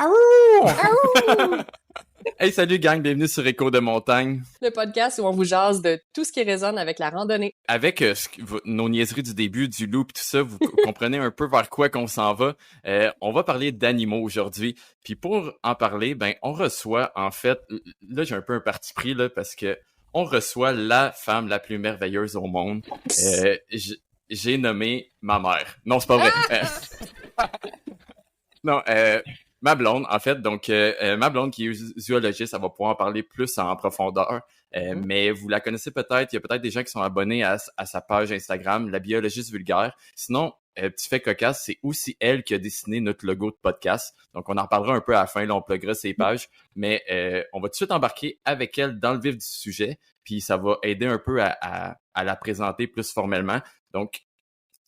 Aouh! Hey, salut gang, bienvenue sur Écho de montagne. Le podcast où on vous jase de tout ce qui résonne avec la randonnée. Avec nos niaiseries du début, du loup et tout ça, vous comprenez un peu vers quoi qu'on s'en va. On va parler d'animaux aujourd'hui. Puis pour en parler, ben on reçoit, en fait, là j'ai un peu un parti pris là parce que on reçoit la femme la plus merveilleuse au monde. J'ai nommé ma mère. Non, c'est pas vrai. Non, ma blonde, en fait, donc ma blonde qui est zoologiste, elle va pouvoir en parler plus en profondeur. Mais vous la connaissez peut-être, il y a peut-être des gens qui sont abonnés à sa page Instagram, la biologiste vulgaire. Sinon, petit fait cocasse, c'est aussi elle qui a dessiné notre logo de podcast. Donc on en reparlera un peu à la fin, là on pluggera ses pages. Mais on va tout de suite embarquer avec elle dans le vif du sujet, puis ça va aider un peu à la présenter plus formellement. Donc,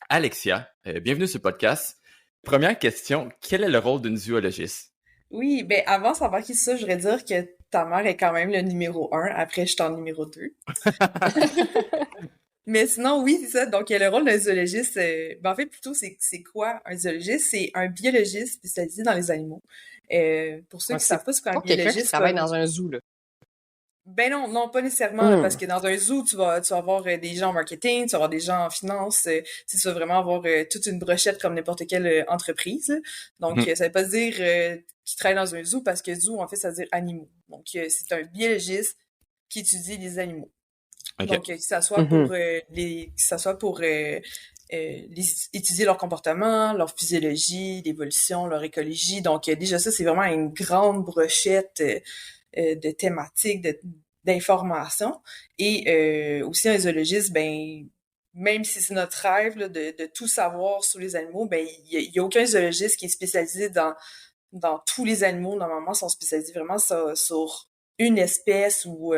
Alexia, bienvenue sur le podcast. Première question, quel est le rôle d'une zoologiste? Oui, ben avant d'embarquer sur ça, je voudrais dire que ta mère est quand même le numéro 1, après je suis en numéro 2. Mais sinon, oui, c'est ça. Donc, le rôle d'un zoologiste, ben en fait, plutôt, c'est quoi un zoologiste? C'est un biologiste spécialisé dans les animaux. Pour ceux qui savent pas ce qu'est un quelqu'un qui biologiste... travaille dans un zoo, là. Ben non, pas nécessairement, là, parce que dans un zoo, tu vas avoir des gens en marketing, tu vas avoir des gens en finance, tu vas vraiment avoir toute une brochette comme n'importe quelle entreprise, là. Donc, ça veut pas dire qu'ils travaillent dans un zoo, parce que zoo, en fait, ça veut dire animaux. Donc, c'est un biologiste qui étudie les animaux. Okay. Donc, que ça soit pour étudier leur comportement, leur physiologie, l'évolution, leur écologie. Donc, déjà ça, c'est vraiment une grande brochette de thématiques, d'informations. Et aussi un zoologiste, ben même si c'est notre rêve là, de tout savoir sur les animaux, ben il y a aucun zoologiste qui est spécialisé dans tous les animaux. Normalement, ils sont spécialisés vraiment sur une espèce ou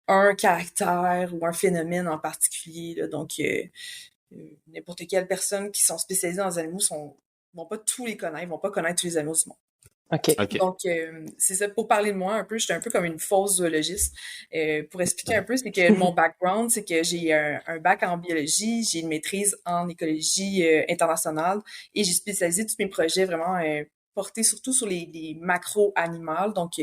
un caractère ou un phénomène en particulier, là. Donc, n'importe quelle personne qui sont spécialisées dans les animaux vont pas tous les connaître, vont pas connaître tous les animaux du monde. OK. Donc, c'est ça. Pour parler de moi un peu, j'étais un peu comme une fausse zoologiste. Pour expliquer un peu, c'est que mon background, c'est que j'ai un bac en biologie, j'ai une maîtrise en écologie internationale et j'ai spécialisé tous mes projets vraiment portés surtout sur les macro-animaux. Donc,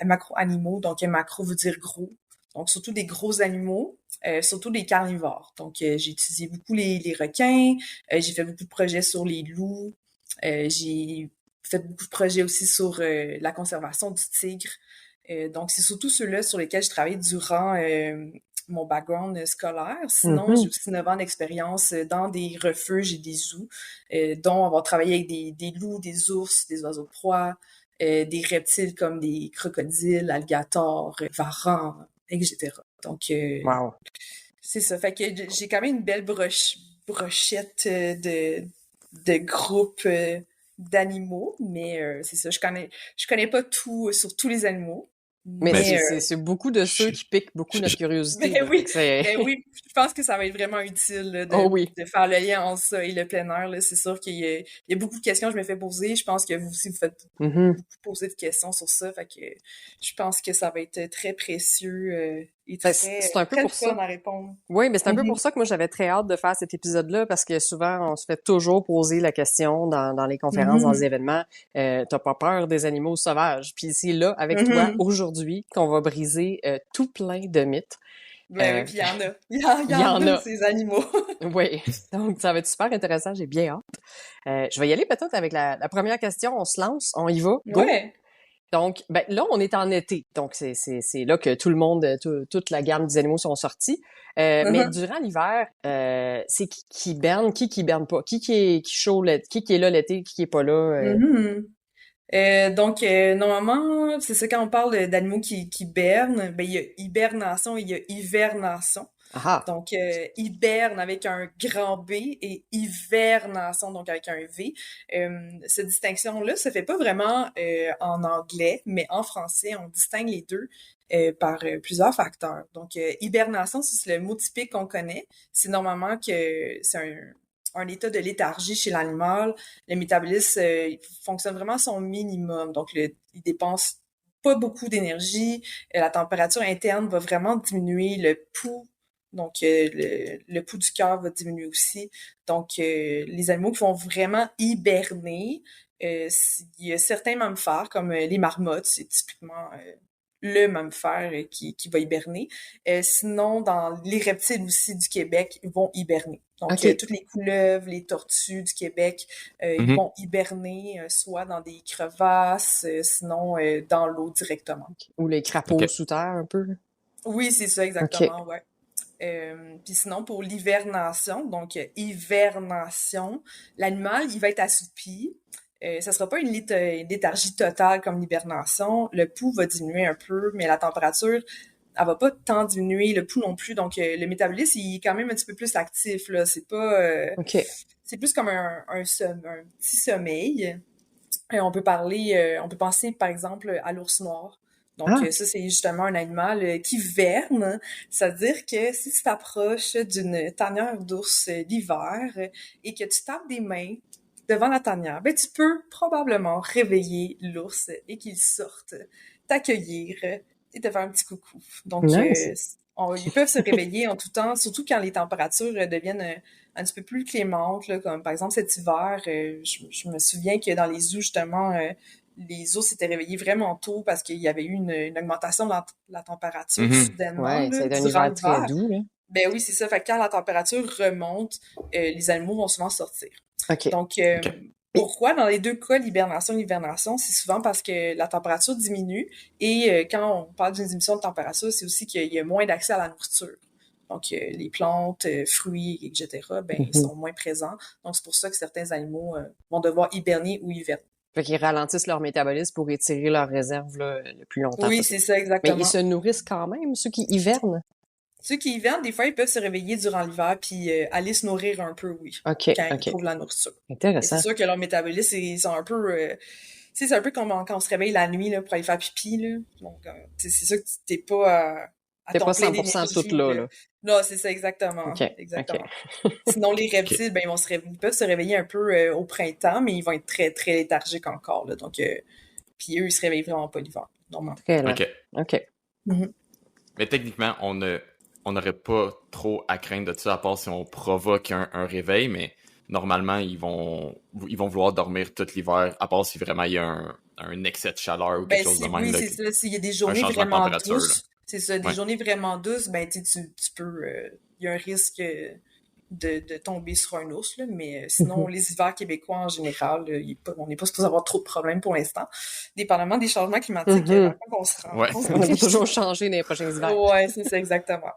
macro-animaux, donc macro veut dire gros. Donc, surtout des gros animaux, surtout des carnivores. Donc, j'ai étudié beaucoup les requins, j'ai fait beaucoup de projets sur les loups, j'ai fait beaucoup de projets aussi sur la conservation du tigre. Donc, c'est surtout ceux-là sur lesquels je travaillé durant mon background scolaire. Sinon, j'ai aussi 9 ans d'expérience dans des refuges et des zoos, dont on va travailler avec des loups, des ours, des oiseaux de proie, des reptiles comme des crocodiles, alligators, varans, etc. Donc, Wow. c'est ça. Fait que j'ai quand même une belle brochette de groupes d'animaux, mais c'est ça. Je connais pas tout sur tous les animaux. Mais c'est beaucoup de ceux qui piquent beaucoup notre curiosité. Mais oui, je pense que ça va être vraiment utile là, de faire le lien entre ça et le plein air. Là. C'est sûr qu'il y a beaucoup de questions que je me fais poser. Je pense que vous aussi, vous faites beaucoup poser de questions sur ça. Fait que je pense que ça va être très précieux et c'est un peu très pour ça à répondre. Oui, mais c'est un peu pour ça que moi j'avais très hâte de faire cet épisode-là parce que souvent on se fait toujours poser la question dans les conférences, dans les événements, t'as pas peur des animaux sauvages? Puis c'est là avec toi aujourd'hui qu'on va briser tout plein de mythes. Ben oui, puis il y en a ces animaux. Oui, donc ça va être super intéressant, j'ai bien hâte. Je vais y aller peut-être avec la première question, on se lance, on y va, go! Ouais. Donc, ben là, on est en été, donc c'est là que tout le monde, toute la gamme des animaux sont sortis. Mais durant l'hiver, c'est qui hiberne, qui hiberne pas, qui est chaud, qui est là l'été, qui est pas là. Donc, normalement, c'est ça quand on parle d'animaux qui hibernent, ben il y a hibernation et il y a hivernation. Ah. Donc, hiberne avec un grand B et hivernation, donc avec un V. Cette distinction-là se fait pas vraiment en anglais, mais en français, on distingue les deux par plusieurs facteurs. Donc, hibernation, c'est le mot typique qu'on connaît. C'est normalement que c'est un état de léthargie chez l'animal. Le métabolisme fonctionne vraiment à son minimum. Donc, il dépense pas beaucoup d'énergie. La température interne va vraiment diminuer. Le pouls, donc le pouls du cœur va diminuer aussi. Donc, les animaux qui vont vraiment hiberner, Il y a certains mammifères, comme les marmottes, c'est typiquement le mammifère qui va hiberner. Sinon, dans les reptiles aussi du Québec, ils vont hiberner. Donc, toutes les couleuvres, les tortues du Québec, ils vont hiberner soit dans des crevasses, sinon dans l'eau directement. Ou les crapauds sous terre, un peu. Oui, c'est ça, exactement, ouais. Puis sinon, pour l'hivernation, donc hivernation, l'animal, il va être assoupi. Ça sera pas une léthargie totale comme l'hibernation. Le pouls va diminuer un peu, mais la température, elle va pas tant diminuer, le pouls non plus. Donc, le métabolisme, il est quand même un petit peu plus actif, là. C'est pas... c'est plus comme un petit sommeil. On peut penser, par exemple, à l'ours noir. Donc, ça, c'est justement un animal qui hiverne. C'est-à-dire que si tu t'approches d'une tanière d'ours l'hiver et que tu tapes des mains devant la tanière, ben, tu peux probablement réveiller l'ours et qu'il sorte t'accueillir et te faire un petit coucou. Donc, ils peuvent se réveiller en tout temps, surtout quand les températures deviennent un petit peu plus clémentes, là, comme par exemple cet hiver. Je me souviens que dans les zoos, justement, les ours s'étaient réveillés vraiment tôt parce qu'il y avait eu une augmentation de la température soudainement. Ouais, c'est un hiver très doux, là. Ben oui, c'est ça. Fait que quand la température remonte, les animaux vont souvent sortir. Donc, pourquoi dans les deux cas, l'hibernation, c'est souvent parce que la température diminue et quand on parle d'une diminution de température, c'est aussi qu'il y a moins d'accès à la nourriture. Donc, les plantes, fruits, etc., ben, ils sont moins présents. Donc, c'est pour ça que certains animaux vont devoir hiberner ou hiverner. Fait qu'ils ralentissent leur métabolisme pour étirer leurs réserves là, le plus longtemps possible. Oui, c'est ça, exactement. Mais ils se nourrissent quand même, ceux qui hivernent? Ceux qui hivernent, des fois, ils peuvent se réveiller durant l'hiver puis aller se nourrir un peu, oui, quand ils trouvent la nourriture. Intéressant. C'est sûr que leur métabolisme, ils sont un peu... c'est un peu comme quand on se réveille la nuit là, pour aller faire pipi. Là. Donc, c'est sûr que t'es pas à t'es ton pas plein 100% toute là. Non, c'est ça, exactement. Exactement. Sinon, les reptiles, ben, ils peuvent se réveiller un peu au printemps, mais ils vont être très, très léthargiques encore. Là. Donc, puis eux, ils se réveillent vraiment pas l'hiver, normalement. OK. Mais techniquement, on n'aurait pas trop à craindre de ça, à part si on provoque un réveil, mais normalement, ils vont vouloir dormir tout l'hiver, à part si vraiment il y a un excès de chaleur ou quelque chose de même. Oui, c'est ça. S'il y a des journées vraiment douces, c'est ça, des journées vraiment douces, ben tu peux... Il y a un risque de tomber sur un ours, là, mais sinon, les hivers québécois, en général, on n'est pas supposé avoir trop de problèmes pour l'instant, dépendamment des changements climatiques qu'on se rend. On va toujours changer dans les prochains hivers. Oui, c'est ça, exactement.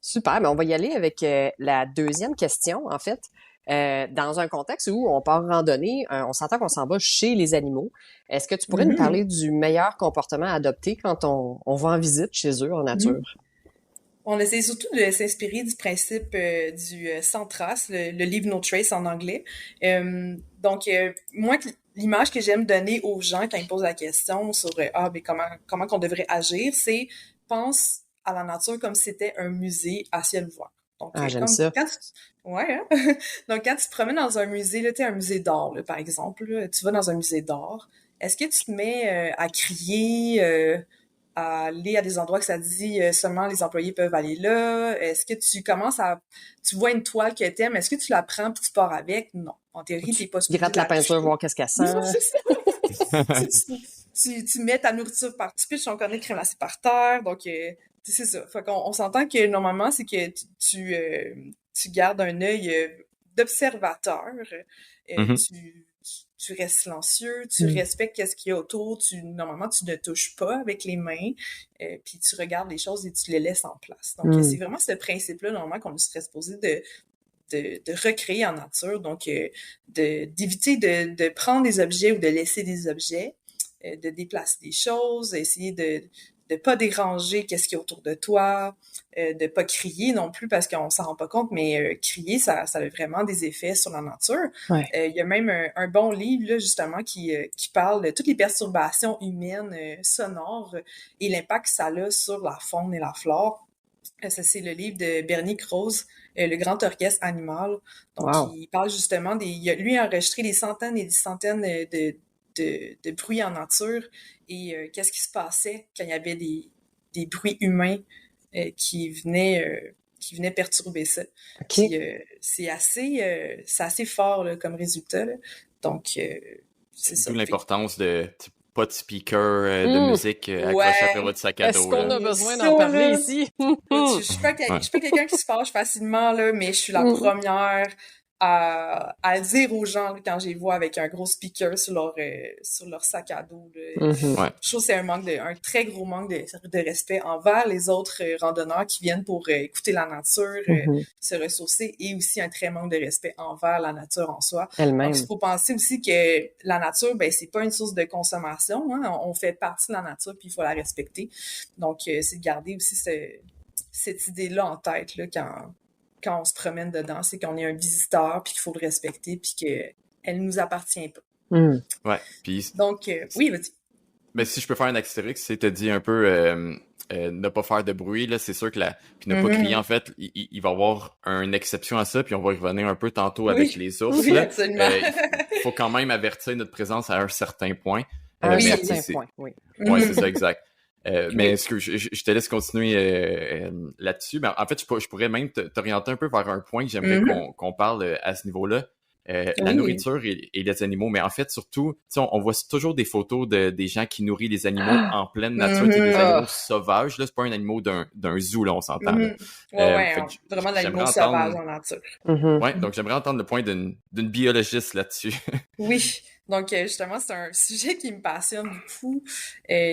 Super, mais on va y aller avec la deuxième question, en fait. Dans un contexte où on part randonner, on s'entend qu'on s'en va chez les animaux. Est-ce que tu pourrais nous parler du meilleur comportement à adopter quand on va en visite chez eux en nature? On essaie surtout de s'inspirer du principe du sans trace, le leave no trace en anglais. Donc, moi, l'image que j'aime donner aux gens quand ils me posent la question sur comment qu'on devrait agir, c'est pense à la nature comme si c'était un musée à ciel ouvert. Donc, j'aime ça. Donc, quand tu te promènes dans un musée, là, tu sais, un musée d'art, là, par exemple, là, tu vas dans un musée d'art, est-ce que tu te mets à crier, à aller à des endroits que ça dit seulement les employés peuvent aller là? Est-ce que tu vois une toile que t'aimes, est-ce que tu la prends puis tu pars avec? Non. En théorie, t'es pas supposé. Tu grattes la peinture, voir qu'est-ce qu'elle sent. Non, c'est ça. tu mets ta nourriture tu pitches ton cornet de crème glacée par terre, donc c'est ça. Fait qu'on s'entend que normalement, c'est que tu gardes un œil d'observateur. Tu restes silencieux, tu respectes qu'est-ce qu'il y a autour, normalement, tu ne touches pas avec les mains, puis tu regardes les choses et tu les laisses en place. Donc, c'est vraiment ce principe-là, normalement, qu'on serait supposé de recréer en nature. Donc, d'éviter de prendre des objets ou de laisser des objets, de déplacer des choses, essayer de pas déranger qu'est-ce qu'il y a autour de toi, de pas crier non plus parce qu'on s'en rend pas compte, mais crier, ça a vraiment des effets sur la nature. Il y a même un bon livre, là, justement, qui parle de toutes les perturbations humaines sonores et l'impact que ça a sur la faune et la flore. Ça, c'est le livre de Bernie Krause, Le Grand Orchestre Animal. Donc, il parle justement lui a enregistré des centaines et des centaines de bruits en nature et qu'est-ce qui se passait quand il y avait des bruits humains qui venaient perturber ça. Puis, c'est assez fort là, comme résultat. Là. Donc, c'est ça. D'où l'importance de pas de speaker de musique accroché après votre sac à Est-ce dos. qu'on Là. a besoin d'en parler ici? Je suis pas quelqu'un qui se fâche facilement, là, mais je suis la première à dire aux gens là, quand je les vois avec un gros speaker sur leur sac à dos. Là. Ouais. Je trouve que c'est un très gros manque de respect envers les autres randonneurs qui viennent pour écouter la nature, se ressourcer, et aussi un très manque de respect envers la nature en soi. Elle-même. Donc, il faut penser aussi que la nature, ben c'est pas une source de consommation. Hein? On fait partie de la nature, puis il faut la respecter. Donc, c'est de garder aussi cette idée-là en tête là, quand on se promène dedans, c'est qu'on est un visiteur, puis qu'il faut le respecter, puis qu'elle nous appartient pas. Ouais. Puis, donc, oui, vas-y. Mais si je peux faire un astérisque, c'est te dit un peu ne pas faire de bruit, là, c'est sûr que puis ne pas crier, en fait, il va y avoir une exception à ça, puis on va y revenir un peu tantôt avec les ours. Oui, là. absolument. Il faut quand même avertir notre présence à un certain point. À un mais certain point, oui. Ouais, c'est ça, exact. Mais est-ce que je te laisse continuer là-dessus? Ben, en fait, je pourrais même t'orienter un peu vers un point que j'aimerais qu'on parle à ce niveau-là. La nourriture et les animaux, mais en fait, surtout, on voit toujours des photos des gens qui nourrissent les animaux en pleine nature, des animaux sauvages, là, c'est pas un animal d'un zoo, là, on s'entend. Vraiment d'animaux sauvages en nature. Ouais, donc j'aimerais entendre le point d'une biologiste là-dessus. Oui, donc justement, c'est un sujet qui me passionne beaucoup,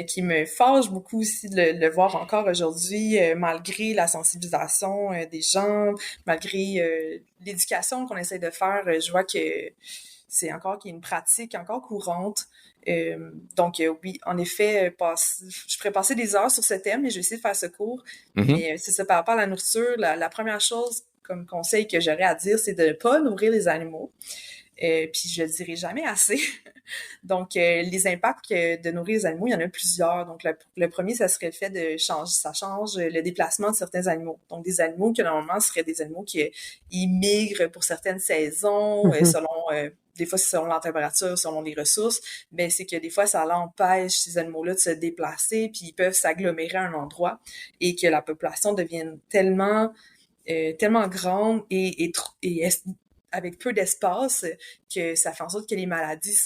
qui me fâche beaucoup aussi de le voir encore aujourd'hui, malgré la sensibilisation des gens, malgré l'éducation qu'on essaie de faire, je vois que c'est encore qu'il y a une pratique encore courante. Donc oui, en effet, je pourrais passer des heures sur ce thème, mais je vais essayer de faire ce cours. Mais c'est ça, par rapport à la nourriture, la première chose comme conseil que j'aurais à dire, c'est de ne pas nourrir les animaux. Puis je le dirai jamais assez. Donc, les impacts de nourrir les animaux, il y en a plusieurs. Donc, le premier, ça serait le fait ça change le déplacement de certains animaux. Donc, des animaux que normalement seraient des animaux qui ils migrent pour certaines saisons, des fois c'est selon la température, selon les ressources, mais c'est que des fois ça l'empêche ces animaux-là de se déplacer, puis ils peuvent s'agglomérer à un endroit et que la population devienne tellement grande et avec peu d'espace que ça fait en sorte que les maladies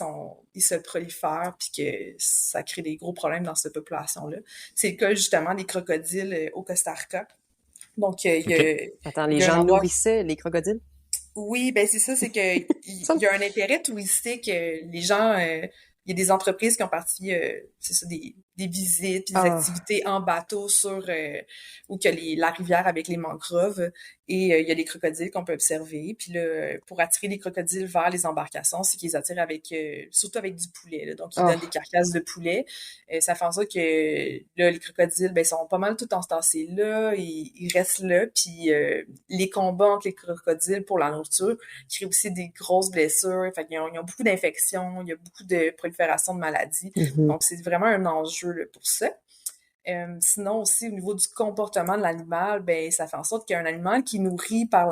ils se prolifèrent puis que ça crée des gros problèmes dans cette population-là. C'est le cas justement des crocodiles au Costa Rica. Donc, il y a... Attends, les gens nourrissaient les crocodiles? Oui, ben c'est ça, c'est que il y a un intérêt touristique. Les gens... il y a des entreprises qui ont parti, c'est ça, des visites, puis des activités en bateau sur où que la rivière avec les mangroves, et il y a des crocodiles qu'on peut observer. Puis là, pour attirer les crocodiles vers les embarcations, c'est qu'ils attirent surtout avec du poulet. Là. Donc, ils donnent des carcasses de poulet. Ça fait en sorte que là, les crocodiles, ben, sont pas mal tout entassés là. Ils restent là. Puis les combats entre les crocodiles pour la nourriture créent aussi des grosses blessures. Fait qu'ils ont beaucoup d'infections. Il y a beaucoup de prolifération de maladies. Donc, c'est vraiment un enjeu là, pour ça. Sinon aussi, au niveau du comportement de l'animal, ben ça fait en sorte qu'un animal qui est nourri par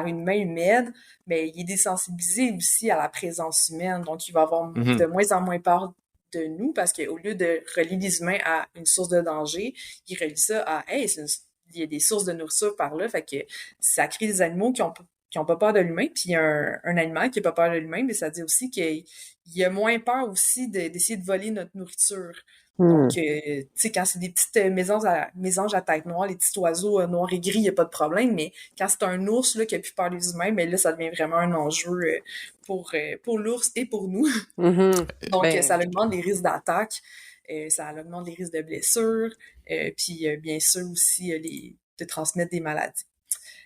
une main humaine, ben il est désensibilisé aussi à la présence humaine. Donc, il va avoir de moins en moins peur de nous parce qu'au lieu de relier les humains à une source de danger, il relie ça à « Hey, il y a des sources de nourriture par là », fait que ça crée des animaux qui ont pas peur de l'humain, puis un animal qui a pas peur de l'humain, mais ça dit aussi qu'il y a moins peur aussi d'essayer de voler notre nourriture. Donc, tu sais, quand c'est des petites mésanges à tête noire, les petits oiseaux noirs et gris, il n'y a pas de problème, mais quand c'est un ours là, qui a plus peur des humains, mais là, ça devient vraiment un enjeu pour l'ours et pour nous. Donc, ça augmente les risques d'attaque, ça augmente les risques de blessures, puis bien sûr aussi de transmettre des maladies.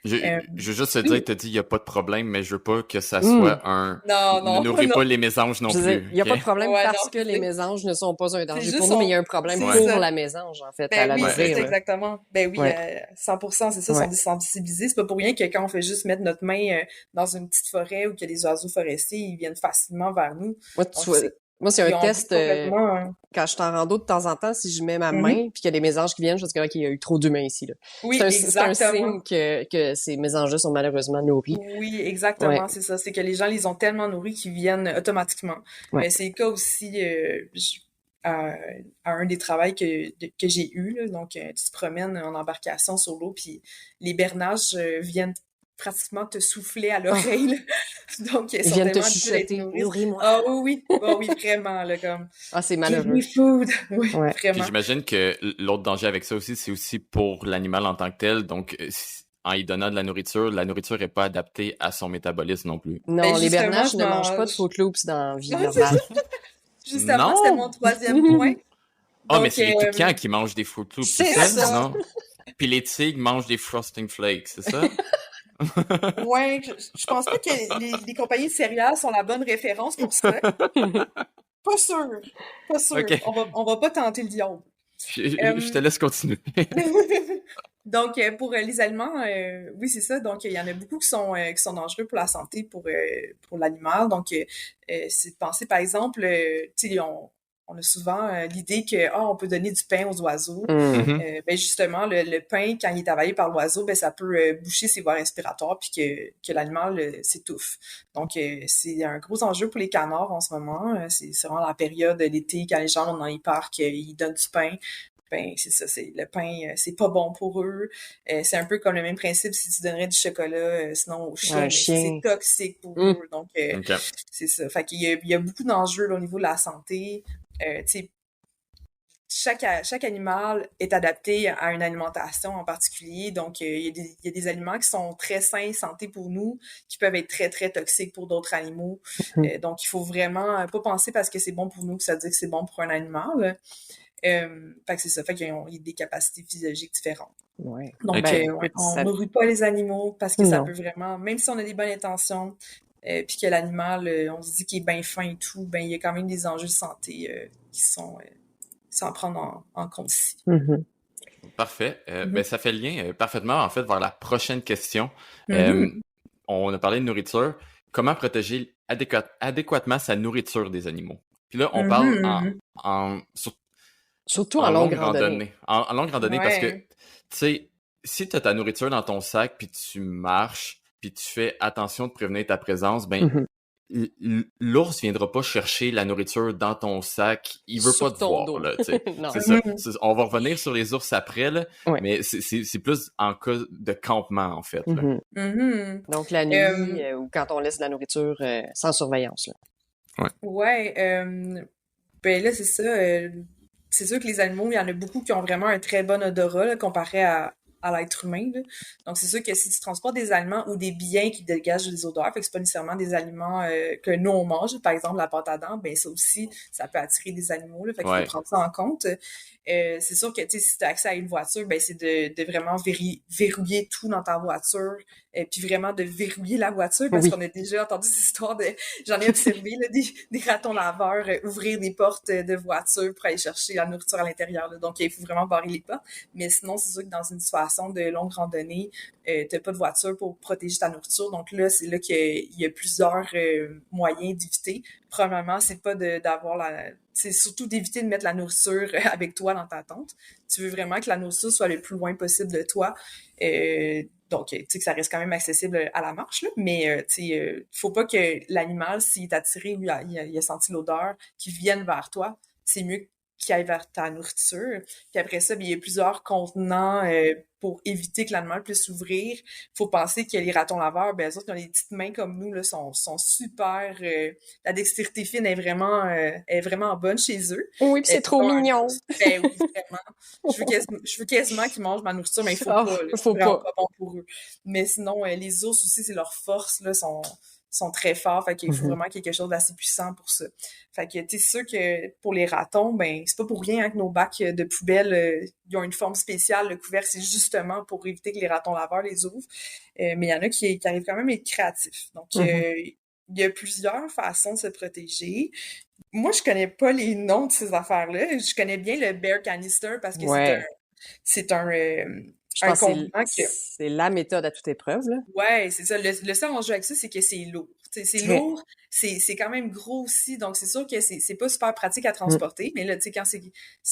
Je veux juste te dire que tu as dit il n'y a pas de problème, mais je veux pas que ça soit Non, ne nourris pas les mésanges non plus. Il n'y a pas de problème parce que les mésanges ne sont pas un danger pour nous, mais il y a un problème pour la mésange, en fait, à la nourrir. Exactement. Ben oui, 100%, c'est ça, sont désensibilisés. C'est pas pour rien que quand on fait juste mettre notre main dans une petite forêt où il y a des oiseaux forestiers, ils viennent facilement vers nous. Moi, c'est un test, quand je suis en rando de temps en temps, si je mets ma main puis qu'il y a des mésanges qui viennent, je me dis qu'il y a eu trop d'humains ici. Là. Oui, c'est un signe que ces mésanges sont malheureusement nourris. Oui, exactement, c'est ça. C'est que les gens les ont tellement nourris qu'ils viennent automatiquement. Mais c'est le cas aussi à un des travails que j'ai eu. Là. Donc, tu te promènes en embarcation sur l'eau, puis les bernaches viennent pratiquement te souffler à l'oreille, là. Donc, ils Ils sont viennent te tellement habitués d'être chuchoter, nourris. nourris-moi. Ah oui, oui, vraiment, là, comme Ah, c'est give malheureux. me food. Oui, Ouais. Puis vraiment. j'imagine que l'autre danger avec ça aussi, c'est aussi pour l'animal en tant que tel. Donc, en y donnant de la nourriture n'est pas adaptée à son métabolisme non plus. Non, Ben, les justement, bernaches je ne mangent pas de mange. Fruit Loops dans la vie Ouais, c'est ça. normale. Justement, c'était mon Non! troisième point. Ah, mais Donc, c'est les toucans qui mangent des Fruit Loops, c'est C'est c'est ça? ça! ça. Non? Puis les tigres mangent des Frosting Flakes, c'est ça? Ouais, je pense pas que les compagnies de céréales sont la bonne référence pour ça. Pas sûr. Pas sûr. OK. On va pas tenter le diable. Je te laisse continuer. Donc, pour les aliments, oui, c'est ça. Donc, il y en a beaucoup qui sont dangereux pour la santé, pour l'animal. Donc, c'est de penser, par exemple, tu sais, on a souvent l'idée que on peut donner du pain aux oiseaux. Mhm. Ben justement, le pain, quand il est avalé par l'oiseau, ben ça peut boucher ses voies respiratoires puis que l'animal s'étouffe. Donc, c'est un gros enjeu pour les canards en ce moment. C'est vraiment la période de l'été, quand les gens vont dans les parcs, ils donnent du pain. Ben c'est ça, c'est le pain, c'est pas bon pour eux. C'est un peu comme le même principe si tu donnerais du chocolat, sinon au chien, Un ben, chien. c'est toxique pour Mm. eux. Donc OK. c'est ça. Fait qu'il y a beaucoup d'enjeux là, au niveau de la santé. Tu sais, chaque animal est adapté à une alimentation en particulier. Donc, il y a des aliments qui sont très sains, santé pour nous, qui peuvent être très, très toxiques pour d'autres animaux. Donc, il faut vraiment pas penser parce que c'est bon pour nous que ça veut dire que c'est bon pour un animal. Fait que c'est ça. Fait qu'il y a des capacités physiologiques différentes. Ouais. Donc, Ok. ouais, Écoute, on ça- nourrit pas les animaux parce que ça Non. peut vraiment, même si on a des bonnes intentions, puis que l'animal, on se dit qu'il est bien fin et tout, ben il y a quand même des enjeux de santé qui sont sans prendre en compte ici. Mhm. Parfait. Mhm. Ben, ça fait le lien parfaitement, en fait, vers la prochaine question. Mhm. On a parlé de nourriture. Comment protéger adéquatement sa nourriture des animaux? Puis là, on parle Mhm. Surtout en en longue longue randonnée. En longue randonnée, parce que, Ouais. tu sais, si tu as ta nourriture dans ton sac, puis tu marches, puis tu fais attention de prévenir ta présence, ben, Mhm. l'ours viendra pas chercher la nourriture dans ton sac. Il veut Sur pas te ton voir, dos. là, tu sais. Non. C'est ça. Mhm. On va revenir sur les ours après, là, Ouais. mais c'est plus en cas de campement, en fait, là. Mhm. Mhm. Donc, la nuit, Euh, ou quand on laisse de la nourriture sans surveillance, là. ouais. Ben là, c'est ça. C'est sûr que les animaux, il y en a beaucoup qui ont vraiment un très bon odorat là, comparé à l'être humain. Là. Donc, c'est sûr que si tu transportes des aliments ou des biens qui dégagent des odeurs, fait que c'est pas nécessairement des aliments que nous, on mange, par exemple la pâte à dents, ben ça aussi, ça peut attirer des animaux. Là, fait qu'il faut Ouais. prendre ça en compte. C'est sûr que, tu sais, si tu as accès à une voiture, ben c'est de vraiment verrouiller tout dans ta voiture, puis vraiment de verrouiller la voiture, parce Oui. qu'on a déjà entendu ces histoires de... J'en ai observé, là, des ratons laveurs ouvrir des portes de voiture pour aller chercher la nourriture à l'intérieur. Là. Donc, il faut vraiment barrer les portes. Mais sinon, c'est sûr que dans une situation de longue randonnée, t'as pas de voiture pour protéger ta nourriture. Donc là, c'est là qu'il y a plusieurs moyens d'éviter. Premièrement, c'est pas d'avoir c'est surtout d'éviter de mettre la nourriture avec toi dans ta tente. Tu veux vraiment que la nourriture soit le plus loin possible de toi. Donc, tu sais que ça reste quand même accessible à la marche, là, mais tu sais, faut pas que l'animal, s'il est attiré ou il a senti l'odeur, qu'il vienne vers toi. C'est mieux qu'il aille vers ta nourriture. Puis après ça, bien, il y a plusieurs contenants pour éviter que l'animal puisse s'ouvrir. Faut penser que les ratons laveurs, ben, eux autres, ils ont des petites mains comme nous, là, sont super... la dextérité fine est vraiment bonne chez eux. Oui, puis c'est trop mignon. Ben oui, vraiment. Je veux quasiment qu'ils mangent ma nourriture, mais il faut Ah, pas. Là. faut C'est vraiment pas. pas bon pour eux. Mais sinon, les ours aussi, c'est leur force, là, sont très forts. Fait qu'il faut Mhm. vraiment quelque chose d'assez puissant pour ça. Fait que, tu sais, c'est sûr que pour les ratons, ben, c'est pas pour rien hein, que nos bacs de poubelle, ils ont une forme spéciale. Le couvercle, c'est justement pour éviter que les ratons laveurs les ouvrent. Mais il y en a qui arrivent quand même à être créatifs. Donc, Mhm. il y a plusieurs façons de se protéger. Moi, je connais pas les noms de ces affaires-là. Je connais bien le bear canister parce que Ouais. c'est un Je pense que contenant que... c'est la méthode à toute épreuve, là. Ouais, c'est ça. Le seul enjeu avec ça, c'est que c'est lourd. T'sais, c'est Très. lourd, c'est quand même gros aussi, donc c'est sûr que c'est pas super pratique à transporter, mais là, tu sais, quand c'est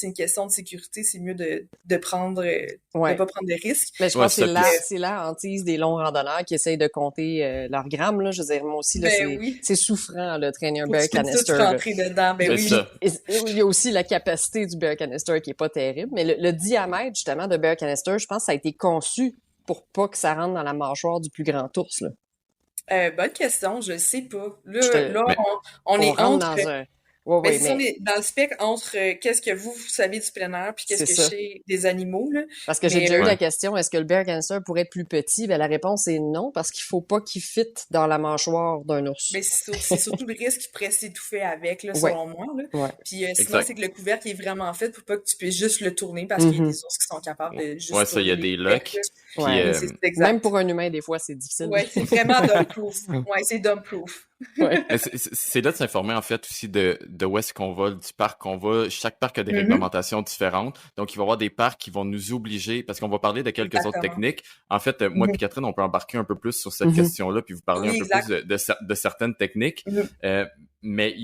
une question de sécurité, c'est mieux de prendre, de Ouais. pas prendre de risques. Mais je Ouais, pense que ça, puis c'est la hantise des longs randonneurs qui essayent de compter leurs grammes, là. Je veux dire, moi aussi, là, Ben oui, c'est souffrant, là, traîner un faut bear que tu peux canister, tout là. rentrer dedans. Ben c'est oui, ça. Et il y a aussi la capacité du bear canister qui est pas terrible, mais le diamètre, justement, de bear canister, je pense que ça a été conçu pour pas que ça rentre dans la mâchoire du plus grand ours, là? Bonne question, je sais pas. Là, Mais on est rentre entre. dans un... Oui, Mais oui, si on mais est dans le spectre entre qu'est-ce que vous savez du plein air puis qu'est-ce c'est que je ça. sais des animaux, là. Parce que j'ai Mais déjà eu la ouais. question, est-ce que le bear cancer pourrait être plus petit? Ben, la réponse est non, parce qu'il faut pas qu'il fitte dans la mâchoire d'un ours. c'est surtout le risque qui pourrait s'étouffer avec, là, Ouais, selon moi, là. ouais. Puis sinon, Exact. c'est que le couvercle est vraiment fait pour pas que tu puisses juste le tourner parce qu'il y a Mhm. des ours qui sont capables de Ouais, juste ça, il y a tourner les des couvercles, là. locks. Puis, Ouais. Oui, c'est Même exact. pour un humain, des fois, c'est difficile. Ouais, c'est vraiment dumb-proof. Ouais, c'est dumb-proof. Ouais. mais c'est là de s'informer, en fait, aussi de où est-ce qu'on va, du parc qu'on va. Chaque parc a des Mhm. réglementations différentes. Donc, il va y avoir des parcs qui vont nous obliger, parce qu'on va parler de quelques autres Exactement. techniques. En fait, moi Mhm. puis Catherine, on peut embarquer un peu plus sur cette Mhm. question-là, puis vous parler Oui, un peu plus exact. de certaines techniques. Mhm. Mais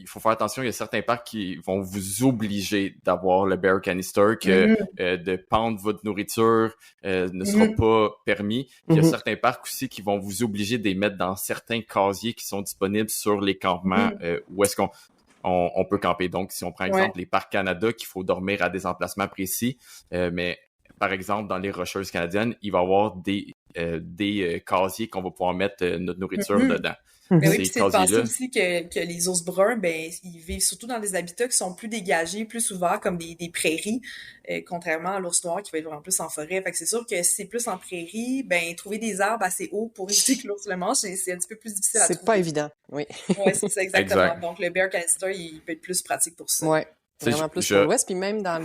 il faut faire attention, il y a certains parcs qui vont vous obliger d'avoir le bear canister, que Mhm. de pendre votre nourriture ne sera Mhm. pas permis. Puis il y a Mhm. certains parcs aussi qui vont vous obliger de les mettre dans certains casiers qui sont disponibles sur les campements Mhm. où est-ce qu'on peut camper. Donc, si on prend Ouais. exemple les parcs Canada, qu'il faut dormir à des emplacements précis, mais par exemple, dans les Rocheuses canadiennes, il va y avoir des casiers qu'on va pouvoir mettre notre nourriture Mhm. dedans. Ben oui, Ces puis c'est de penser casiers-là, aussi que les ours bruns, ben, ils vivent surtout dans des habitats qui sont plus dégagés, plus ouverts, comme des prairies, contrairement à l'ours noir qui va être vraiment plus en forêt. Fait que c'est sûr que si c'est plus en prairie, ben, trouver des arbres assez hauts pour éviter que l'ours le mange, c'est un petit peu plus difficile à C'est pas trouver. évident, oui. Ouais, c'est ça, exactement. exact. Donc, le bear canister, il peut être plus pratique pour ça. Ouais. Tu sais, Vraiment plus pour l'Ouest. Puis même dans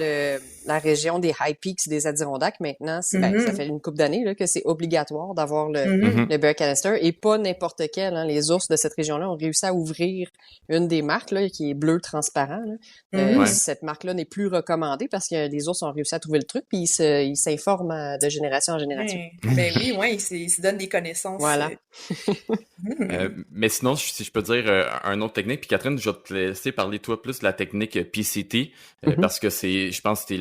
la région des High Peaks des Adirondacks, maintenant, ben, ça fait une couple d'années là, que c'est obligatoire d'avoir Mhm. le bear canister et pas n'importe quel. Hein. Les ours de cette région-là ont réussi à ouvrir une des marques là, qui est bleu transparent. Là. Ouais. Cette marque-là n'est plus recommandée parce que les ours ont réussi à trouver le truc puis ils s'informent de génération en génération. Ben oui, ouais, ils se donnent des connaissances. Voilà. Mais sinon, si je peux dire un autre technique, puis Catherine, je vais te laisser parler toi plus de la technique PCT, parce que je pense que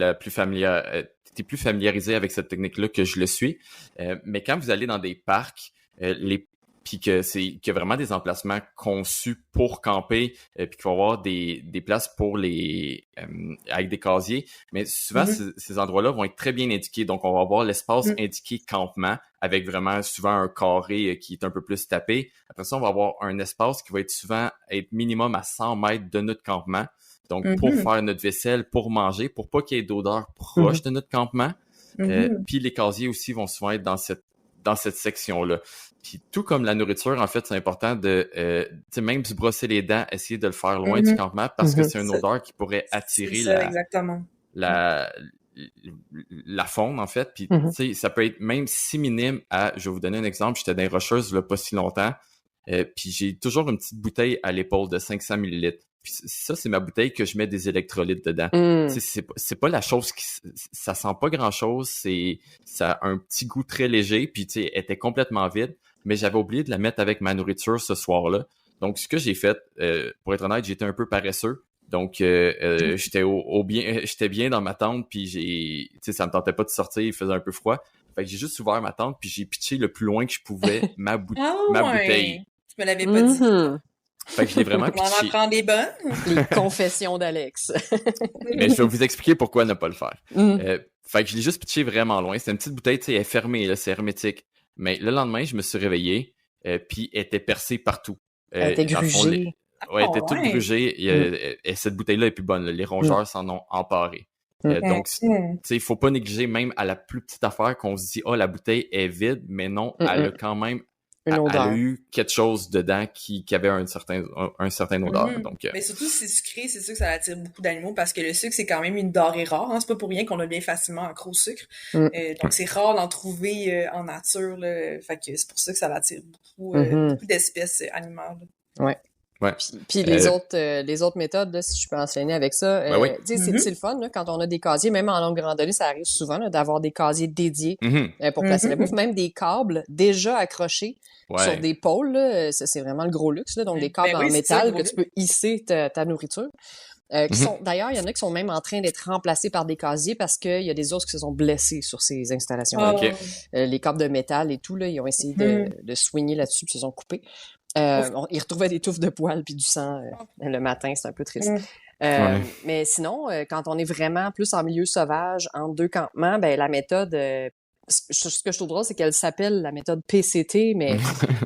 t'es plus familiarisé avec cette technique-là que je le suis. Mais quand vous allez dans des parcs, puis qu'il y a vraiment des emplacements conçus pour camper, puis qu'il va y avoir des places pour avec des casiers. Mais souvent, ces endroits-là vont être très bien indiqués. Donc, on va avoir l'espace indiqué campement avec vraiment souvent un carré qui est un peu plus tapé. Après ça, on va avoir un espace qui va être minimum à 100 mètres de notre campement. Donc, pour faire notre vaisselle, pour manger, pour pas qu'il y ait d'odeur proche de notre campement. Puis les casiers aussi vont souvent être dans cette section-là. Puis tout comme la nourriture, en fait, c'est important de même se brosser les dents, essayer de le faire loin du campement parce que c'est une odeur qui pourrait attirer exactement. la faune, en fait. Puis ça peut être même si minime je vais vous donner un exemple, j'étais dans les Rocheuses il y a pas si longtemps, puis j'ai toujours une petite bouteille à l'épaule de 500 millilitres. Puis ça, c'est ma bouteille que je mets des électrolytes dedans. C'est pas la chose ça sent pas grand-chose, ça a un petit goût très léger, puis elle était complètement vide, mais j'avais oublié de la mettre avec ma nourriture ce soir-là. Donc, ce que j'ai fait, pour être honnête, j'étais un peu paresseux. Donc, j'étais bien dans ma tente, puis ça me tentait pas de sortir, il faisait un peu froid. Fait que j'ai juste ouvert ma tente, puis j'ai pitché le plus loin que je pouvais ma bouteille. Tu me l'avais pas dit. Fait que je l'ai vraiment On en pitché. apprend des bonnes. Les confessions d'Alex. Mais je vais vous expliquer pourquoi ne pas le faire. Fait que je l'ai juste pitché vraiment loin. C'était une petite bouteille, elle est fermée, là, c'est hermétique. Mais le lendemain, je me suis réveillé, puis elle était percée partout. Elle était grugée. Elle était toute grugée. Et cette bouteille-là est plus bonne. Là. Les rongeurs s'en ont emparé. Donc, il faut pas négliger même à la plus petite affaire qu'on se dit « Ah, la bouteille est vide », mais non, elle a quand même elle a eu quelque chose dedans qui avait un certain odeur. Donc, mais surtout si c'est sucré, c'est sûr que ça attire beaucoup d'animaux parce que le sucre, c'est quand même une denrée rare. Hein? C'est pas pour rien qu'on a bien facilement accro au sucre. Donc, c'est rare d'en trouver en nature. Là. Fait que c'est pour ça que ça attire beaucoup d'espèces animales. Ouais. Puis les autres méthodes, là, si je peux enseigner avec ça, c'est le fun là, quand on a des casiers, même en longue randonnée, ça arrive souvent là, d'avoir des casiers dédiés pour placer la bouffe, même des câbles déjà accrochés sur des pôles. Là, c'est vraiment le gros luxe, là, donc des câbles en métal que tu peux hisser ta nourriture. D'ailleurs, il y en a qui sont même en train d'être remplacés par des casiers parce qu'il y a des ours qui se sont blessés sur ces installations-là. Les câbles de métal et tout, là, ils ont essayé de swinguer là-dessus puis ils se sont coupés. Ils retrouvaient des touffes de poils puis du sang le matin, c'est un peu triste. Mais sinon, quand on est vraiment plus en milieu sauvage, entre deux campements, ben la méthode ce que je trouve drôle, c'est qu'elle s'appelle la méthode PCT, mais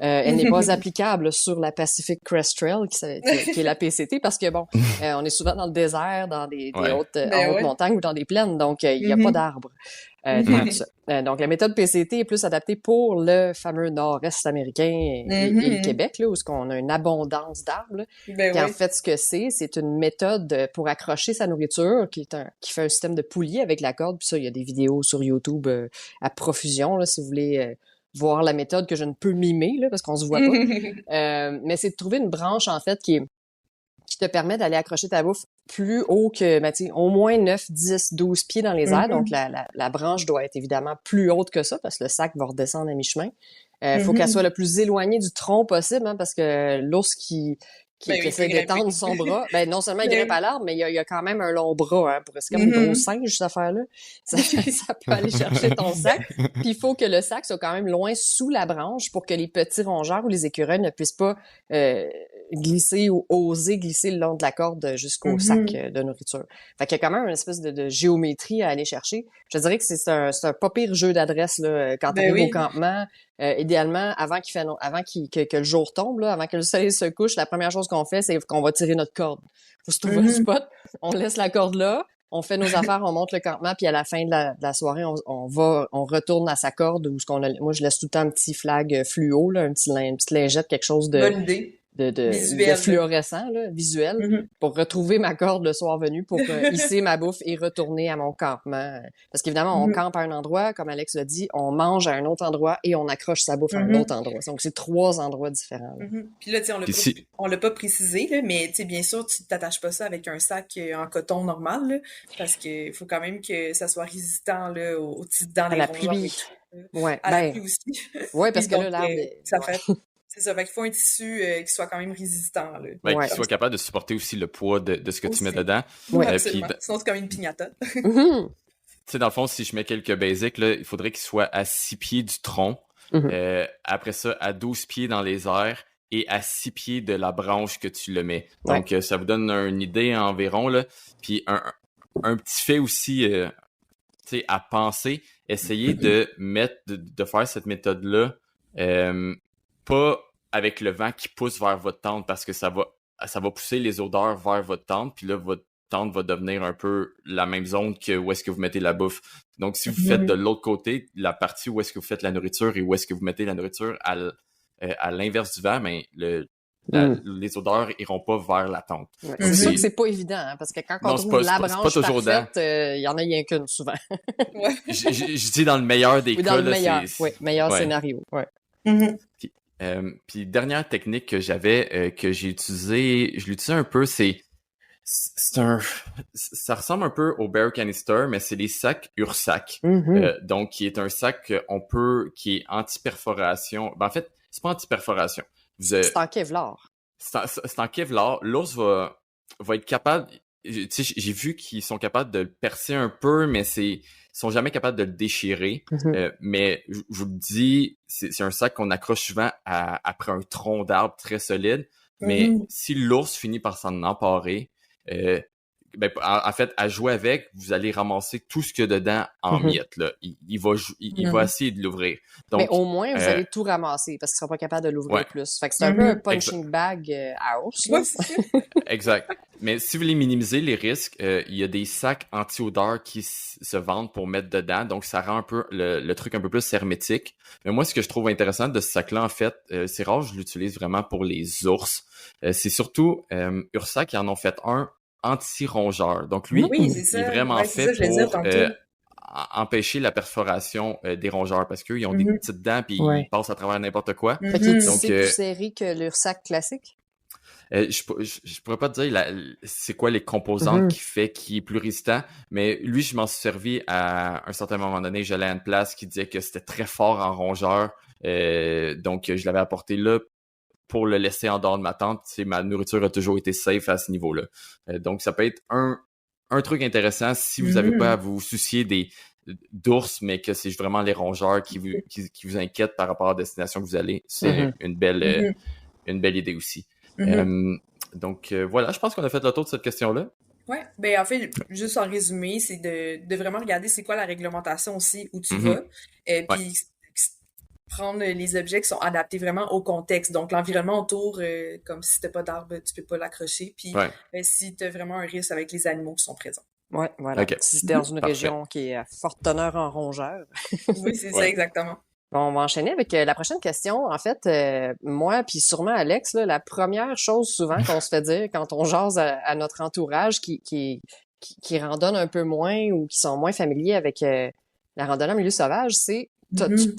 elle n'est pas applicable sur la Pacific Crest Trail, qui est la PCT, parce que bon, on est souvent dans le désert, dans des hautes, en haute montagne ou dans des plaines, donc il n'y a pas d'arbres. Tout ça. Donc, la méthode PCT est plus adaptée pour le fameux nord-est américain et le Québec, là, où on a une abondance d'arbres. Puis en fait, ce que c'est une méthode pour accrocher sa nourriture qui fait un système de poulie avec la corde. Puis ça, il y a des vidéos sur YouTube à profusion, là, si vous voulez voir la méthode que je ne peux mimer, là, parce qu'on se voit pas. Mais c'est de trouver une branche, en fait, qui te permet d'aller accrocher ta bouffe plus haut que, au moins 9, 10, 12 pieds dans les airs. Donc, la branche doit être évidemment plus haute que ça parce que le sac va redescendre à mi-chemin. Faut qu'elle soit le plus éloignée du tronc possible, hein, parce que l'ours qui essaie d'étendre son bras, non seulement il grimpe à l'arbre, mais il y a quand même un long bras, hein, c'est comme une grosse singe, cette affaire-là. Ça peut aller chercher ton sac. Puis il faut que le sac soit quand même loin sous la branche pour que les petits rongeurs ou les écureuils ne puissent pas glisser ou oser glisser le long de la corde jusqu'au sac de nourriture. Fait qu'il y a quand même une espèce de géométrie à aller chercher. Je dirais que c'est un pas pire jeu d'adresse là, quand t'arrives au campement. Idéalement, que le jour tombe, là, avant que le soleil se couche, la première chose qu'on fait, c'est qu'on va tirer notre corde. Faut se trouver un spot, on laisse la corde là, on fait nos affaires, on monte le campement, puis à la fin de la soirée, on retourne à sa corde où moi je laisse tout le temps un petit flag fluo, là, une petite lingette, quelque chose de bonne idée. De fluorescent, là, visuel, pour retrouver ma corde le soir venu, pour hisser ma bouffe et retourner à mon campement. Parce qu'évidemment, on campe à un endroit, comme Alex l'a dit, on mange à un autre endroit et on accroche sa bouffe à un autre endroit. Donc, c'est 3 endroits différents. Puis là, tu sais, on l'a pas précisé, là, mais tu sais, bien sûr, tu t'attaches pas ça avec un sac en coton normal, là, parce que faut quand même que ça soit résistant, là, dans les pluie. Ouais, à la pluie aussi. Ouais, parce que là, l'arbre... ça fait... C'est ça, fait qu'il faut un tissu qui soit quand même résistant. Là. Qui soit capable de supporter aussi le poids de ce que tu mets dedans. Absolument. Sinon, c'est comme une piñata. Tu sais, dans le fond, si je mets quelques basics, là, il faudrait qu'il soit à 6 pieds du tronc. Après ça, à 12 pieds dans les airs et à 6 pieds de la branche que tu le mets. Donc, ça vous donne une idée environ. Là. Puis, un petit fait aussi tu sais, à penser, essayez de faire cette méthode-là pas avec le vent qui pousse vers votre tente parce que ça va pousser les odeurs vers votre tente, puis là, votre tente va devenir un peu la même zone que où est-ce que vous mettez la bouffe. Donc, si vous faites de l'autre côté, la partie où est-ce que vous faites la nourriture et où est-ce que vous mettez la nourriture à l'inverse du vent, mais les odeurs iront pas vers la tente. C'est sûr que c'est pas évident, hein, parce que quand on trouve la branche parfaite, il y en a rien qu'une souvent. Je dis dans le meilleur des cas. Dans le meilleur scénario. Ouais. Puis dernière technique que j'avais, que j'ai utilisée, je l'utilisais un peu, ça ressemble un peu au Bear Canister, mais c'est les sacs Ursac. Donc, qui est un sac qui est anti-perforation. En fait, c'est pas anti-perforation. C'est en Kevlar. C'est en Kevlar. L'ours va être capable... Tu sais, j'ai vu qu'ils sont capables de le percer un peu, mais ils sont jamais capables de le déchirer. Mais je vous le dis, c'est un sac qu'on accroche souvent après un tronc d'arbre très solide. Mais si l'ours finit par s'en emparer, en fait, à jouer avec, vous allez ramasser tout ce qu'il y a dedans en miettes. Là. Il va essayer de l'ouvrir. Donc, mais au moins, vous allez tout ramasser parce qu'il ne sera pas capable de l'ouvrir plus. Fait que c'est un peu un punching bag à ours. Exact. Mais si vous voulez minimiser les risques, il y a des sacs anti-odeur qui se vendent pour mettre dedans. Donc, ça rend un peu le truc un peu plus hermétique. Mais moi, ce que je trouve intéressant de ce sac-là, en fait, c'est rare, je l'utilise vraiment pour les ours. C'est surtout Ursac qui en ont fait un anti-rongeur. Donc, lui, il est vraiment fait pour empêcher la perforation des rongeurs parce qu'eux, ils ont des petites dents puis ils passent à travers n'importe quoi. Fait qu'il est plus serré que l'Ursac classique? Je pourrais pas te dire c'est quoi les composantes qui est plus résistant, mais lui, je m'en suis servi à un certain moment donné. J'allais à une place qui disait que c'était très fort en rongeur. Donc, je l'avais apporté là pour le laisser en dehors de ma tente. Ma nourriture a toujours été safe à ce niveau-là. Donc, ça peut être un truc intéressant si vous n'avez pas à vous soucier d'ours, mais que c'est vraiment les rongeurs qui vous inquiètent par rapport à la destination que vous allez. C'est une belle idée aussi. Donc, voilà, je pense qu'on a fait le tour de cette question-là. Ouais, ben en fait, juste en résumé, c'est de vraiment regarder c'est quoi la réglementation aussi où tu vas, Ouais. puis prendre les objets qui sont adaptés vraiment au contexte. Donc l'environnement autour, comme si t'as pas d'arbre, tu peux pas l'accrocher. Puis Ouais. si t'as vraiment un risque avec les animaux qui sont présents. Ouais, voilà. OK. Si c'était dans une Parfait. région qui est à forte teneur en rongeurs. Oui, c'est ça Ouais. exactement. Bon, on va enchaîner avec la prochaine question. En fait, moi, puis sûrement Alex, là, la première chose souvent qu'on se fait dire quand on jase à notre entourage qui randonne un peu moins ou qui sont moins familiers avec la randonnée en milieu sauvage, c'est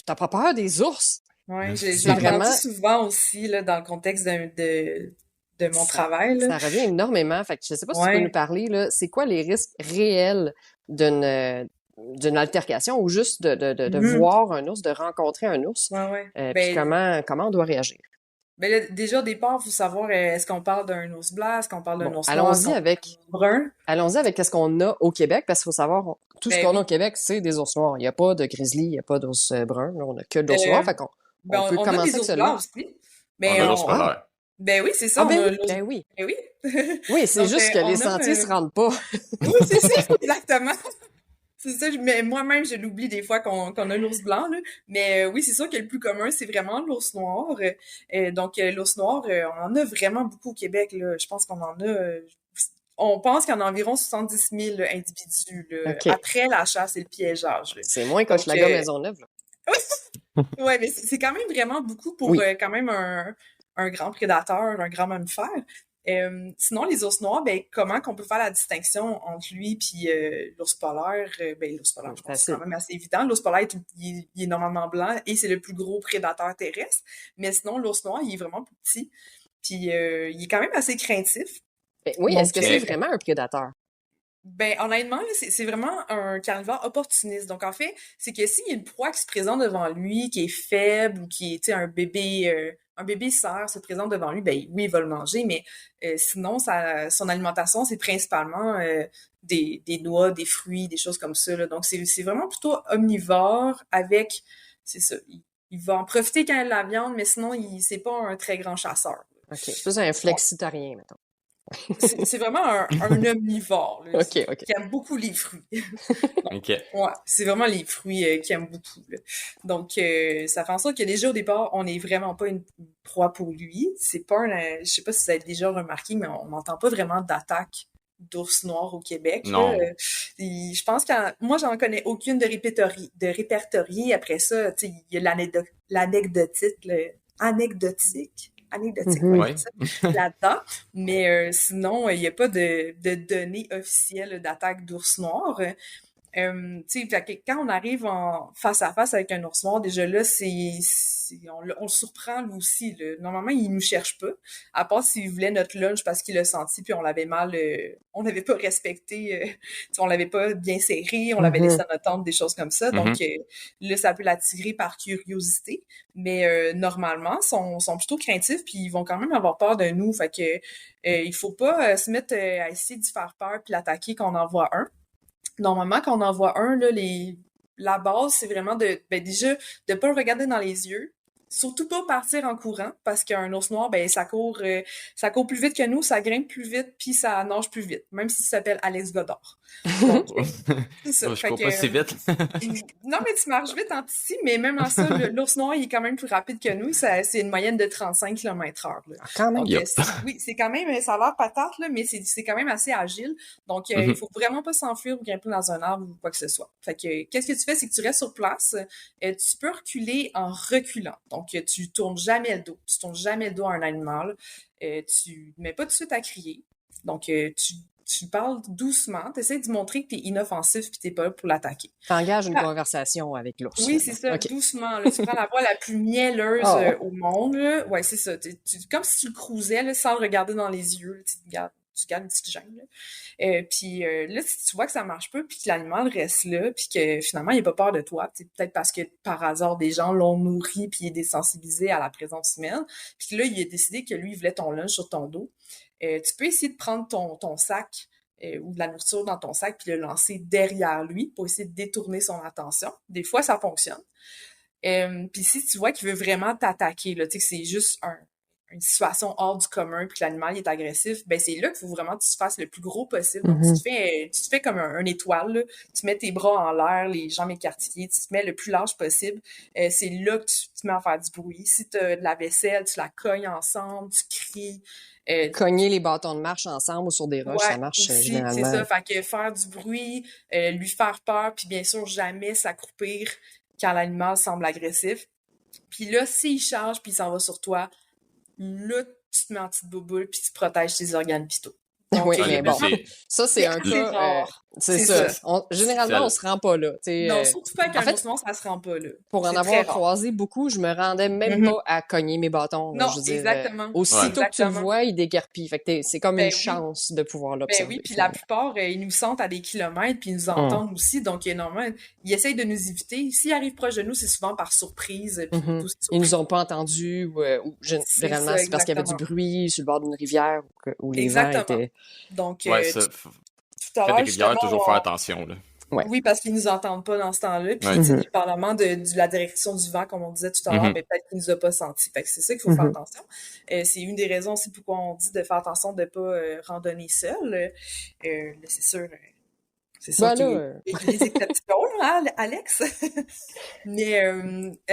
t'as pas peur des ours? Ouais, je C'est l'ai entendu vraiment, souvent aussi là, dans le contexte de mon ça, travail. Là. ça revient énormément. Fait que je sais pas si tu peux nous Ouais. parler, là, c'est quoi les risques réels d'une altercation ou juste de Mhm. voir un ours, de rencontrer un ours, Ouais, ouais. puis comment on doit réagir? Ben là, déjà au départ, il faut savoir est-ce qu'on parle d'un ours blanc, est-ce qu'on parle d'un Bon, ours noir, est-ce qu'on parle d'un ours brun? allons-y avec ce qu'on a au Québec, parce qu'il faut savoir, tout ce Ben qu'on a au oui. Québec, c'est des ours noirs. Il n'y a pas de grizzly, il n'y a pas d'ours brun, là, on a que de l'ours noir, Euh, fait qu'on ben on peut on a commencer des avec ours celui-là. blancs aussi. On Mais a l'ours on, Ah, polaire. ben oui, c'est ça, ah on ben a oui, l'ours. ben oui. Ben oui. Oui, c'est Donc juste que les on a, sentiers se rendent pas. oui, c'est ça, exactement. C'est ça, mais moi-même, je l'oublie des fois qu'on a l'ours blanc, là. Mais oui, c'est sûr que le plus commun, c'est vraiment l'ours noir. Donc, l'ours noir, on en a vraiment beaucoup au Québec, là. Je pense qu'on en a... on pense qu'il y en a environ 70 000 individus, là, OK. après la chasse et le piégeage, là. C'est moins Donc, qu'Hochelaga Maisonneuve, là. ouais, mais c'est quand même vraiment beaucoup pour Oui. quand même un grand prédateur, un grand mammifère. Sinon, les ours noirs, ben, comment qu'on peut faire la distinction entre lui puis l'ours polaire? Ben, l'ours polaire, je pense que c'est quand Facile. même assez évident. L'ours polaire, il est normalement blanc et c'est le plus gros prédateur terrestre. Mais sinon, l'ours noir, il est vraiment plus petit. Puis il est quand même assez craintif. Ben oui, est-ce Donc, que c'est vraiment un prédateur? ben, honnêtement, là, c'est vraiment un carnivore opportuniste. Donc, en fait, c'est que s'il y a une proie qui se présente devant lui, qui est faible ou qui est, tu sais, un bébé cerf se présente devant lui, ben oui, il va le manger, mais sinon, son alimentation, c'est principalement des noix, des fruits, des choses comme ça, là. Donc, c'est vraiment plutôt omnivore avec, c'est ça, il va en profiter quand il a de la viande, mais sinon, c'est pas un très grand chasseur. OK. C'est plus un flexitarien, mettons. C'est vraiment un omnivore, là, OK, OK. qui aime beaucoup les fruits. OK. Ouais, c'est vraiment les fruits qu'il aime beaucoup, là. Donc, ça fait en sorte que déjà au départ, on n'est vraiment pas une proie pour lui. C'est pas je sais pas si vous avez déjà remarqué, mais on n'entend pas vraiment d'attaque d'ours noirs au Québec, là. Non. Je pense moi, j'en connais aucune de répertoriée. Après ça, tu sais, il y a anecdotique, Mhm. ouais, Ouais. c'est ça, là-dedans. Mais sinon, il n'y a pas de données officielles d'attaque d'ours noirs. Tu sais, fait que quand on arrive en face à face avec un ours noir, déjà là, on le surprend lui aussi, là. Normalement, il nous cherche pas, à part s'il voulait notre lunch parce qu'il l'a senti, puis on l'avait mal, on l'avait pas respecté, tu sais, on l'avait pas bien serré, on l'avait laissé Mhm. à notre tente, des choses comme ça. Donc Mhm. là, ça peut l'attirer par curiosité, mais normalement, sont plutôt craintifs, puis ils vont quand même avoir peur de nous. Fait que il faut pas se mettre à essayer d'y faire peur puis l'attaquer quand on en voit un. Normalement, quand on en voit un, là, la base, c'est vraiment déjà, de pas le regarder dans les yeux. Surtout pas partir en courant, parce qu'un ours noir, ben, ça court plus vite que nous, ça grimpe plus vite, puis ça nage plus vite, même s'il s'appelle Alex Godard. Donc, c'est ça. Je Fait cours que, pas si vite. non, mais tu marches vite en petit, mais même en ça, l'ours noir, il est quand même plus rapide que nous. C'est une moyenne de 35 km/h, là. Ah, quand même. Donc, Yup. oui, c'est quand même, ça a l'air patate, là, mais c'est quand même assez agile. Donc, il Mhm. faut vraiment pas s'enfuir ou grimper dans un arbre ou quoi que ce soit. Fait que, qu'est-ce que tu fais? C'est que tu restes sur place. Tu peux reculer en reculant. Donc, tu tournes jamais le dos. Tu tournes jamais le dos à un animal. Tu ne mets pas tout de suite à crier. Donc, tu parles doucement, tu essaies de montrer que tu es inoffensif puis t'es pas là pour l'attaquer. T'engages une Ah, conversation avec l'ours, oui, c'est finalement. ça, OK. doucement. Là, tu prends la voix la plus mielleuse Oh. au monde. Là. Ouais, c'est ça. Comme si tu le cruisais là, sans le regarder dans les yeux. Là, tu gardes une petite gêne. Là. Puis là, si tu vois que ça marche pas, puis que l'animal reste là, puis que finalement, il n'a pas peur de toi, peut-être parce que par hasard, des gens l'ont nourri, puis il est désensibilisé à la présence humaine, puis là, il a décidé que lui, il voulait ton lunch sur ton dos. Tu peux essayer de prendre ton sac ou de la nourriture dans ton sac, puis le lancer derrière lui pour essayer de détourner son attention. Des fois, ça fonctionne. Puis si tu vois qu'il veut vraiment t'attaquer, là, tu sais que c'est juste une situation hors du commun puis que l'animal il est agressif, ben c'est là qu'il faut vraiment que tu te fasses le plus gros possible. Donc, tu te fais comme un étoile, là. Tu mets tes bras en l'air, les jambes écartillées, tu te mets le plus large possible. C'est là que tu te mets à faire du bruit. Si tu as de la vaisselle, tu la cognes ensemble, tu cries. Cogner les bâtons de marche ensemble ou sur des roches, ça marche aussi, généralement. c'est ça. Fait que faire du bruit, lui faire peur, puis bien sûr, jamais s'accroupir quand l'animal semble agressif. Puis là, s'il charge puis il s'en va sur toi, là, tu te mets en petite bouboule puis tu protèges tes organes vitaux. Donc, oui, mais bon, ça, c'est un assez cas... rare. c'est ça. Généralement, on se rend pas là. Non, surtout pas avec un ours noir, ça se rend pas là. Pour en avoir croisé beaucoup, je me rendais même pas à cogner mes bâtons. Non, je veux dire, exactement. Aussitôt que tu le vois, il déguerpille. Fait que c'est comme une chance de pouvoir l'observer. Ben oui, puis la plupart, ils nous sentent à des kilomètres, puis ils nous entendent aussi. Donc, normalement, ils essayent de nous éviter. S'ils arrivent proche de nous, c'est souvent par surprise. Puis ils nous ont pas entendus, ou généralement, c'est parce qu'il y avait du bruit sur le bord d'une rivière où les vents étaient... Donc, tout à l'heure, des rivières, toujours faire attention, là. Ouais. Oui, parce qu'ils nous entendent pas dans ce temps-là. Puis, dépendamment de la direction du vent, comme on disait tout à l'heure, mais peut-être qu'ils nous a pas senti. Fait que c'est ça qu'il faut faire attention. C'est une des raisons aussi pourquoi on dit de faire attention de pas randonner seul. C'est sûr. C'est sûr qu'il y a des exceptions, hein, Alex? Mais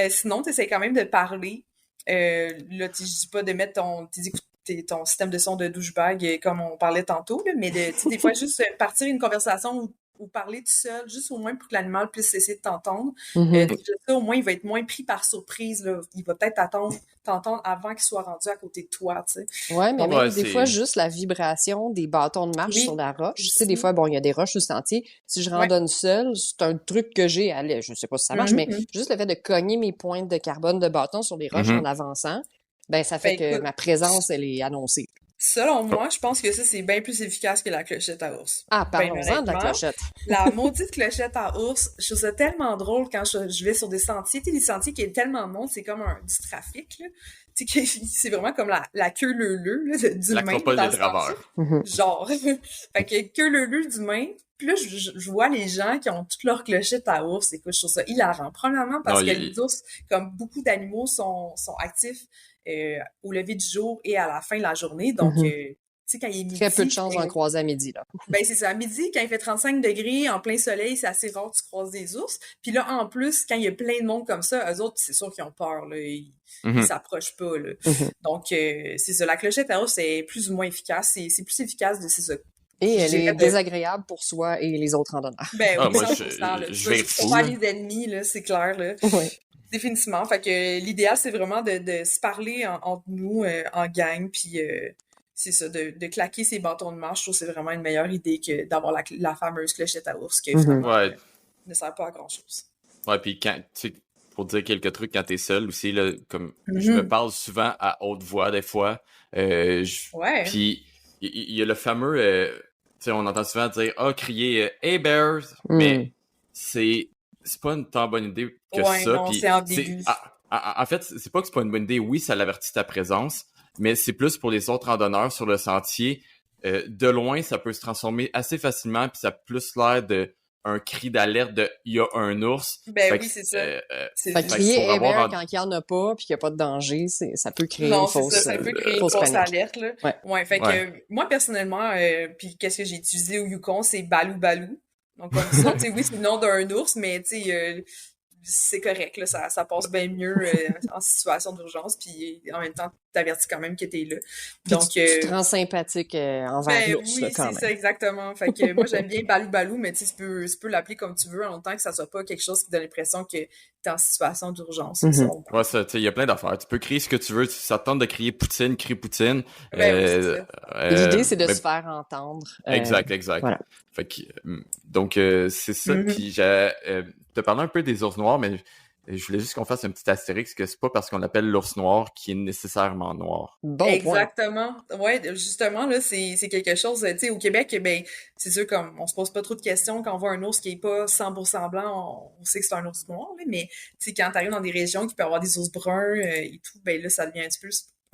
sinon, tu essaies quand même de parler. Là, je dis pas de mettre ton système de son de douchebag comme on parlait tantôt, là, mais des fois, juste partir une conversation ou parler tout seul, juste au moins pour que l'animal puisse cesser de t'entendre. Ça, au moins, il va être moins pris par surprise. Là. Il va peut-être t'entendre avant qu'il soit rendu à côté de toi, tu sais. Ouais, mais même des fois, juste la vibration des bâtons de marche sur la roche. Tu sais, des fois, bon, il y a des roches sur le sentier. Si je randonne seule, c'est un truc que j'ai à l'aise. Je sais pas si ça marche, mais juste le fait de cogner mes pointes de carbone de bâton sur les roches en avançant, ben ça fait que ma présence, elle est annoncée. Selon moi, je pense que ça, c'est bien plus efficace que la clochette à ours. Ah, parlons-en de la clochette. La maudite clochette à ours, je trouve ça tellement drôle quand je vais sur des sentiers. Tu sais, des sentiers qui est tellement long, c'est comme du trafic, là. Tu sais, c'est vraiment comme la queue leu-leu, là, d'humain. L'acropole des draveurs. Genre. Fait que queue leu-leu d'humain. Puis là, je vois les gens qui ont toutes leurs clochettes à ours. Écoute, je trouve ça hilarant. Premièrement, parce que les ours, comme beaucoup d'animaux, sont actifs au lever du jour et à la fin de la journée. Donc, tu sais, quand il est midi... Très peu de chance d'en croiser à midi, là. Ben, c'est ça. À midi, quand il fait 35 degrés, en plein soleil, c'est assez rare que tu croises des ours. Puis là, en plus, quand il y a plein de monde comme ça, eux autres, c'est sûr qu'ils ont peur, là. Ils s'approchent pas, là. Donc, c'est ça. La clochette à ours, c'est plus ou moins efficace. C'est plus efficace c'est ça. Et elle est désagréable pour soi et les autres randonneurs. Ben oui, moi, je vais faut pas les ennemis, là, c'est clair, là. Oui. Définitivement. Fait que l'idéal, c'est vraiment de se parler entre nous, en gang, puis c'est ça, de claquer ses bâtons de marche. Je trouve que c'est vraiment une meilleure idée que d'avoir la fameuse clochette à ours qui finalement ne sert pas à grand-chose. Ouais, puis quand, tu sais, pour dire quelques trucs quand t'es seul aussi, là, comme je me parle souvent à haute voix des fois, puis il y a le fameux, tu sais, on entend souvent dire « crier Hey bears! » Mais c'est pas une tant bonne idée que ça. Non, c'est ambigu. En fait, c'est pas que c'est pas une bonne idée. Oui, ça l'avertit ta présence, mais c'est plus pour les autres randonneurs sur le sentier. De loin, ça peut se transformer assez facilement, puis ça a plus l'air de un cri d'alerte de « il y a un ours ». Ben oui, c'est ça. Fait que crier « Hey bear » quand il y en a pas, puis qu'il n'y a pas de danger, ça peut créer une fausse ça peut créer une fausse alerte, là. Ouais. Fait que moi, personnellement, puis qu'est-ce que j'ai utilisé au Yukon, c'est Balou Balou. Donc, comme ça, tu sais, oui, c'est le nom d'un ours, mais tu sais, c'est correct, là, ça passe bien mieux en situation d'urgence, puis en même temps, t'avertis quand même que t'es là. Donc, tu te rends sympathique envers l'ours, là, quand même. Oui, c'est ça, exactement. Fait que moi, j'aime bien Balou Balou, mais tu sais, tu peux l'appeler comme tu veux, en longtemps que ça soit pas quelque chose qui donne l'impression que t'es en situation d'urgence. Ouais, ça, tu sais, il y a plein d'affaires. Tu peux crier ce que tu veux. Si ça te tente de crier Poutine, crie Poutine. L'idée, c'est de se faire entendre. Exact. Voilà. Fait que, donc, c'est ça. Puis, j'ai te parlé un peu des ours noirs, mais je voulais juste qu'on fasse un petit astérix que c'est pas parce qu'on l'appelle l'ours noir qui est nécessairement noir. Bon Exactement. Ouais, justement, là, c'est quelque chose, tu sais, au Québec, ben, c'est sûr, comme, on se pose pas trop de questions quand on voit un ours qui est pas 100% blanc, on sait que c'est un ours noir, là, mais, tu sais, quand t'arrives dans des régions qui peuvent avoir des ours bruns, et tout, ben, là, ça devient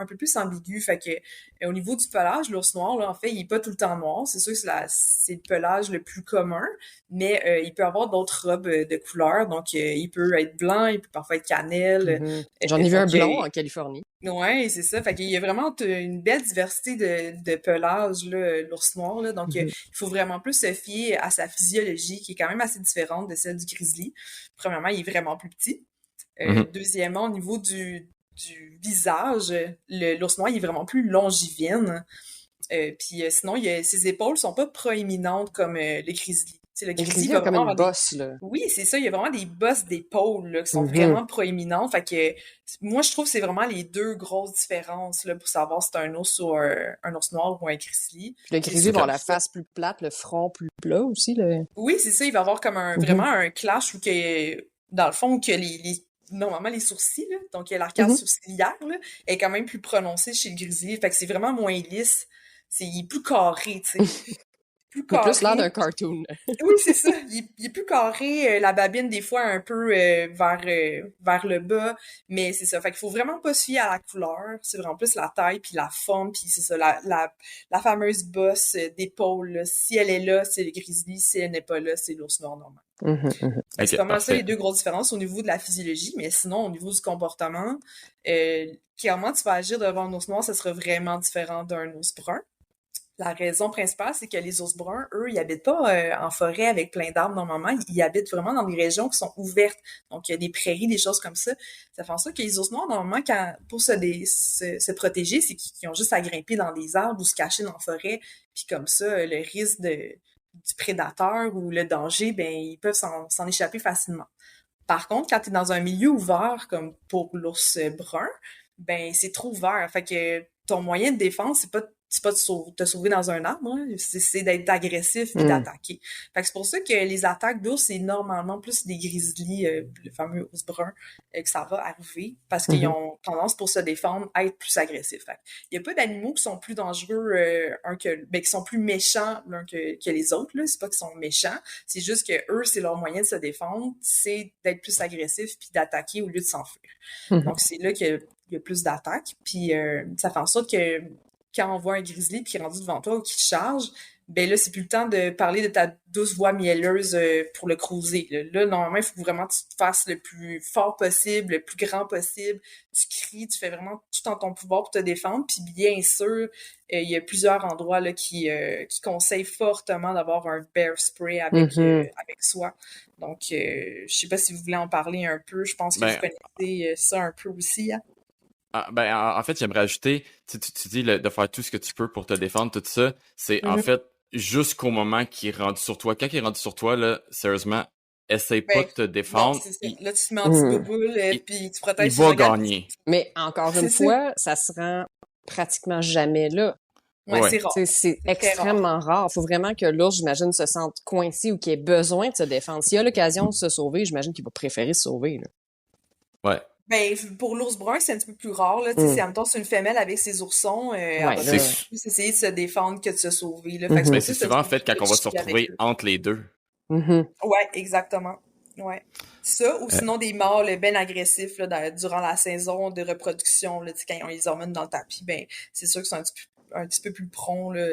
un peu plus ambigu. Fait que au niveau du pelage, l'ours noir, là, en fait, il est pas tout le temps noir. C'est sûr que c'est le pelage le plus commun, mais il peut avoir d'autres robes de couleurs. Donc, il peut être blanc, il peut parfois être cannelle. J'en ai vu un Donc, blond en Californie. ouais, c'est ça. Fait qu'il y a vraiment une belle diversité de pelage, là, l'ours noir, là. Donc, il faut vraiment plus se fier à sa physiologie, qui est quand même assez différente de celle du grizzly. Premièrement, il est vraiment plus petit. Deuxièmement, au niveau du visage, l'ours noir, il est vraiment plus longiligne. Puis sinon, ses épaules sont pas proéminentes comme le grizzly. T'sais, le grizzly grizzly va a comme vraiment une avoir bosse, là. Oui, c'est ça. Il y a vraiment des bosses d'épaule là, qui sont vraiment proéminentes. Fait que moi, je trouve que c'est vraiment les deux grosses différences là, pour savoir si c'est un ours ou un ours noir ou un grizzly. Puis le grizzly va avoir la face plus plate, le front plus plat aussi. Oui, c'est ça. Il va avoir comme vraiment un clash où que, dans le fond, où que normalement les sourcils, là, donc il y a l'arcade sourcilière, là, est quand même plus prononcée chez le grizzly. Fait que c'est vraiment moins lisse. Il est plus carré, tu sais. Plus carré. Plus l'air d'un cartoon. Oui, c'est ça. Il est plus carré, la babine, des fois, un peu vers le bas. Mais c'est ça. Fait qu'il faut vraiment pas se fier à la couleur. C'est vraiment plus la taille, puis la forme, puis c'est ça, la fameuse bosse d'épaule. Là. Si elle est là, c'est le grizzly. Si elle n'est pas là, c'est l'ours noir normal. Okay, c'est comme ça les deux grosses différences au niveau de la physiologie, mais sinon, au niveau du comportement, clairement, tu vas agir devant un ours noir, ça sera vraiment différent d'un ours brun. La raison principale, c'est que les ours bruns, eux, ils habitent pas en forêt avec plein d'arbres normalement. Ils habitent vraiment dans des régions qui sont ouvertes. Donc, il y a des prairies, des choses comme ça. Ça fait en sorte que les ours noirs, normalement, pour se protéger, c'est qu'ils ont juste à grimper dans des arbres ou se cacher dans la forêt. Puis comme ça, le risque du prédateur ou le danger, ben ils peuvent s'en échapper facilement. Par contre, quand tu es dans un milieu ouvert, comme pour l'ours brun, ben c'est trop ouvert. Fait que ton moyen de défense, c'est pas de te sauver dans un arbre, hein, c'est d'être agressif et d'attaquer. Fait que c'est pour ça que les attaques d'ours, c'est normalement plus des grizzlies, le fameux ours brun, que ça va arriver, parce qu'ils ont tendance pour se défendre à être plus agressifs. Fait il y a pas d'animaux qui sont plus dangereux, qui sont plus méchants l'un que les autres, là. C'est pas qu'ils sont méchants, c'est juste que eux, c'est leur moyen de se défendre, c'est d'être plus agressif puis d'attaquer au lieu de s'enfuir. Donc c'est là qu'il y a plus d'attaques, puis ça fait en sorte que quand on voit un grizzly qui est rendu devant toi ou qui te charge, ben là, c'est plus le temps de parler de ta douce voix mielleuse pour le cruiser. Là, normalement, il faut vraiment que tu te fasses le plus fort possible, le plus grand possible. Tu cries, tu fais vraiment tout en ton pouvoir pour te défendre. Puis bien sûr, il y a plusieurs endroits là, qui conseillent fortement d'avoir un bear spray avec soi. Donc, je sais pas si vous voulez en parler un peu. Je pense que vous connaissez ça un peu aussi, hein? En fait, j'aimerais ajouter, tu dis de faire tout ce que tu peux pour te défendre, tout ça, c'est en fait jusqu'au moment qu'il est rendu sur toi. Quand il est rendu sur toi, là, sérieusement, essaye pas de te défendre. Non, là, tu te mets en petit bouboule, puis tu protèges. Il va gagner. Mais encore une fois, ça se rend pratiquement jamais là. Ouais, c'est rare. C'est extrêmement rare. Il faut vraiment que l'ours, j'imagine, se sente coincé ou qu'il ait besoin de se défendre. S'il a l'occasion de se sauver, j'imagine qu'il va préférer se sauver. Là. Ouais. Ben, pour l'ours brun, c'est un petit peu plus rare, là. Tu sais, c'est une femelle avec ses oursons, elle va plus essayer de se défendre que de se sauver, là. Fait que c'est souvent, en fait, quand on va se retrouver entre les deux. Ouais, exactement. Ouais. Ça, ou sinon des mâles ben agressifs, là, durant la saison de reproduction, là, tu sais, quand ils ont les hormones dans le tapis, ben, c'est sûr que c'est un petit peu plus prompt, là,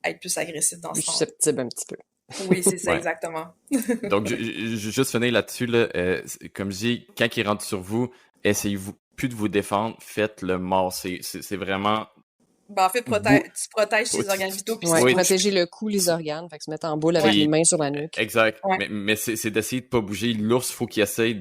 à être plus agressif dans ce sens. Susceptible un petit peu. Oui, c'est ça, exactement. Donc, je juste finir là-dessus, là, comme je dis, quand il rentre sur vous, essayez-vous plus de vous défendre, faites le mort. C'est vraiment... Ben, en fait, tu protèges tes organes vitaux. Puis protéger le cou, les organes, fait que se mettre en boule avec les mains sur la nuque. Exact. Ouais. Mais c'est d'essayer de pas bouger. L'ours, faut qu'il essaye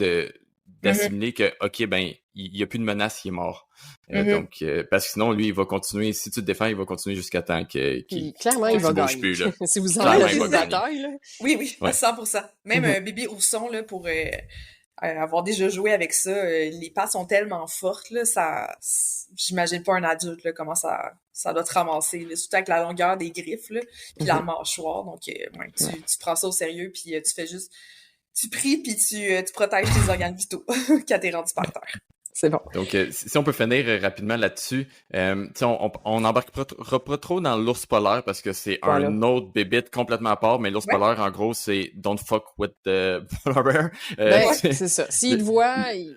d'assimiler que, OK, ben, il y a plus de menace, il est mort. Donc, parce que sinon, lui, il va continuer. Si tu te défends, il va continuer jusqu'à temps qu'il clairement, il va gagner. Plus, là. Si vous enlevez la bataille, là. Oui, 100%. Même un bébé ourson, là, pour avoir déjà joué avec ça, les pattes sont tellement fortes, là, j'imagine pas un adulte, là, comment ça doit te ramasser, là, surtout avec la longueur des griffes, là, puis la mâchoire. Donc, tu prends ça au sérieux, puis tu fais juste, tu pries, puis tu protèges tes organes vitaux quand t'es rendu par terre. C'est bon. Donc, si on peut finir rapidement là-dessus, on n'embarquera pas trop dans l'ours polaire parce que c'est un autre bébite complètement à part, mais l'ours polaire, en gros, c'est « don't fuck with the polar bear ». C'est ça. S'il le voit, il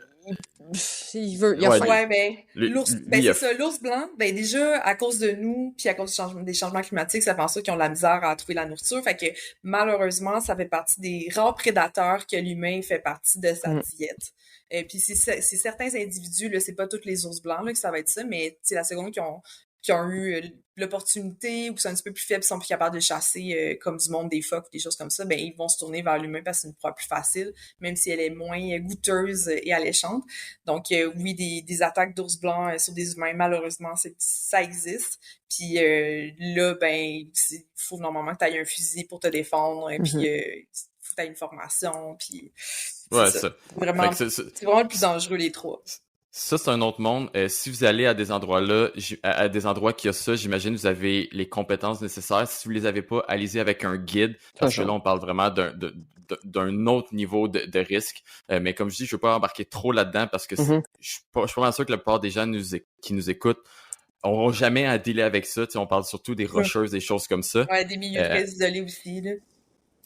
il a faim. Ouais, ben, Lui, c'est ça, l'ours blanc, ben, déjà, à cause de nous, puis à cause des changements climatiques, ça fait en sorte qu'ils ont de la misère à trouver la nourriture. Fait que, malheureusement, ça fait partie des rares prédateurs que l'humain fait partie de sa diète. Puis c'est certains individus, là, c'est pas tous les ours blancs, là, que ça va être ça, mais c'est la seconde qui ont eu l'opportunité ou qui sont un petit peu plus faibles, qui sont plus capables de chasser comme du monde des phoques ou des choses comme ça, ben ils vont se tourner vers l'humain parce que c'est une proie plus facile, même si elle est moins goûteuse et alléchante. Donc oui, des attaques d'ours blancs sur des humains, malheureusement, ça existe. Puis là, ben, il faut normalement que tu aies un fusil pour te défendre, puis faut que tu aies une formation, puis c'est ça. Vraiment, c'est vraiment le plus dangereux, les trois. Ça, c'est un autre monde. Si vous allez à des endroits-là, à des endroits qui ont ça, j'imagine que vous avez les compétences nécessaires. Si vous les avez pas, allez-y avec un guide, parce que là, on parle vraiment d'un autre niveau de risque. Mais comme je dis, je veux pas embarquer trop là-dedans parce que je suis pas vraiment sûr que la plupart des gens qui nous écoutent n'auront jamais à dealer avec ça. Tu sais, on parle surtout des rocheuses, des choses comme ça. Ouais, des milieux très isolés aussi, là.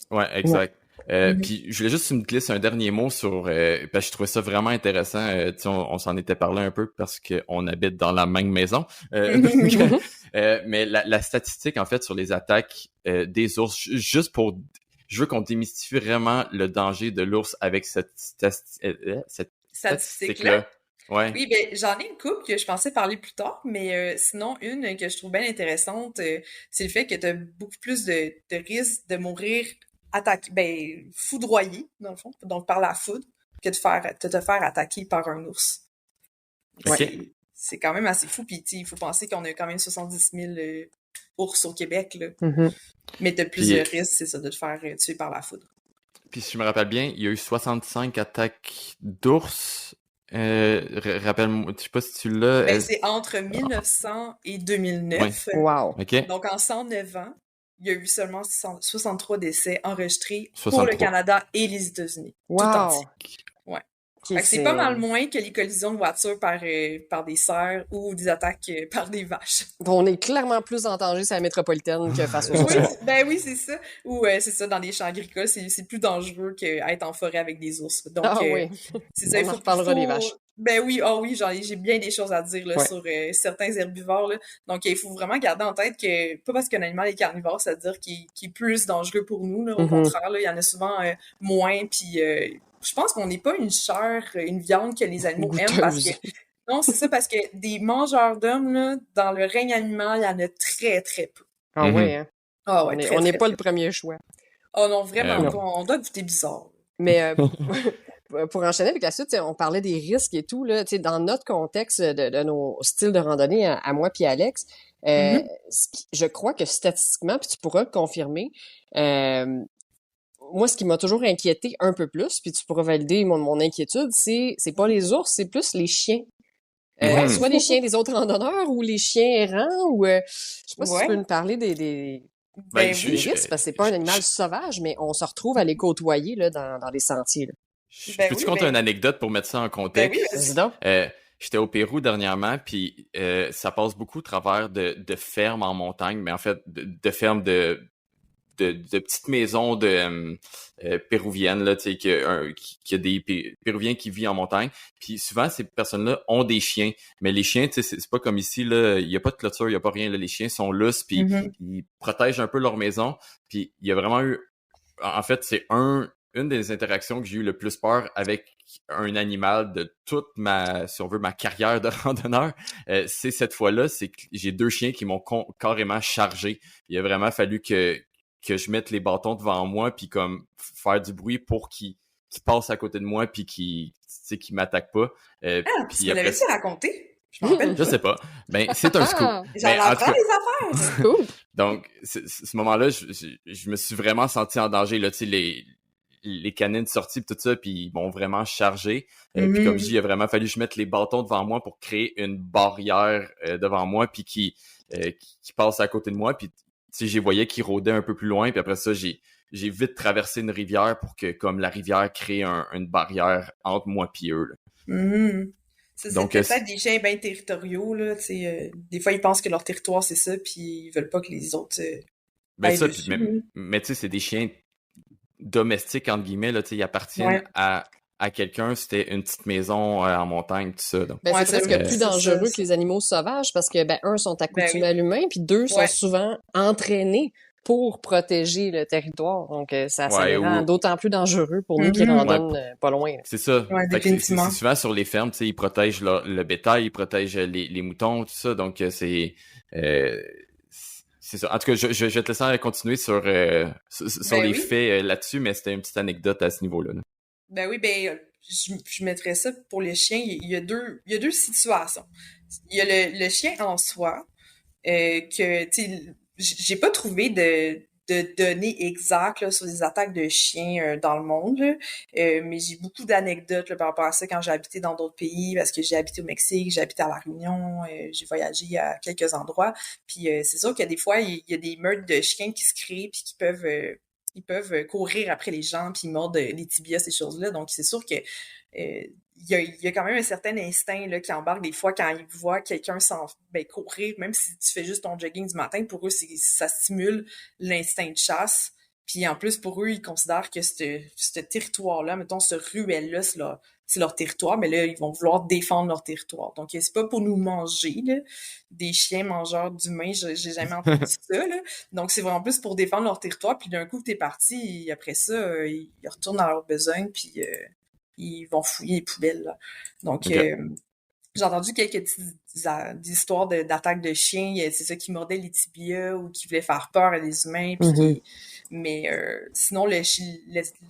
Ouais, exact. Puis je voulais juste une glisse un dernier mot sur parce que je trouvais ça vraiment intéressant. On s'en était parlé un peu parce qu'on habite dans la même maison. Mais la statistique en fait sur les attaques des ours, juste pour je veux qu'on démystifie vraiment le danger de l'ours avec cette statistique-là. Ouais. Oui, ben j'en ai une couple que je pensais parler plus tard, mais sinon une que je trouve bien intéressante, c'est le fait que tu as beaucoup plus de risques de mourir foudroyé, dans le fond, donc par la foudre, que de te faire attaquer par un ours. Okay. C'est quand même assez fou, puis il faut penser qu'on a quand même 70 000 ours au Québec, là. Mais t'as plus de risques, c'est ça, de te faire tuer par la foudre. Puis si je me rappelle bien, il y a eu 65 attaques d'ours. Rappelle-moi, je sais pas si tu l'as. Ben, c'est entre 1900 et 2009. Ouais. Wow. Okay. Donc, en 109 ans, il y a eu seulement 63 décès enregistrés pour le Canada et les États-Unis. Wow. Tout entier. Ouais. Okay, c'est pas mal moins que les collisions de voitures par des cerfs ou des attaques par des vaches. On est clairement plus en danger sur la métropolitaine que face aux ours. Oui, c'est ça. Ou c'est ça, dans les champs agricoles, c'est plus dangereux qu'être en forêt avec des ours. Donc, oui. C'est ça, on en reparlera des vaches. Ben oui, j'ai bien des choses à dire là, sur certains herbivores. Là. Donc, il faut vraiment garder en tête que, pas parce qu'un animal est carnivore, ça veut dire qu'il est plus dangereux pour nous. Là, au contraire, là, il y en a souvent moins. Puis, je pense qu'on n'est pas une chair, une viande que les animaux aiment. Parce que non, c'est ça, parce que des mangeurs d'hommes, là, dans le règne animal, il y en a très, très peu. Ah oui, hein? Ah ouais, on n'est pas le premier choix. Oh non, vraiment pas. On doit goûter bizarre. Mais pour enchaîner avec la suite, on parlait des risques et tout, là, dans notre contexte de nos styles de randonnée à moi puis Alex, je crois que statistiquement, puis tu pourras le confirmer, moi, ce qui m'a toujours inquiété un peu plus, puis tu pourras valider mon inquiétude, c'est pas les ours, c'est plus les chiens. Soit les chiens des autres randonneurs ou les chiens errants, ou je sais pas si tu peux nous parler des risques, parce que c'est pas un animal sauvage, mais on se retrouve à les côtoyer là, dans les sentiers. Là. Peux-tu compter une anecdote pour mettre ça en contexte? Ben oui, j'étais au Pérou dernièrement, puis ça passe beaucoup au travers de fermes en montagne, mais en fait de fermes de petites maisons de péruviennes là, tu sais, qui a des péruviens qui vivent en montagne. Puis souvent ces personnes-là ont des chiens, mais les chiens, tu sais, c'est pas comme ici là, il y a pas de clôture, il y a pas rien là, les chiens sont lousses, puis ils protègent un peu leur maison. Puis il y a vraiment eu, en fait, c'est une des interactions que j'ai eu le plus peur avec un animal de toute ma carrière de randonneur, c'est cette fois-là, c'est que j'ai 2 chiens qui m'ont carrément chargé. Il a vraiment fallu que je mette les bâtons devant moi puis comme faire du bruit pour qu'ils passent à côté de moi puis qu'ils m'attaquent pas. Puis tu me l'avais raconté? Je m'en rappelle. Je sais pas. Ben, c'est un scoop. J'en apprends des affaires! Cool. Donc, ce moment-là, je me suis vraiment senti en danger, là, tu sais, les canines sorties pis tout ça, puis ils m'ont vraiment chargé. Puis comme je dis, il a vraiment fallu que je mette les bâtons devant moi pour créer une barrière devant moi puis qui passe à côté de moi. Puis tu sais, j'ai voyais qu'ils rôdaient un peu plus loin, puis après ça, j'ai vite traversé une rivière pour que comme la rivière crée une barrière entre moi et eux. Là. Ça, c'est peut-être des chiens bien territoriaux, là, tu sais, des fois, ils pensent que leur territoire, c'est ça, puis ils veulent pas que les autres ça, mais tu sais, c'est des chiens domestiques, entre guillemets, là, tu sais, ils appartiennent à à quelqu'un, c'était une petite maison en montagne, tout ça. Donc, Ben, Ouais, c'est c'est presque plus ça, dangereux que les animaux sauvages parce que, ben, un, sont Ben accoutumés oui. à l'humain, puis deux, sont Ouais. souvent entraînés pour protéger le territoire. Donc, ça les rend ou d'autant plus dangereux pour nous qui Mhm. randonnent pas loin. c'est ça. Ouais, Fait que définitivement. c'est souvent sur les fermes, tu sais, ils protègent le bétail, ils protègent les moutons, tout ça. Donc, euh, c'est ça. En tout cas, je vais te laisser continuer sur Ben les oui. faits là-dessus, mais c'était une petite anecdote à ce niveau-là. Là. Ben oui, ben je mettrais ça pour les chiens. Il y a deux situations. Il y a le chien en soi, que, tu sais, j'ai pas trouvé de données exactes là, sur les attaques de chiens dans le monde, là. Mais j'ai beaucoup d'anecdotes là, par rapport à ça quand j'ai habité dans d'autres pays, parce que j'ai habité au Mexique, j'ai habité à La Réunion, j'ai voyagé à quelques endroits. Puis c'est sûr qu'il y a des fois, il y a des meutes de chiens qui se créent puis qui peuvent ils peuvent courir après les gens puis mordre les tibias, ces choses-là. Donc c'est sûr que il y a quand même un certain instinct là, qui embarque des fois quand ils voient quelqu'un courir, même si tu fais juste ton jogging du matin, pour eux, ça stimule l'instinct de chasse. Puis en plus, pour eux, ils considèrent que ce territoire-là, mettons, ce ruelle-là, c'est leur territoire, mais là, ils vont vouloir défendre leur territoire. Donc, c'est pas pour nous manger, là, des chiens mangeurs d'humains, j'ai jamais entendu ça, là. Donc, c'est vraiment plus pour défendre leur territoire, puis d'un coup que t'es parti, après ça, ils retournent dans leurs besoins, puis ils vont fouiller les poubelles, là. Donc, Okay. j'ai entendu quelques petites histoires d'attaques de chiens, c'est ça qui mordait les tibias ou qui voulait faire peur à des humains, puis mais sinon le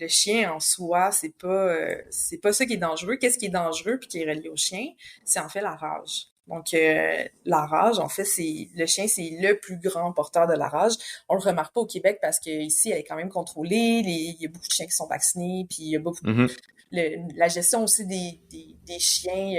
chien en soi, c'est pas ça qui est dangereux. Qu'est-ce qui est dangereux puis qui est relié au chien, c'est en fait la rage. Donc la rage, en fait, le chien, c'est le plus grand porteur de la rage. On le remarque pas au Québec parce que ici, elle est quand même contrôlée. Il y a beaucoup de chiens qui sont vaccinés, puis il y a beaucoup Mm-hmm. la gestion aussi des chiens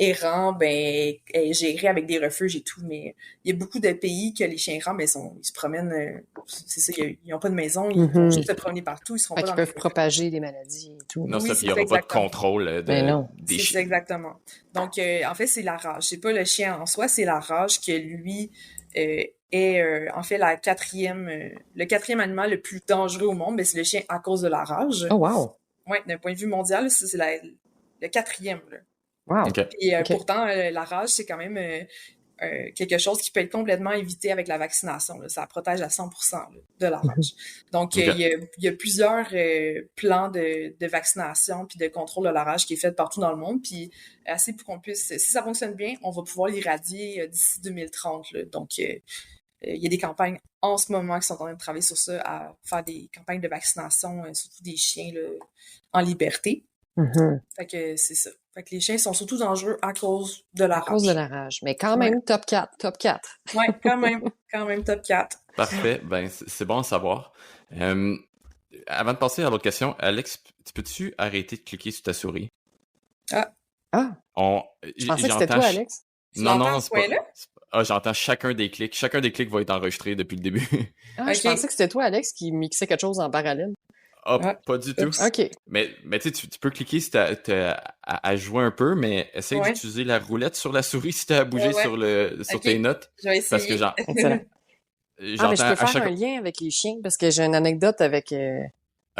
errants, ben, est gérée avec des refuges et tout, mais il y a beaucoup de pays que les chiens errants, ben, ils se promènent, c'est ça, ils n'ont pas de maison, ils vont juste se promener partout, ils seront Fait pas qu'ils dans les peuvent propager des maladies et tout. Non, Oui, ça, puis il n'y aura pas de contrôle Mais non. des c'est chiens. exactement. Donc, en fait, c'est la rage. C'est pas le chien en soi, c'est la rage que lui est, en fait, le quatrième animal le plus dangereux au monde, mais c'est le chien à cause de la rage. Oh, wow! Ouais, d'un point de vue mondial, c'est le quatrième, là. Wow! Okay. Puis OK. pourtant, la rage, c'est quand même quelque chose qui peut être complètement évité avec la vaccination, là. Ça protège à 100% là, de la rage. Donc, Okay. il y a plusieurs plans de vaccination puis de contrôle de la rage qui est fait partout dans le monde. Puis assez pour qu'on puisse, si ça fonctionne bien, on va pouvoir l'éradier d'ici 2030. Là. Donc, il y a des campagnes en ce moment qui sont en train de travailler sur ça, à faire des campagnes de vaccination, surtout des chiens là, en liberté. Fait que c'est ça. Fait que les chiens sont surtout dangereux à cause de la rage. À cause de la rage. Mais quand même, top 4, top 4. Ouais, quand même top 4. Parfait, ben c'est bon à savoir. Avant de passer à l'autre question, Alex, peux-tu arrêter de cliquer sur ta souris? Ah! Je pensais que c'était toi, Alex. Non, c'est pas... Ah, j'entends chacun des clics. Chacun des clics va être enregistré depuis le début. Ah, je pensais que c'était toi, Alex, qui mixait quelque chose en parallèle. Ah, pas du tout. OK. Mais tu sais, tu peux cliquer si à jouer un peu, mais essaye d'utiliser la roulette sur la souris si t'as à bouger sur tes notes. Je vais essayer. Parce que genre... Excellent. Mais je peux faire un lien avec les chiens, parce que j'ai une anecdote avec...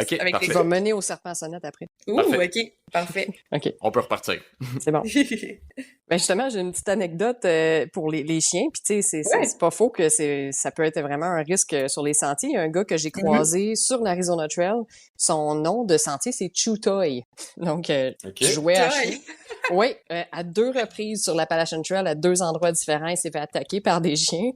OK, avec parfait. qui va mener au serpent sonnette après. Ouh, parfait. OK, parfait. OK. On peut repartir. C'est bon. Ben justement, j'ai une petite anecdote pour les chiens. Puis tu sais, c'est pas faux que ça peut être vraiment un risque sur les sentiers. Il y a un gars que j'ai croisé sur l'Arizona Trail. Son nom de sentier, c'est Chew Toy. Donc, jouait à chien. Oui, à 2 reprises sur l'Appalachian Trail, à 2 endroits différents, il s'est fait attaquer par des chiens.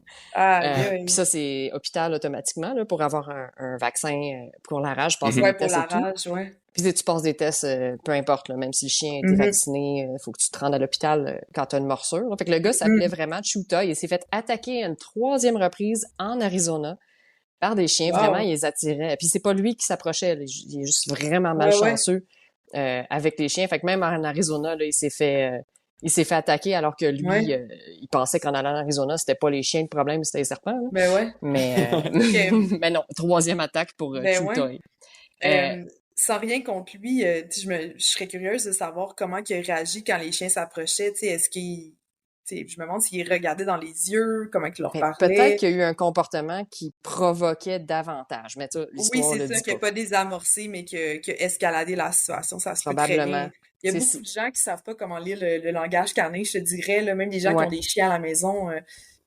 Puis ça, c'est hôpital automatiquement là, pour avoir un vaccin pour la rage. Ouais, pour la rage, ouais. Puis tu passes des tests, peu importe, là, même si le chien a été vacciné, faut que tu te rendes à l'hôpital quand tu as une morsure. Fait que le gars s'appelait vraiment Chuta. Il s'est fait attaquer à une 3e reprise en Arizona par des chiens. Vraiment, il les attirait. Puis c'est pas lui qui s'approchait. Il est juste vraiment malchanceux avec les chiens. Fait que même en Arizona, là, il s'est fait attaquer alors que lui, il pensait qu'en allant en Arizona, c'était pas les chiens le problème, c'était les serpents. Là. Ben ouais. Mais non, 3e attaque pour Chuta. Sans rien contre lui, je serais curieuse de savoir comment il a réagi quand les chiens s'approchaient. Est-ce qu'il je me demande s'ils regardaient dans les yeux, comment ils leur Peut-être parlaient. qu'il y a eu un comportement qui provoquait davantage, mais ça, Oui, l'histoire c'est le ça, dit qui n'a pas. pas désamorcé, mais qui a escaladé la situation. Ça se peut très Probablement. bien. Il y a C'est beaucoup de gens qui savent pas comment lire le langage canin, je te dirais, là, même des gens qui ouais. ont des chiens à la maison,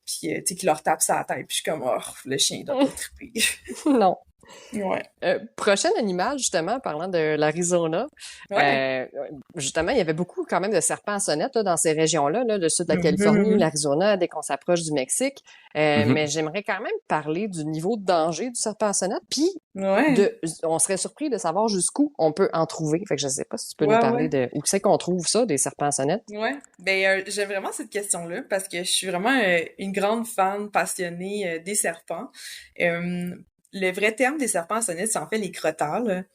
puis tu sais, qui leur tapent sur la tête. Puis je suis comme, oh, le chien, il doit pas triper. Non. Ouais. Prochain animal, justement, parlant de l'Arizona, Ouais. justement, il y avait beaucoup quand même de serpents à sonnette là, dans ces régions-là, là, le sud de la Californie, Mhm. l'Arizona, dès qu'on s'approche du Mexique. Mais j'aimerais quand même parler du niveau de danger du serpent à sonnette, puis Ouais. on serait surpris de savoir jusqu'où on peut en trouver. Fait que je sais pas si tu peux nous Ouais, parler ouais. de où c'est qu'on trouve ça, des serpents à sonnette. Ouais, ben j'aime vraiment cette question-là parce que je suis vraiment une grande fan passionnée des serpents. Euh, le vrai terme des serpents à sonnette, c'est en fait les crotales.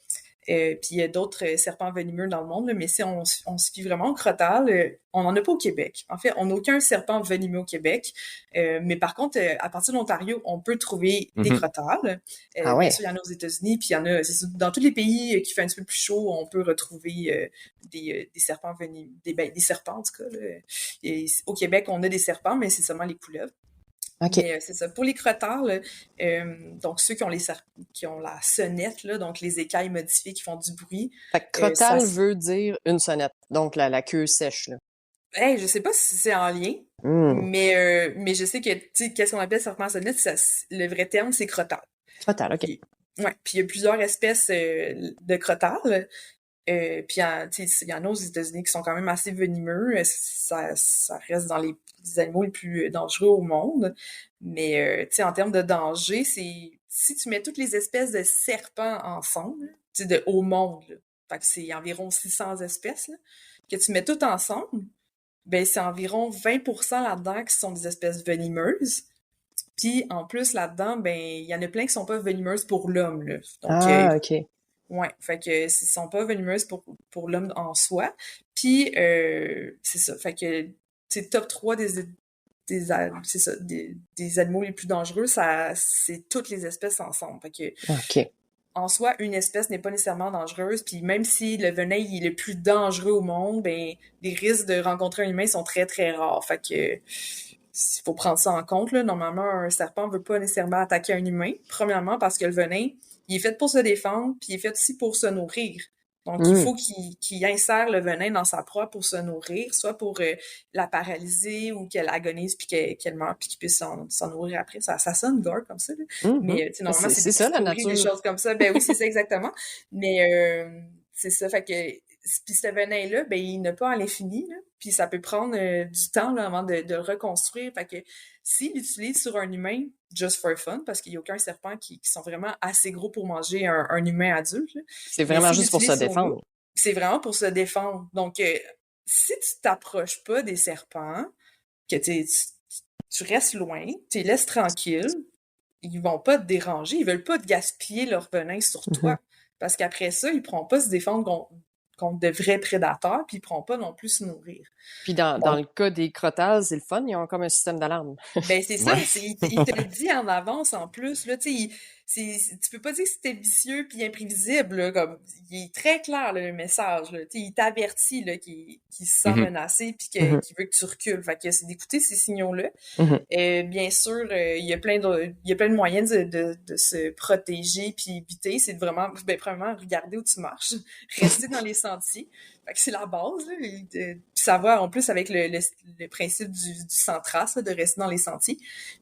Puis il y a d'autres serpents venimeux dans le monde, là, mais si on se fie vraiment au crotal, on n'en a pas au Québec. En fait, on n'a aucun serpent venimeux au Québec. Mais par contre, à partir de l'Ontario, on peut trouver des crotales. Ah Bien ouais. sûr, il y en a aux États-Unis, puis il y en a dans tous les pays qui fait un petit peu plus chaud, on peut retrouver des serpents venimeux, des serpents en tout cas. Là. Et au Québec, on a des serpents, mais c'est seulement les couleuvres. OK. Mais c'est ça. Pour les crotales, là, donc ceux qui ont qui ont la sonnette, là, donc les écailles modifiées qui font du bruit, Fait que ça, crotal veut dire une sonnette, donc la queue sèche, là. hey, je sais pas si c'est en lien, Hmm. mais je sais que, tu sais, qu'est-ce qu'on appelle serpent à sonnette, le vrai terme, c'est crotal. Crotal, OK. Puis, ouais, puis il y a plusieurs espèces de crotales. Puis il y en a aux États-Unis qui sont quand même assez venimeux. Ça reste dans les animaux les plus dangereux au monde. Mais en termes de danger, c'est si tu mets toutes les espèces de serpents ensemble, au monde, là, fait que c'est environ 600 espèces, là, que tu mets tout ensemble, ben c'est environ 20% là-dedans qui sont des espèces venimeuses. Puis en plus là-dedans, ben il y en a plein qui sont pas venimeuses pour l'homme, là. Donc OK. ouais, fait que ce sont pas venimeuses pour l'homme en soi. Puis c'est ça, fait que c'est top 3 c'est ça, des animaux les plus dangereux, ça c'est toutes les espèces ensemble. Fait que OK. en soi, une espèce n'est pas nécessairement dangereuse, puis même si le venin il est le plus dangereux au monde, ben les risques de rencontrer un humain sont très très rares. Fait que il faut prendre ça en compte là. Normalement, un serpent veut pas nécessairement attaquer un humain. Premièrement parce que le venin il est fait pour se défendre, puis il est fait aussi pour se nourrir. Donc, il faut qu'il insère le venin dans sa proie pour se nourrir, soit pour la paralyser ou qu'elle agonise puis qu'elle meure puis qu'il puisse s'en nourrir après. Ça sonne gore comme ça, là. Mais normalement, c'est C'est des ça, la pissenlits, des nature. choses comme ça. Ben oui, c'est ça exactement. Mais c'est ça, fait que puis ce venin-là, ben il n'a pas à l'infini, là. Puis ça peut prendre du temps là, avant de le reconstruire. Fait que s'il l'utilise sur un humain, just for fun, parce qu'il n'y a aucun serpent qui sont vraiment assez gros pour manger un humain adulte, là. C'est Mais vraiment s'il juste pour se l'utilise sur nous, défendre. c'est vraiment pour se défendre. Donc, si tu t'approches pas des serpents, que tu restes loin, tu les laisses tranquilles, ils vont pas te déranger, ils veulent pas te gaspiller leur venin sur toi. Parce qu'après ça, ils pourront pas se défendre contre de vrais prédateurs, puis ils pourront pas non plus se nourrir. Puis dans Donc, le cas des crotales, c'est le fun, ils ont comme un système d'alarme. ben c'est ça, Ouais. il te le dit en avance en plus, là, tu sais, tu peux pas dire que c'était vicieux puis imprévisible, là, comme, il est très clair, là, le message, là, tu sais, il t'avertit, là, qu'il se sent menacé puis qu'il veut que tu recules, fait que c'est d'écouter ces signaux-là. Bien sûr, il y a plein de moyens de se protéger puis éviter, c'est de vraiment, ben, premièrement, regarder où tu marches, rester dans les sentiers. Fait que c'est la base, là. Puis ça va en plus avec le principe du sans trace, là, de rester dans les sentiers.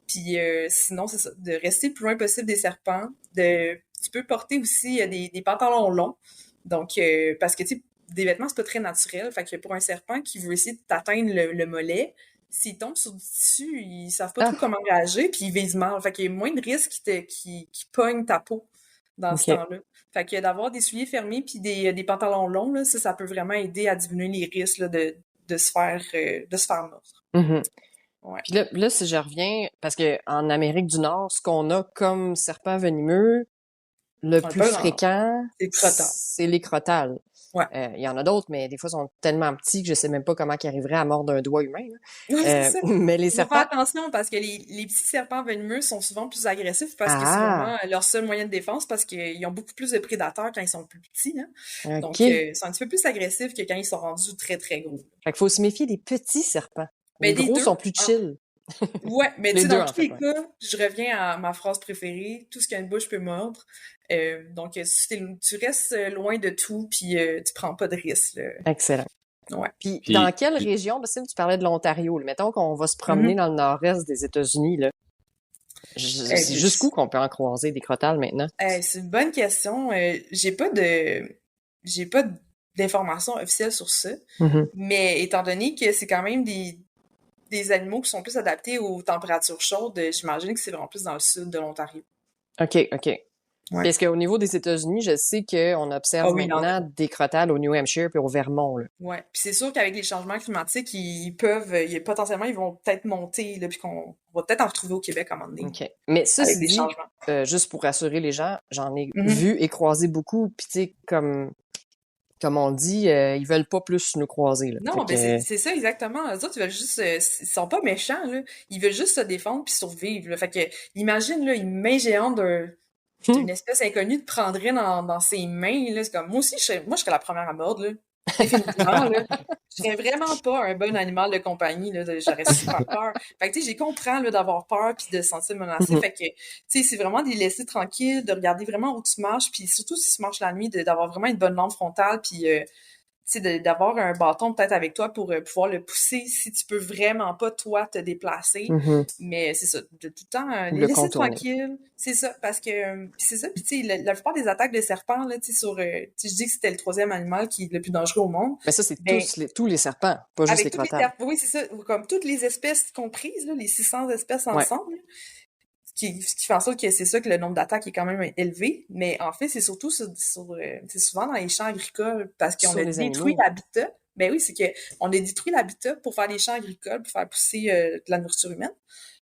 Puis sinon, c'est ça, de rester le plus loin possible des serpents. Tu peux porter aussi des pantalons longs. Donc, parce que, tu sais, des vêtements, c'est pas très naturel. Fait que pour un serpent qui veut essayer de t'atteindre le mollet, s'ils tombent sur du tissu, ils savent pas trop comment réagir, puis ils visent mal. Fait qu'il y a moins de risques qu'ils pognent ta peau dans ce temps-là. Fait que d'avoir des souliers fermés puis des pantalons longs, là, ça peut vraiment aider à diminuer les risques là, de se faire mordre. Ouais. Puis là, si je reviens, parce que en Amérique du Nord, ce qu'on a comme serpent venimeux, le plus fréquent, c'est les crotales. Ouais. Il y en a d'autres, mais des fois, ils sont tellement petits que je sais même pas comment ils arriveraient à mordre un doigt humain. Mais les serpents... Faut faire attention parce que les petits serpents venimeux sont souvent plus agressifs parce que c'est vraiment leur seul moyen de défense parce qu'ils ont beaucoup plus de prédateurs quand ils sont plus petits. Hein? Okay. Donc, ils sont un petit peu plus agressifs que quand ils sont rendus très, très gros. Fait qu'il faut se méfier des petits serpents. Les Ben, les gros deux. sont plus chill. Ouais, mais tu Les sais, deux, dans en tous fait, les ouais. cas, je reviens à ma phrase préférée, tout ce qui a une bouche peut mordre. Donc, si tu restes loin de tout, puis tu prends pas de risques, là. Excellent. Ouais. Puis, dans Puis, quelle puis région, Basile, tu parlais de l'Ontario, là, mettons qu'on va se promener Mhm. dans le nord-est des États-Unis, là. Eh, C'est jusqu'où qu'on peut en croiser des crotales maintenant? c'est une bonne question. J'ai pas d'informations officielles sur ça. Mhm. Mais étant donné que c'est quand même des animaux qui sont plus adaptés aux températures chaudes, j'imagine que c'est vraiment plus dans le sud de l'Ontario. OK, OK. Ouais. Parce qu'au niveau des États-Unis, je sais qu'on Ah observe oui, il y en a. maintenant des crotales au New Hampshire puis au Vermont, là. Ouais. Puis c'est sûr qu'avec les changements climatiques, potentiellement, ils vont peut-être monter, là, puis qu'on va peut-être en retrouver au Québec à un moment donné, OK. Mais avec ceci des dit, changements. juste pour rassurer les gens, j'en ai Mhm. vu et croisé beaucoup, puis tu sais, comme on dit, ils veulent pas plus nous croiser, là. Fait Non, ben que, c'est ça exactement. Eux autres, ils veulent juste, ils sont pas méchants, là. Ils veulent juste se défendre puis survivre, là. Fait que, imagine, là, une main géante d'une espèce inconnue te prendrait dans ses mains, là. C'est comme, moi aussi, moi, je serais la première à mordre, là. Définitivement, là. Je serais vraiment pas un bon animal de compagnie, là. J'aurais super peur. Fait que, tu sais, j'ai comprends, là, d'avoir peur puis de se sentir menacé. Mhm. Fait que, tu sais, c'est vraiment de les laisser tranquilles, de regarder vraiment où tu marches puis surtout si tu marches la nuit, d'avoir vraiment une bonne lampe frontale puis tu sais, d'avoir un bâton peut-être avec toi pour pouvoir le pousser si tu peux vraiment pas, toi, te déplacer. Mhm. Mais c'est ça, de tout le temps, Ou les le laisser contourner. tranquilles. C'est ça, parce que, puis c'est ça, puis tu sais, la plupart des attaques de serpents, là, tu sais, tu sais, je dis que c'était le troisième animal qui est le plus dangereux au monde. Mais ça, c'est Ben, tous les serpents, pas juste les avec toutes les crotales. serpents, oui, c'est ça, comme toutes les espèces comprises, là, les 600 espèces Ouais. ensemble, là, ce qui fait en sorte que c'est ça que le nombre d'attaques est quand même élevé, mais en fait, c'est surtout c'est souvent dans les champs agricoles parce qu'on Sur a les détruit animaux. l'habitat. Ben oui, c'est que on a détruit l'habitat pour faire des champs agricoles, pour faire pousser de la nourriture humaine.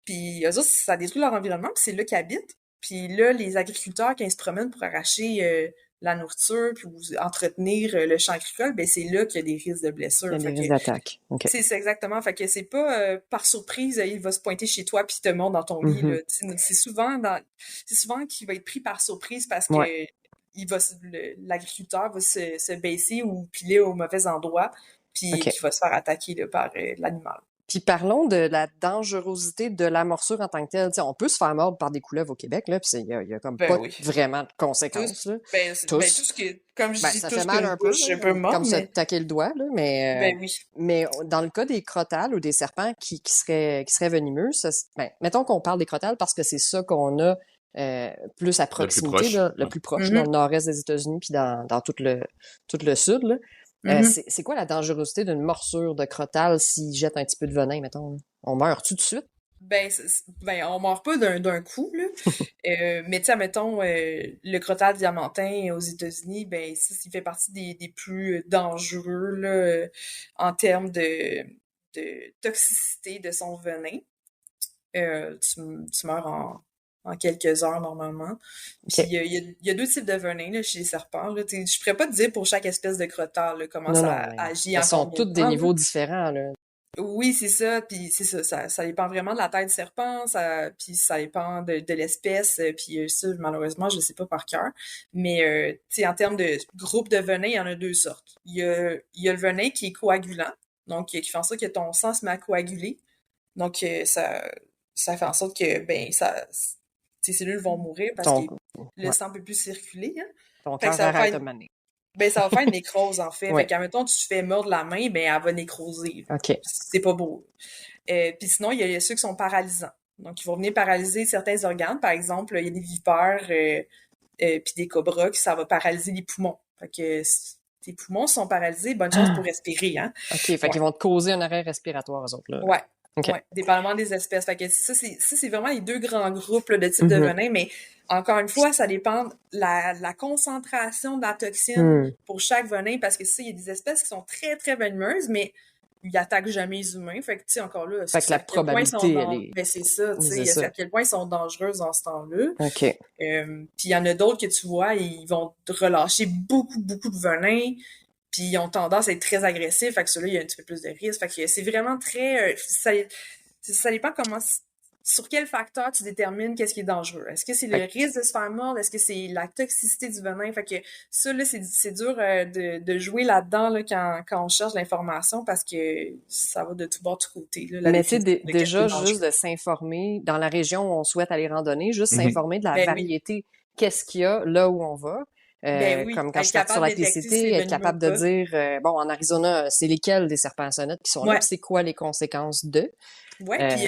Puis eux autres, ça détruit leur environnement, puis c'est là qu'ils habitent. Puis là, les agriculteurs, quand ils se promènent pour arracher la nourriture, puis entretenir le champ agricole, ben c'est là qu'il y a des risques de Il y blessures. a des Fait que risques d'attaque. OK. c'est exactement. Fait que c'est pas par surprise, il va se pointer chez toi puis te mordre dans ton lit. Mhm. Là. C'est souvent qu'il va être pris par surprise parce que Ouais. l'agriculteur va se baisser ou piler au mauvais endroit, puis OK. qu'il va se faire attaquer là, par l'animal. Puis parlons de la dangerosité de la morsure en tant que telle. Tu sais, on peut se faire mordre par des couleuvres au Québec, là, puis il y a comme Ben pas oui. vraiment de conséquences, là. Tout Tous. ce que, comme je Ben, dis, ça tout fait ce qui a mal une un peu, bouche, là, un peu mordre, comme se mais taquer le doigt, là, ben oui. mais dans le cas des crotales ou des serpents qui seraient venimeux, ben, mettons qu'on parle des crotales parce que c'est ça qu'on a plus à le plus proximité, proche. là, le Ouais. plus proche, dans le nord-est des États-Unis puis dans tout le sud, là. C'est quoi la dangerosité d'une morsure de crotale s'il jette un petit peu de venin, mettons, là? On meurt tout de suite? Ben, on meurt pas d'un coup, là. Mais tu sais, mettons, le crotale diamantin aux États-Unis, ben, ça, il fait partie des plus dangereux, là, en termes de toxicité de son venin. Tu meurs en quelques heures, normalement. Puis, OK. il y a deux types de venin, là, chez les serpents, là. Je pourrais pas te dire pour chaque espèce de crotale, là, comment Non, ça mais agit en elles sont combien de toutes des temps, là. niveaux différents, là. Oui, c'est ça, puis c'est ça dépend vraiment de la taille du serpent, puis ça dépend de l'espèce, puis ça, malheureusement, je le sais pas par cœur, mais tu sais, en termes de groupe de venin, il y en a deux sortes. Il y a le venin qui est coagulant, donc qui fait en sorte que ton sang se met à coaguler, donc ça fait en sorte que, ben, tes cellules vont mourir parce que Ton, le ouais, sang peut plus circuler, hein. ton Fait que cœur ça va arrête faire de maner. ben, ça va faire une nécrose, en fait. Fait Ouais, qu'admettons, tu te fais mordre la main, ben, elle va nécroser. OK. C'est pas beau. Puis sinon, il y a ceux qui sont paralysants. Donc, ils vont venir paralyser certains organes. Par exemple, il y a des vipères puis des cobras ça va paralyser les poumons. Fait que tes poumons sont paralysés, bonne chance pour Ah! respirer, hein? OK, fait Ouais. qu'ils vont te causer un arrêt respiratoire, eux autres, là. Ouais. OK. Ouais, dépendamment des espèces. Fait que c'est vraiment les deux grands groupes là, de types de Mhm. venin, mais encore une fois, ça dépend de la concentration de la toxine Hmm. pour chaque venin, parce que il y a des espèces qui sont très, très venimeuses, mais ils attaquent jamais les humains. Fait que, tu sais, encore là, Fait que la à quel point ils sont probabilité, elle est... ben, c'est ça, tu C'est sais, ça. à quel point ils sont dangereuses dans ce temps-là. OK. Puis il y en a d'autres que tu vois, ils vont te relâcher beaucoup, beaucoup de venin, puis ils ont tendance à être très agressifs, fait que ceux-là, il y a un petit peu plus de risque. Fait que c'est vraiment très... ça dépend comment sur quel facteur tu détermines qu'est-ce qui est dangereux? Est-ce que c'est le risque de se faire mordre? Est-ce que c'est la toxicité du venin? Fait que ça, là, c'est dur de jouer là-dedans là, quand on cherche l'information parce que ça va de tout bord, de tout côté. Là, mais tu sais, déjà, juste de s'informer, dans la région où on souhaite aller randonner, juste s'informer de la variété, qu'est-ce qu'il y a là où on va. Comme quand je suis partie sur la PCT, être capable de dire, bon, en Arizona, c'est lesquels des serpents à sonnette qui sont là, puis c'est quoi les conséquences d'eux. Ouais, puis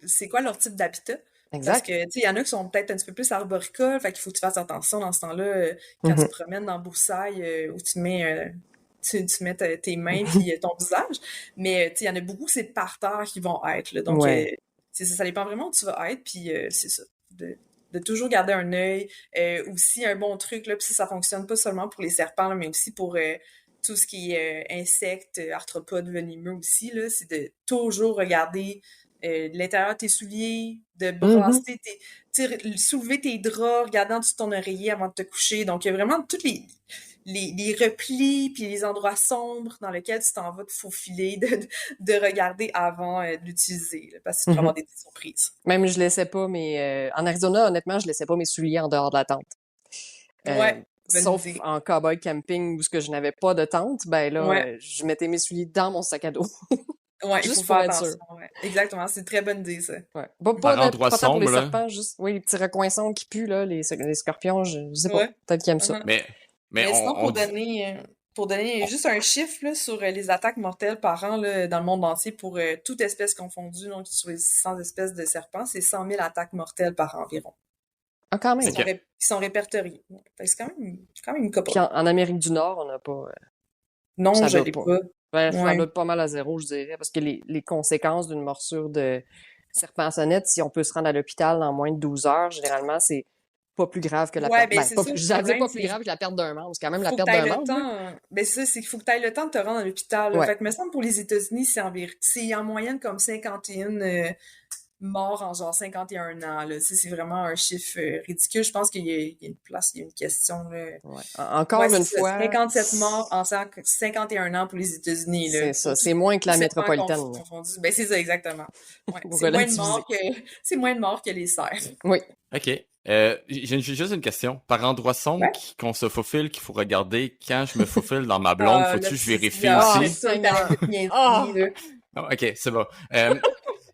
c'est quoi leur type d'habitat? Exact. Parce que, tu sais, il y en a qui sont peut-être un petit peu plus arboricoles, fait qu'il faut que tu fasses attention dans ce temps-là, quand tu te promènes dans Broussailles, où tu mets, tu mets tes mains puis ton visage. Mais, tu sais, il y en a beaucoup, c'est par terre qui vont être, là. Donc, ça dépend vraiment où tu vas être, puis c'est ça. De toujours garder un œil. Aussi, un bon truc, là, puis ça fonctionne pas seulement pour les serpents, là, mais aussi pour tout ce qui est insectes, arthropodes venimeux aussi, là, c'est de toujours regarder l'intérieur de tes souliers, de brasser soulever tes draps, regarder en dessous de ton oreiller avant de te coucher. Donc, il y a vraiment tous les replis puis les endroits sombres dans lesquels tu t'en vas te faufiler, de regarder avant de l'utiliser, là, parce que tu peux avoir des surprises. Même je laissais pas en Arizona, honnêtement, je laissais pas mes souliers en dehors de la tente. Sauf en cowboy camping où je n'avais pas de tente, ben là, je mettais mes souliers dans mon sac à dos. Ouais, juste il faut faire attention. Ouais. Exactement, c'est une très bonne idée, ça. Ouais. Pas tant pour les serpents, juste les petits recoinçons qui puent, là, les scorpions, je sais pas, peut-être qu'ils aiment ça. Mais sinon, pour donner juste un chiffre là, sur les attaques mortelles par an là, dans le monde entier pour toute espèce confondue, donc sur les 600 espèces de serpents, c'est 100 000 attaques mortelles par an environ. Ah, quand même. Qui sont répertoriés. C'est quand même une copote. Puis en Amérique du Nord, on n'a pas... non, je l'ai pas. Ça doit être pas mal à zéro, je dirais, parce que les conséquences d'une morsure de serpent à sonnette, si on peut se rendre à l'hôpital en moins de 12 heures, généralement, c'est pas plus grave que la perte. J'avais pas plus grave que la perte d'un membre, c'est quand même la perte d'un membre. C'est ça, c'est qu'il faut que tu aies le temps de te rendre à l'hôpital. Fait que, me semble, pour les États-Unis, c'est en moyenne comme 51 morts en genre 51 ans. Là. C'est vraiment un chiffre ridicule. Je pense qu'il y a une place, il y a une question. Là. Ouais. Encore une fois... 57 morts en 51 ans pour les États-Unis. C'est ça, c'est moins que la métropolitaine. Ben, c'est ça, exactement. Ouais. C'est moins de morts que les cerfs. Oui. OK. J'ai juste une question. Par endroit sombre qu'on se faufile, qu'il faut regarder, quand je me faufile dans ma blonde, faut-tu que je vérifie aussi? OK, c'est bon.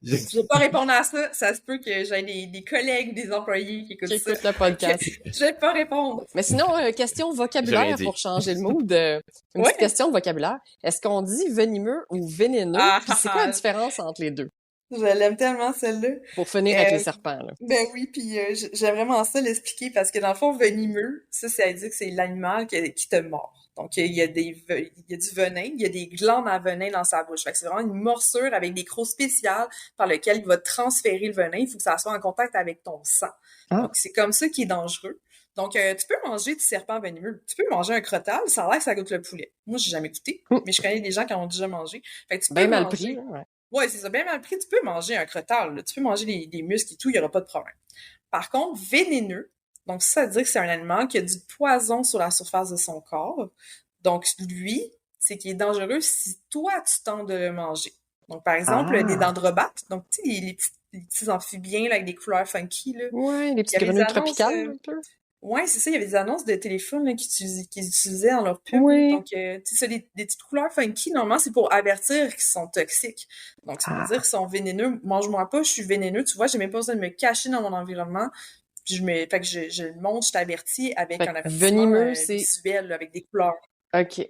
Je vais pas répondre à ça. Ça se peut que j'aie des collègues ou des employés qui écoutent le podcast. Je vais pas répondre. Mais sinon, question vocabulaire pour changer le mood. Une petite question de vocabulaire. Est-ce qu'on dit venimeux ou vénéneux? Puis c'est quoi la différence entre les deux? Je l'aime tellement, celle-là. Pour finir avec les serpents, là. Ben oui, puis j'aime vraiment ça l'expliquer parce que dans le fond, venimeux, ça dit que c'est l'animal qui te mord. Donc, il y a du venin, il y a des glandes à venin dans sa bouche. Fait que c'est vraiment une morsure avec des crocs spéciales par lesquelles il va transférer le venin. Il faut que ça soit en contact avec ton sang. Donc, c'est comme ça qui est dangereux. Donc, tu peux manger du serpent venimeux. Tu peux manger un crottal, ça a l'air que ça goûte le poulet. Moi, j'ai jamais goûté, mais je connais des gens qui en ont déjà mangé. Fait que tu peux bien mal pris, ouais, c'est ça, bien mal pris. Tu peux manger un crottal, là. Tu peux manger des muscles et tout, il n'y aura pas de problème. Par contre, vénéneux, donc ça veut dire que c'est un animal qui a du poison sur la surface de son corps. Donc, lui, c'est qu'il est dangereux si toi, tu tentes de le manger. Donc, par exemple, des dendrobates, donc tu sais, les petits amphibiens là, avec des couleurs funky. Là. Ouais, les petites grenouilles tropicales. Ouais, c'est ça, il y avait des annonces de téléphone là, qu'ils utilisaient dans leur pub. Oui. Donc, tu sais, des petites couleurs funky, normalement, c'est pour avertir qu'ils sont toxiques. Donc, ça veut dire qu'ils sont vénéneux. Mange-moi pas, je suis vénéneux. Tu vois, j'ai même pas besoin de me cacher dans mon environnement. Puis fait que je le montre, je t'avertis avec un avertissement visuel, là, avec des couleurs. OK.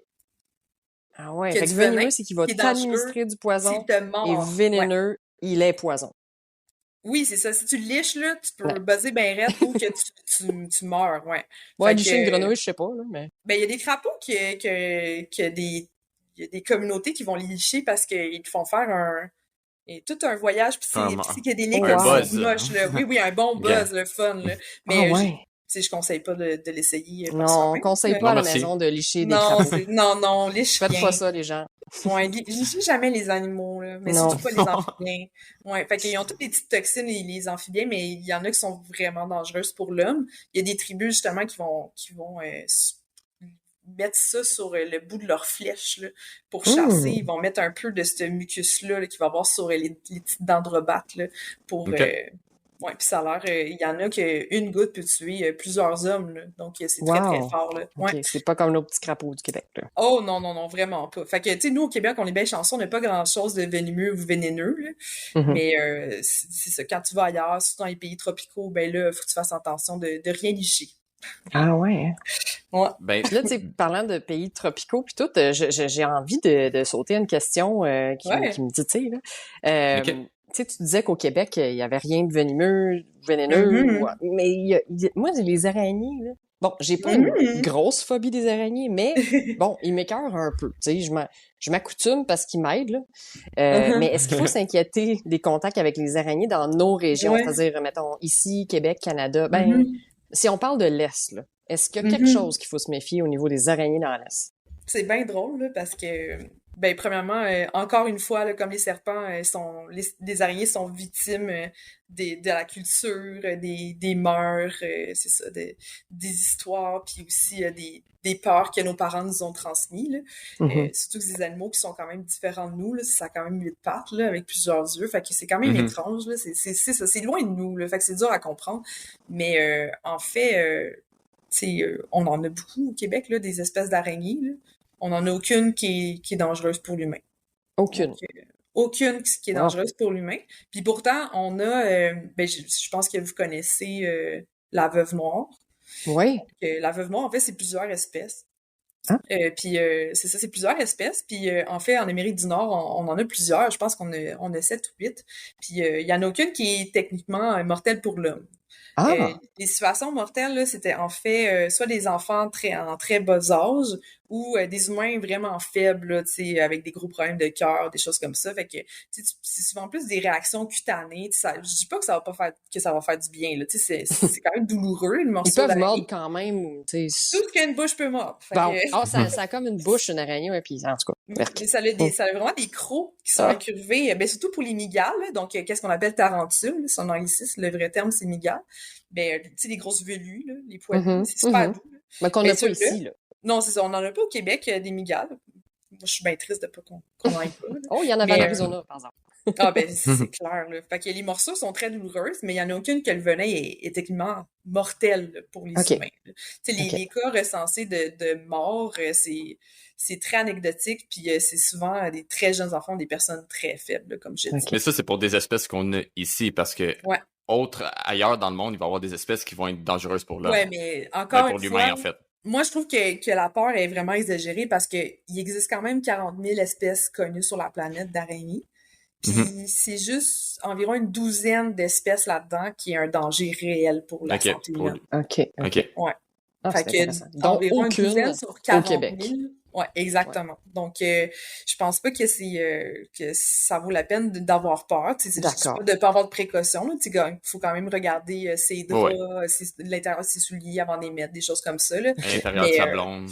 Ah ouais, fait que venimeux, c'est qu'il va t'administrer du poison. Et vénéneux, il est poison. Oui, c'est ça. Si tu le liches, là, tu peux buzzer ben raide ou que tu meurs, ouais. Ouais, licher une grenouille, je sais pas, là, mais... Ben, il y a des crapauds il y a des communautés qui vont les licher parce qu'ils te font faire tout un voyage psychédélique, moche, là. Oui, un bon buzz, le fun, là. Mais, je conseille pas de l'essayer. Non, on conseille pas à la maison de licher des crapauds. Non, liche rien. Faites pas ça, les gens. Ouais, lichez jamais les animaux, là. Mais surtout pas les amphibiens. Ouais, fait qu'ils ont toutes les petites toxines, les amphibiens, mais il y en a qui sont vraiment dangereuses pour l'homme. Il y a des tribus, justement, qui vont mettent ça sur le bout de leur flèche là, pour chasser. Ils vont mettre un peu de ce mucus-là là, qu'il va y avoir sur les petites dendrobates là, pour... ouais, puis ça a l'air... Il y en a qu'une goutte peut tuer plusieurs hommes, là. Donc c'est très, très fort. Là. Ouais. OK, c'est pas comme nos petits crapauds du Québec. Là. Oh non, non, non, vraiment pas. Fait que, tu sais, nous, au Québec, on est bien chanceux, on n'a pas grand-chose de venimeux ou vénéneux, là. Mais c'est ça, quand tu vas ailleurs, surtout dans les pays tropicaux, ben là, faut que tu fasses attention de rien licher. Ah ouais? Ouais. Ben, Puis là, tu sais, parlant de pays tropicaux puis tout, j'ai envie de sauter une question qui me titille, là. Tu sais, tu disais qu'au Québec, il y avait rien de venimeux, vénéneux, mais moi, les araignées, là, bon, j'ai pas une grosse phobie des araignées, mais bon, ils m'écœurent un peu, tu sais, je m'accoutume parce qu'ils m'aident, là. Mais est-ce qu'il faut s'inquiéter des contacts avec les araignées dans nos régions, c'est-à-dire, mettons, ici, Québec, Canada, ben, si on parle de l'Est, là, est-ce qu'il y a quelque chose qu'il faut se méfier au niveau des araignées dans l'Est? C'est bien drôle, là, parce que, ben, premièrement, encore une fois, là, comme les serpents, les araignées sont victimes de la culture, des mœurs, c'est ça, des histoires, puis aussi des peurs que nos parents nous ont transmis, là. Surtout que c'est des animaux qui sont quand même différents de nous, là, ça a quand même 8 pattes, là, avec plusieurs yeux, fait que c'est quand même étrange, là, c'est ça, c'est loin de nous, là, fait que c'est dur à comprendre, mais en fait, on en a beaucoup au Québec, là, des espèces d'araignées, là. On n'en a aucune qui est dangereuse pour l'humain. Aucune. Donc, aucune qui est dangereuse pour l'humain. Puis pourtant, on a, ben, je pense que vous connaissez la veuve noire. Oui. La veuve noire, en fait, c'est plusieurs espèces. Puis c'est ça, c'est plusieurs espèces. Puis en fait, en Amérique du Nord, on en a plusieurs. Je pense qu'on a 7 ou 8. Puis il y en a aucune qui est techniquement mortelle pour l'homme. Les situations mortelles, là, c'était en fait soit des enfants en très bas âge ou des humains vraiment faibles, là, avec des gros problèmes de cœur, des choses comme ça. Fait que c'est souvent plus des réactions cutanées. Je dis pas que ça va faire du bien. Là, c'est quand même douloureux, le morceau d'araignée. Ils peuvent d'araignée. mordre quand même. Tout ce qu'une bouche peut mordre. Bon. Ça a comme une bouche, une araignée, ouais, puis en tout cas. Mais ça a vraiment des crocs qui sont incurvés, ben, surtout pour les mygales. Là, donc, qu'est-ce qu'on appelle tarentule, son anglicisme, le vrai terme, c'est mygale. Ben, tu sais, les grosses velues, là, les poilus, c'est super doux. Là. Mais qu'on n'a pas ici, là. Non, c'est ça, on n'en a pas au Québec, des mygales. Moi, je suis bien triste de pas qu'on en ait pas. Là. Oh, il y en avait en Arizona, par exemple. Ah, ben, c'est clair, là. Fait que les morceaux sont très douloureuses, mais il y en a aucune que le venin est techniquement mortel là, pour les humains. Tu sais, les cas recensés de mort, c'est très anecdotique, puis c'est souvent des très jeunes enfants, des personnes très faibles, là, comme je dis. Mais ça, c'est pour des espèces qu'on a ici, parce que ailleurs dans le monde, il va y avoir des espèces qui vont être dangereuses pour l'homme. Ouais, mais encore pour l'humain, en fait. Moi, je trouve que la peur est vraiment exagérée parce que il existe quand même 40 000 espèces connues sur la planète d'araignées. Puis c'est juste environ une douzaine d'espèces là-dedans qui est un danger réel pour la santé humaine. OK. Ouais. Fait que donc, environ une douzaine sur 40 000. Au Québec. Ouais, exactement. Ouais. Donc, je pense pas que que ça vaut la peine d'avoir peur. C'est juste de pas avoir de précautions. Il faut quand même regarder ses draps, l'intérieur de ses souliers avant de les mettre, des choses comme ça. Là. À l'intérieur de sa blonde.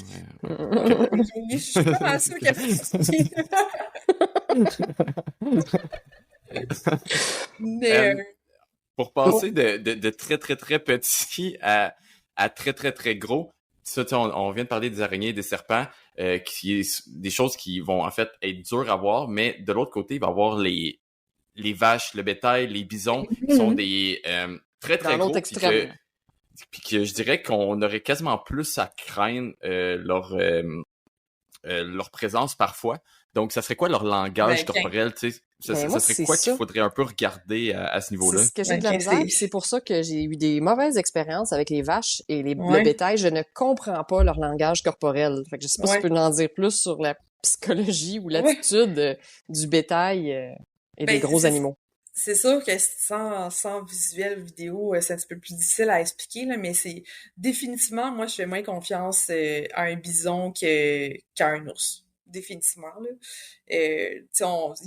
Je suis pas mal sûre qu'il Pour passer de très, très, très petit à très, très, très gros, ça, on vient de parler des araignées, des serpents, qui est des choses qui vont en fait être dures à voir, mais de l'autre côté, il va y avoir les vaches, le bétail, les bisons, qui sont des très, très gros. Puis que je dirais qu'on aurait quasiment plus à craindre leur présence parfois. Donc, ça serait quoi leur langage corporel, tu sais? Ça serait quoi qu'il faudrait un peu regarder à ce niveau-là? C'est ce que j'ai de la misère, c'est pour ça que j'ai eu des mauvaises expériences avec les vaches et le bétail. Je ne comprends pas leur langage corporel. Fait que je sais pas si tu peux en dire plus sur la psychologie ou l'attitude du bétail et des gros animaux. C'est sûr que sans visuel vidéo, c'est un petit peu plus difficile à expliquer, là, mais c'est définitivement, moi, je fais moins confiance à un bison qu'à un ours. Définitivement, là. Il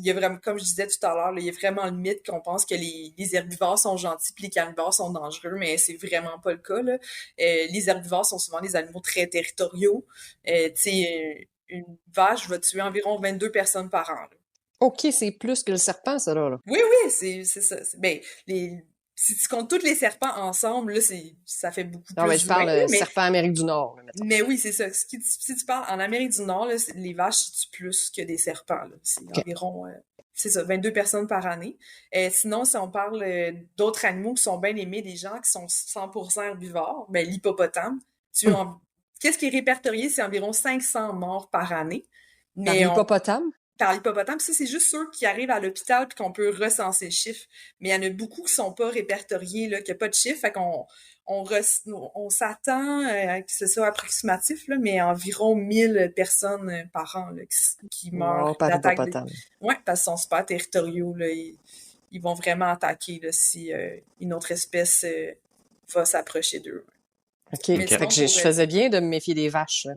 y a vraiment, comme je disais tout à l'heure, il y a vraiment le mythe qu'on pense que les herbivores sont gentils puis les carnivores sont dangereux, mais c'est vraiment pas le cas, là. Les herbivores sont souvent des animaux très territoriaux. Une vache va tuer environ 22 personnes par an, là. OK, c'est plus que le serpent, ça, là. Oui, c'est ça. Ben, si tu comptes tous les serpents ensemble, là, ça fait beaucoup Non, mais plus je parle d'humains, mais serpent Amérique du Nord, là, mettons. mais oui, c'est ça. Si tu parles en Amérique du Nord, là, les vaches tuent plus que des serpents, là. C'est OK. environ, c'est ça, 22 personnes par année. Sinon, si on parle d'autres animaux qui sont bien aimés des gens, qui sont 100% herbivores, ben l'hippopotame. Qu'est-ce qui est répertorié? C'est environ 500 morts par année. Par l'hippopotame? Par l'hippopotame, ça, c'est juste ceux qui arrivent à l'hôpital puis qu'on peut recenser le chiffre. Mais il y en a beaucoup qui sont pas répertoriés, là, qu'il n'y a pas de chiffre. Fait qu'on on s'attend que ce soit approximatif, là, mais environ 1000 personnes par an là, qui meurent par d'attaque. hippopotame. Ouais, parce qu'ils sont super territoriaux. Là, ils vont vraiment attaquer là, si une autre espèce va s'approcher d'eux. OK. Fait que je faisais bien de me méfier des vaches. Là.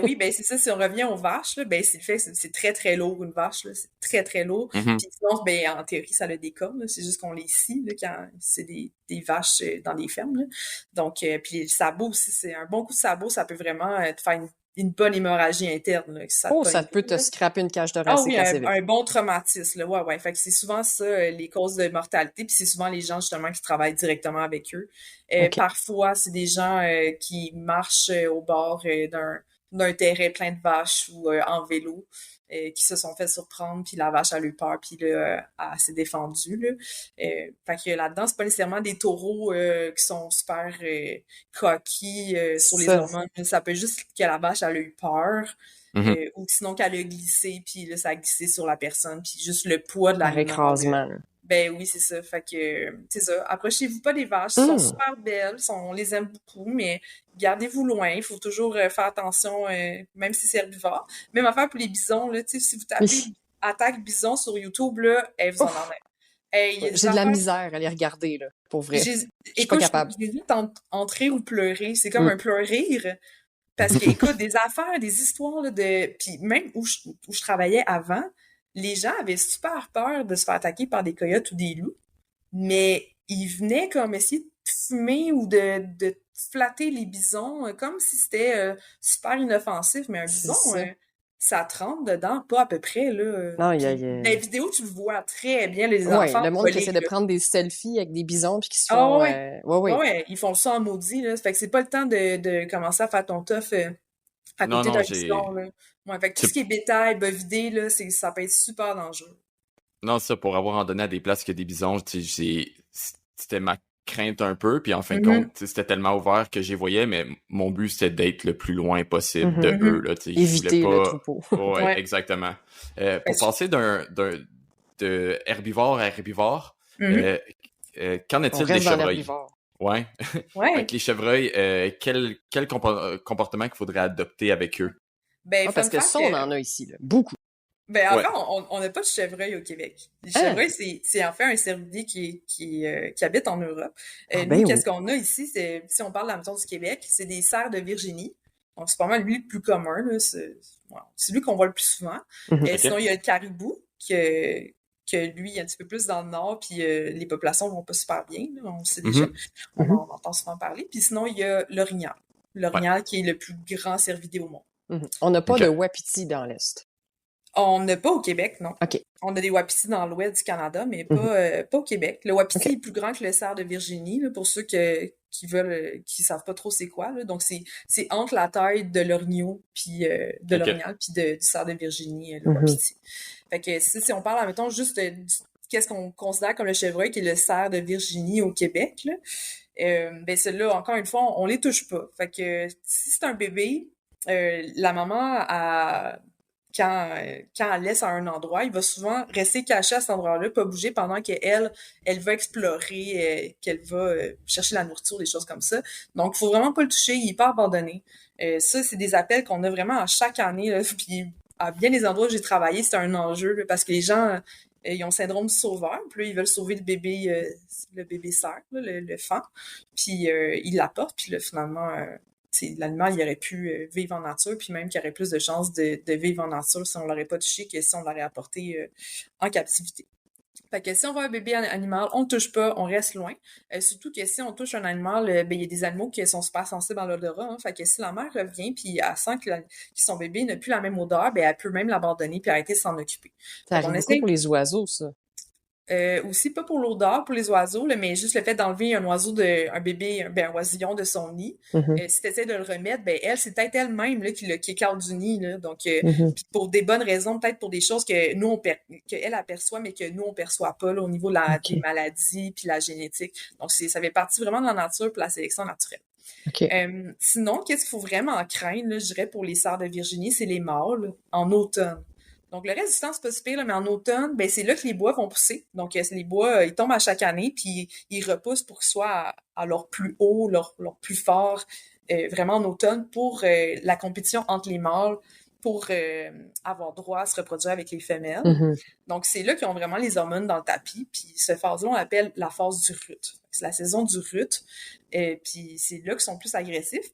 Oui, ben c'est ça. Si on revient aux vaches, là, ben c'est le fait que c'est très, très lourd, une vache. Là, c'est très, très lourd. Mm-hmm. Puis sinon, ben, en théorie, ça a des cornes. C'est juste qu'on les scie là, quand c'est des vaches dans des fermes. Là. Donc, puis le sabot aussi, c'est un bon coup de sabot, ça peut vraiment te faire une bonne hémorragie interne. Là, ça peut te scraper une cage thoracique assez vite. Un bon traumatisme. Là, ouais. Fait que c'est souvent ça, les causes de mortalité, puis c'est souvent les gens, justement, qui travaillent directement avec eux. Okay. Parfois, c'est des gens qui marchent au bord d'un terrain plein de vaches ou en vélo, qui se sont fait surprendre, puis la vache a eu peur, puis là, elle s'est défendue. Là. Fait que là-dedans, c'est pas nécessairement des taureaux qui sont super coquilles sur les hormones. Ça peut juste que la vache a eu peur. Mm-hmm. Ou sinon qu'elle a glissé, puis là, ça a glissé sur la personne, puis juste le poids de l'animal. Écrasement. Ben oui, c'est ça. Fait que, c'est ça. Approchez-vous pas des vaches. Elles sont super belles. On les aime beaucoup, mais gardez-vous loin. Il faut toujours faire attention, même si c'est herbivore. Même affaire pour les bisons, là. Tu sais, si vous tapez attaque bison sur YouTube, là, vous en enlève. J'ai de la misère à les regarder, là. Pour vrai. Je suis pas capable. J'ai vu entrer ou pleurer. C'est comme un pleurir. Parce que, écoute, des affaires, des histoires, là, puis même où je travaillais avant, les gens avaient super peur de se faire attaquer par des coyotes ou des loups, mais ils venaient comme essayer de fumer ou de flatter les bisons, comme si c'était super inoffensif, mais un bison, ça te rentre dedans, pas à peu près, là. Non, dans les vidéos, tu le vois très bien, les enfants. Le monde qui essaie de prendre des selfies avec des bisons puis qui se font... Ouais, ils font ça en maudit, là. Fait que c'est pas le temps de commencer à faire ton tough à côté d'un bison, là. Ouais, fait que tout ce qui est bétail, bovidé, là, ça peut être super dangereux. Non, ça, pour avoir en donné à des places que des bisons, c'était ma crainte un peu, puis en fin de compte, c'était tellement ouvert que j'y voyais, mais mon but, c'était d'être le plus loin possible de eux, là, éviter le troupeau. Ouais, exactement. Pour passer de herbivore à herbivore, qu'en est-il des chevreuils? Ouais. Avec les chevreuils, quel comportement qu'il faudrait adopter avec eux? Ben, parce que ça, on en a ici, là. Beaucoup. Ben, encore, on n'a pas de chevreuil au Québec. Les chevreuils, c'est en fait un cervidé qui habite en Europe. Nous, qu'est-ce qu'on a ici? Si on parle de la maison du Québec, c'est des cerfs de Virginie. Donc, c'est pas mal lui le plus commun, là. C'est lui qu'on voit le plus souvent. Sinon, il y a le caribou, que lui, il est un petit peu plus dans le nord, puis les populations vont pas super bien, là, on le sait déjà. On en entend souvent parler. Puis sinon, il y a l'orignal. L'orignal qui est le plus grand cervidé au monde. On n'a pas de wapiti dans l'Est. On n'a pas au Québec, non. Okay. On a des wapitis dans l'ouest du Canada, mais pas au Québec. Le wapiti est plus grand que le cerf de Virginie, là, pour ceux qui savent pas trop c'est quoi. Là. Donc, c'est entre la taille de l'orignal puis de l'orignal puis du cerf de Virginie, le wapiti. Fait que si on parle, admettons, juste de qu'est-ce qu'on considère comme le chevreuil, qui est le cerf de Virginie au Québec, là, ben celui-là, encore une fois, on les touche pas. Fait que si c'est un bébé, la maman quand elle laisse à un endroit, il va souvent rester caché à cet endroit-là, pas bouger pendant qu'elle va explorer, qu'elle va chercher la nourriture, des choses comme ça. Donc, il faut vraiment pas le toucher, il est pas abandonné. Ça, c'est des appels qu'on a vraiment à chaque année, là, puis à bien des endroits où j'ai travaillé, c'est un enjeu, là, parce que les gens, ils ont le syndrome du sauveur, puis là, ils veulent sauver le bébé cerf, le fan, puis ils l'apportent, puis là, finalement... l'animal, il aurait pu vivre en nature, puis même qu'il aurait plus de chances de vivre en nature si on l'aurait pas touché que si on l'aurait apporté en captivité. Fait que si on voit un bébé animal, on ne touche pas, on reste loin. Surtout que si on touche un animal, il y a des animaux qui sont super sensibles à l'odorat. Hein, fait que si la mère revient puis elle sent que son bébé n'a plus la même odeur, elle peut même l'abandonner puis arrêter de s'en occuper. Ça arrive beaucoup pour les oiseaux, ça. Aussi, pas pour l'odeur, pour les oiseaux, là, mais juste le fait d'enlever un bébé, un oisillon de son nid. Si tu essaies de le remettre, ben elle, c'est peut-être elle-même là, qui écarte du nid. Là, donc, puis pour des bonnes raisons, peut-être pour des choses que nous, qu'elle aperçoit, mais que nous, on perçoit pas là, au niveau des maladies puis la génétique. Donc, ça fait partie vraiment de la nature pour la sélection naturelle. Sinon, qu'est-ce qu'il faut vraiment craindre, là, je dirais, pour les cerfs de Virginie, c'est les mâles en automne. Donc, le reste du temps, c'est pas super, là, mais en automne, ben, c'est là que les bois vont pousser. Donc, les bois, ils tombent à chaque année, puis ils repoussent pour qu'ils soient à leur plus haut, leur plus fort, vraiment en automne, pour la compétition entre les mâles, pour avoir droit à se reproduire avec les femelles. Donc, c'est là qu'ils ont vraiment les hormones dans le tapis, puis cette phase-là, on l'appelle la phase du rut. C'est la saison du rut, puis c'est là qu'ils sont plus agressifs.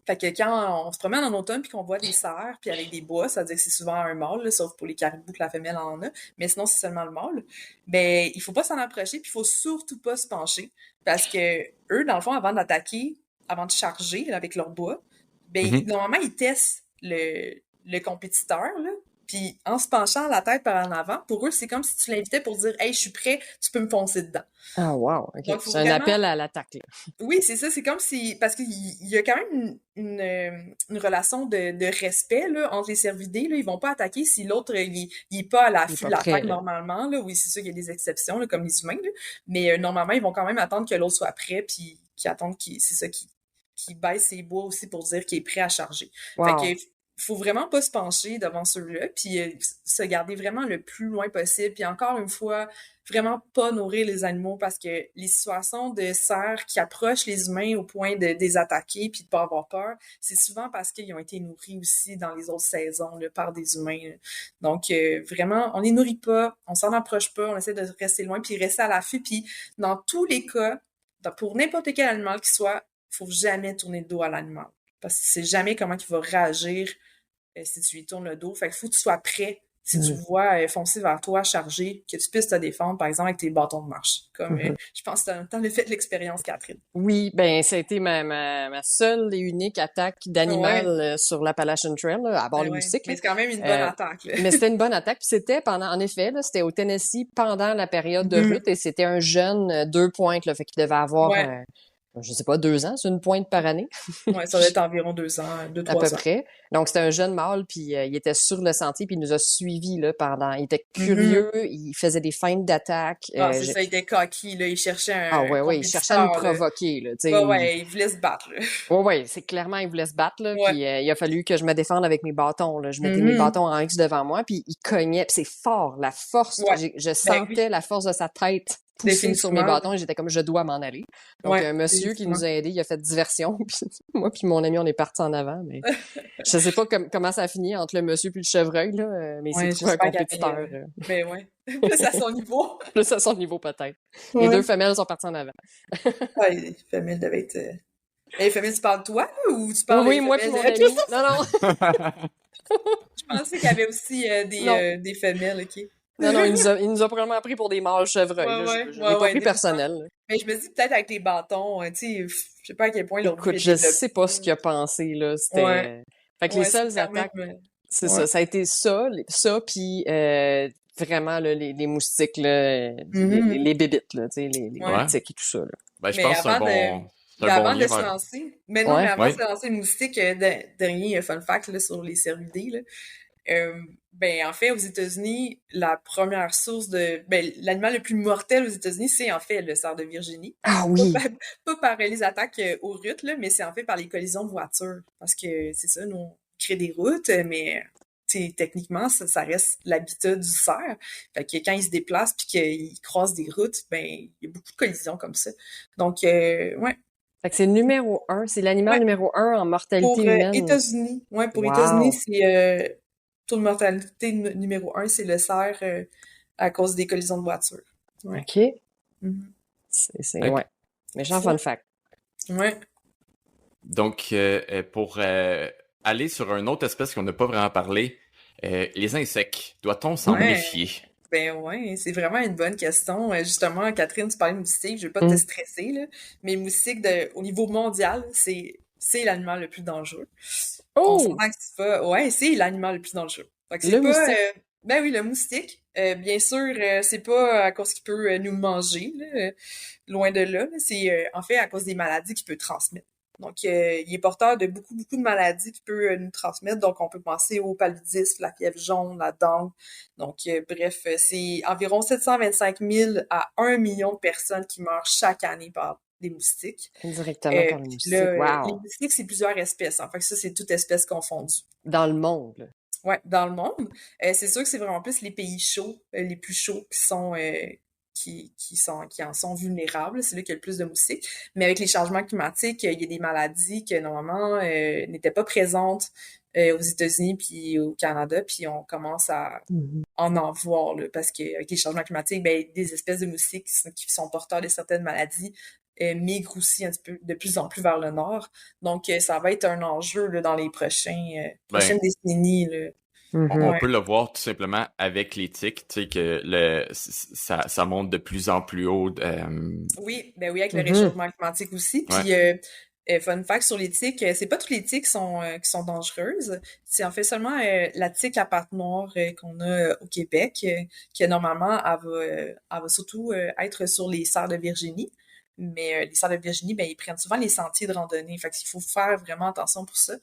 Fait que quand on se promène en automne puis qu'on voit des cerfs puis avec des bois, ça veut dire que c'est souvent un mâle, là, sauf pour les caribous que la femelle en a, mais sinon c'est seulement le mâle. Ben il faut pas s'en approcher puis il faut surtout pas se pencher parce que eux dans le fond avant d'attaquer, avant de charger là, avec leur bois, ben normalement ils testent le compétiteur là. Puis en se penchant la tête par en avant, pour eux, c'est comme si tu l'invitais pour dire « Hey, je suis prêt, tu peux me foncer dedans. » Ah, wow! Okay. C'est un appel à l'attaque. Là. Oui, c'est ça. C'est comme si... Parce qu'il y a quand même une relation de respect là, entre les cervidés. Là. Ils vont pas attaquer si l'autre il est pas à l'affût de l'attaque normalement. Là. Oui, c'est sûr qu'il y a des exceptions, là, comme les humains. Là. Mais normalement, ils vont quand même attendre que l'autre soit prêt puis qu'ils attendent qu'il baisse ses bois aussi pour dire qu'il est prêt à charger. Wow. Fait que faut vraiment pas se pencher devant ceux-là, puis se garder vraiment le plus loin possible. Puis encore une fois, vraiment pas nourrir les animaux parce que les situations de cerfs qui approchent les humains au point de les attaquer puis de pas avoir peur, c'est souvent parce qu'ils ont été nourris aussi dans les autres saisons là, par des humains. Là. Donc vraiment, on les nourrit pas, on s'en approche pas, on essaie de rester loin puis rester à l'affût. Puis dans tous les cas, pour n'importe quel animal qu'il soit, faut jamais tourner le dos à l'animal. Parce que tu sais jamais comment il va réagir si tu lui tournes le dos. Fait qu'il faut que tu sois prêt si tu vois foncer vers toi, charger, que tu puisses te défendre, par exemple, avec tes bâtons de marche. Comme je pense que t'en as fait l'expérience, Catherine. Oui, ben ça a été ma seule et unique attaque d'animal sur l'Appalachian Trail, là, à bord le moustique. Mais c'est quand même une bonne attaque. Là. Mais c'était une bonne attaque. Puis c'était en effet, là, c'était au Tennessee pendant la période de rut et c'était un jeune 2 pointes, là, fait qu'il devait avoir... je sais pas, 2 ans, c'est une pointe par année. Ouais, ça doit être environ 2 ans, 2-3 ans. À peu près. Donc, c'était un jeune mâle, puis il était sur le sentier, puis il nous a suivis, là, il était curieux, il faisait des feintes d'attaque. C'est ça, il était cocky, là, il cherchait un il cherchait à nous provoquer, là, tu sais. Il voulait se battre, là. Ouais, c'est clairement, il voulait se battre, là, puis il a fallu que je me défende avec mes bâtons, là. Je mettais mes bâtons en X devant moi, puis il cognait, puis c'est fort, la force, je sentais la force de sa tête pousser sur mes bâtons et j'étais comme je dois m'en aller. Donc un monsieur qui nous a aidés, il a fait diversion puis moi puis mon ami on est partis en avant mais je sais pas comment ça a fini entre le monsieur puis le chevreuil là mais c'est trouvé un compétiteur. Mais plus à son niveau. Plus à son niveau peut-être. Les 2 femelles sont parties en avant. Les femelles devaient être les femelles tu parles de toi là, ou tu parles Oui, moi puis mon ami. Non. Je pensais qu'il y avait aussi des femelles, OK. Non, il nous a probablement pris pour des mâles chevreuils. Je l'ai pas pris personnel. Là. Mais je me dis peut-être avec les bâtons, tu sais, je sais pas à quel point leur Écoute, je sais pas ce qu'il a pensé, là. C'était... Fait que les seules attaques, c'est ça. Ça a été ça puis vraiment, là, les moustiques, là, les bébites, là, tu sais, les moustiques et tout ça, là. Ben, je pense que c'est un bon... avant de se lancer, mais avant de se lancer les moustiques, dernier fun fact là, sur les cervidés, là, en fait, aux États-Unis, la première source l'animal le plus mortel aux États-Unis, c'est en fait le cerf de Virginie. Ah oui! Pas par les attaques aux routes, là, mais c'est en fait par les collisions de voitures. Parce que, c'est ça, nous, on crée des routes, mais techniquement, ça reste l'habitat du cerf. Fait que quand il se déplace puis qu'il croise des routes, il y a beaucoup de collisions comme ça. Donc, Fait que c'est numéro 1, c'est l'animal numéro 1 en mortalité humaine. Pour États-Unis. Ouais, pour États-Unis, c'est... taux de mortalité numéro 1, c'est le cerf à cause des collisions de voitures. Ouais. OK. C'est méchant fun fact. Ouais. Donc, pour aller sur une autre espèce qu'on n'a pas vraiment parlé, les insectes, doit-on s'en méfier? C'est vraiment une bonne question. Justement, Catherine, tu parlais de moustiques, je veux pas te stresser, là, mais moustiques au niveau mondial, c'est l'animal le plus dangereux. On s'entend que c'est pas... Ouais, c'est l'animal le plus dangereux. Fait que c'est pas... Ben oui, le moustique. Bien sûr, c'est pas à cause qu'il peut nous manger, là, loin de là. Là. C'est en fait à cause des maladies qu'il peut transmettre. Donc, il est porteur de beaucoup, beaucoup de maladies qu'il peut nous transmettre. Donc, on peut penser au paludisme, la fièvre jaune, la dengue. Donc, bref, c'est environ 725 000 à 1 million de personnes qui meurent chaque année par des moustiques. Directement par les Puis moustiques. là, les Wow! moustiques, c'est plusieurs espèces. En fait, ça, c'est toute espèce confondue. Dans le monde, là. Ouais, dans le monde. C'est sûr que c'est vraiment plus les pays chauds, les plus chauds qui sont qui en sont vulnérables, c'est là qu'il y a le plus de moustiques. Mais avec les changements climatiques, il y a des maladies que normalement n'étaient pas présentes aux États-Unis puis au Canada, puis on commence à en voir là, parce que avec les changements climatiques, ben des espèces de moustiques qui sont porteurs de certaines maladies migrent aussi un petit peu de plus en plus vers le nord. Donc ça va être un enjeu là, dans les Ben, prochaines décennies là. on Ouais. peut le voir tout simplement avec les tiques, tu sais, que ça monte de plus en plus haut. Oui, ben oui, avec le Mhm. réchauffement climatique aussi. Ouais. Puis, fun fact sur les tiques, c'est pas toutes les tiques qui sont dangereuses. C'est en fait seulement la tique à pattes noires qu'on a au Québec, qui normalement, elle va surtout être sur les cerfs de Virginie. Mais les cerfs de Virginie, ben ils prennent souvent les sentiers de randonnée. Fait qu'il faut faire vraiment attention pour ça.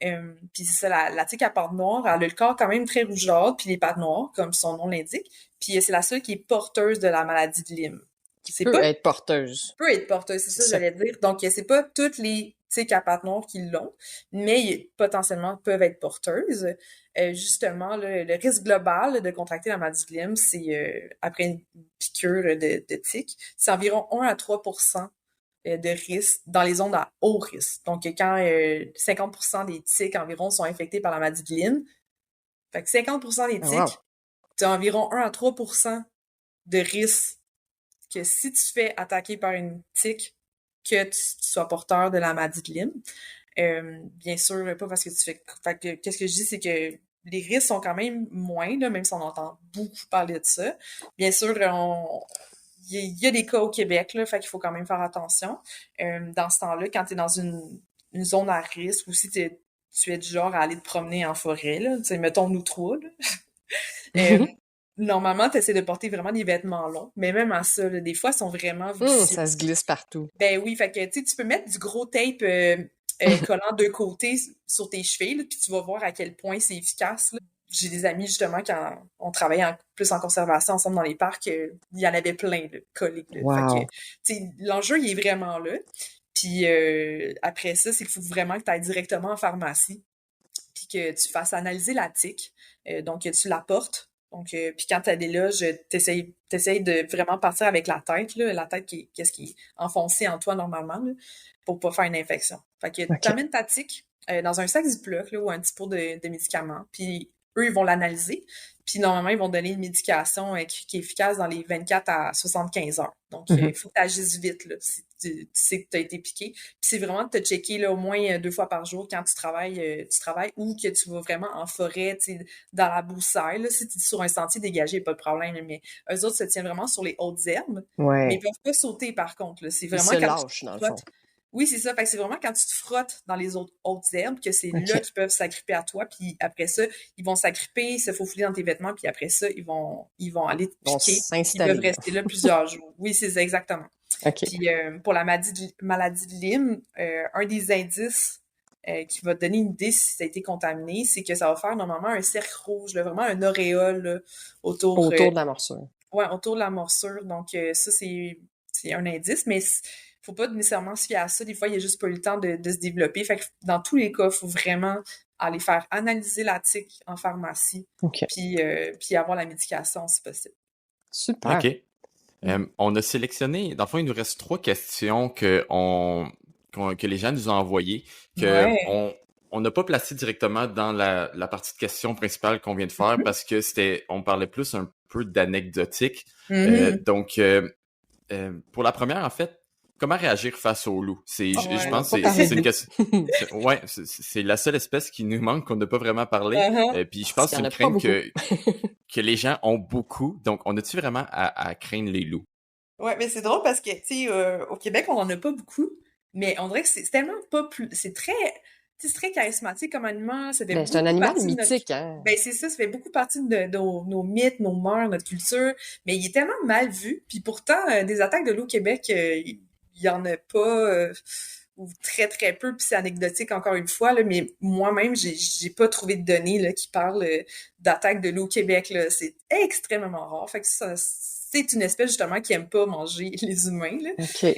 Puis c'est ça, la tique à pattes noires, elle a le corps quand même très rougeâtre, puis les pattes noires, comme son nom l'indique. Puis c'est la seule qui est porteuse de la maladie de Lyme. C'est Peut pas être porteuse. peut être porteuse, c'est C'est ça que ça. j'allais dire. Donc, c'est pas toutes les tiques à pattes noires qui l'ont, mais potentiellement peuvent être porteuses. Justement, là, le risque global de contracter la maladie de Lyme, c'est après une piqûre de tique, c'est environ 1 à 3% de risque dans les zones à haut risque. Donc, quand 50% des tiques environ sont infectées par la maladie de Lyme, fait que 50% des Ah, wow! tiques, tu as environ 1 à 3% de risque que si tu te fais attaquer par une tique, que tu sois porteur de la maladie de Lyme. Bien sûr, pas parce que tu fais... Fait que, qu'est-ce que je dis, c'est que les risques sont quand même moins, là, même si on entend beaucoup parler de ça. Bien sûr, il y a des cas au Québec, là, fait qu'il faut quand même faire attention. Dans ce temps-là, quand tu es dans une zone à risque ou si tu es du genre à aller te promener en forêt, là, tu sais, mettons nous trois, là, euh, normalement, tu essaies de porter vraiment des vêtements longs, mais même à ça, là, des fois, ils sont vraiment vicieux. Ça se glisse partout. Ben oui, fait que tu sais, tu peux mettre du gros tape collant de côté sur tes chevilles, là, puis tu vas voir à quel point c'est efficace. Là. J'ai des amis, justement, quand on travaillait plus en conservation ensemble dans les parcs, il y en avait plein, de collés. Là. Fait que, Wow! tu sais, l'enjeu, il est vraiment là. Puis après ça, c'est qu'il faut vraiment que tu ailles directement en pharmacie, puis que tu fasses analyser la tique, donc que tu la portes. Donc, puis quand tu as des loges, t'essayes de vraiment partir avec la tête, là, la tête qu'est-ce qui est enfoncé en toi normalement, là, pour pas faire une infection. Fait que OK. t'amènes ta tique dans un sac Ziploc là, ou un petit pot de médicaments, puis eux, ils vont l'analyser, puis normalement, ils vont donner une médication qui est efficace dans les 24 à 75 heures. Donc, il faut que tu agisses vite là, si tu sais que tu as été piqué. Puis c'est vraiment de te checker là, au moins 2 fois par jour quand tu travailles ou que tu vas vraiment en forêt, tu sais, dans la broussaille. Là, si tu es sur un sentier dégagé, pas de problème. Là, mais eux autres se tiennent vraiment sur les hautes herbes, mais ils Ouais. peuvent pas sauter par contre. Là. C'est Ils vraiment se quand tu lâchent, te dans le frottes. fond. Oui, c'est ça. Fait que c'est vraiment quand tu te frottes dans les autres hautes herbes que c'est là OK. qu'ils peuvent s'agripper à toi. Puis après ça, ils vont s'agripper, se faufiler dans tes vêtements. Puis après ça, ils vont aller te Ils vont piquer. Ils peuvent s'installer, là. rester là plusieurs jours. Oui, c'est ça, exactement. OK. Puis pour la maladie de Lyme, un des indices qui va te donner une idée si ça a été contaminé, c'est que ça va faire normalement un cercle rouge, là, vraiment un auréole là, autour, Autour de la morsure. ouais, autour de la morsure. Donc ça, c'est un indice, mais faut pas nécessairement se fier à ça. Des fois, il y a juste pas eu le temps de se développer. Fait que dans tous les cas, il faut vraiment aller faire analyser la tique en pharmacie, OK. puis avoir la médication si possible. Super. OK. On a sélectionné, dans le fond, il nous reste 3 questions que les gens nous ont envoyées, que Ouais. on n'a pas placé directement dans la partie de questions principale qu'on vient de faire parce que on parlait plus un peu d'anecdotique. Mhm. Donc, pour la première, en fait, comment réagir face au loup? Je Ouais. pense Pas que parler c'est une d'eux. question. Ouais, c'est la seule espèce qui nous manque qu'on n'a pas vraiment parlé. Uh-huh. Puis je Parce pense que qu'il c'est y en une a pas crainte beaucoup. que les gens ont beaucoup. Donc, on a-tu vraiment à craindre les loups? Ouais, mais c'est drôle parce que, tu sais, au Québec, on en a pas beaucoup, mais on dirait que c'est tellement pas plus... C'est très... c'est très charismatique comme animal, ça fait Ben, c'est un beaucoup animal partie de notre... mythique, hein? Ben, c'est ça fait beaucoup partie de nos mythes, nos mœurs, notre culture, mais il est tellement mal vu, puis pourtant, des attaques de loup au Québec, il y en a pas, ou très, très peu, puis c'est anecdotique encore une fois, là, mais moi-même, j'ai pas trouvé de données, là, qui parlent d'attaques de loup au Québec, là. C'est extrêmement rare, fait que ça, c'est une espèce, justement, qui aime pas manger les humains, là. OK.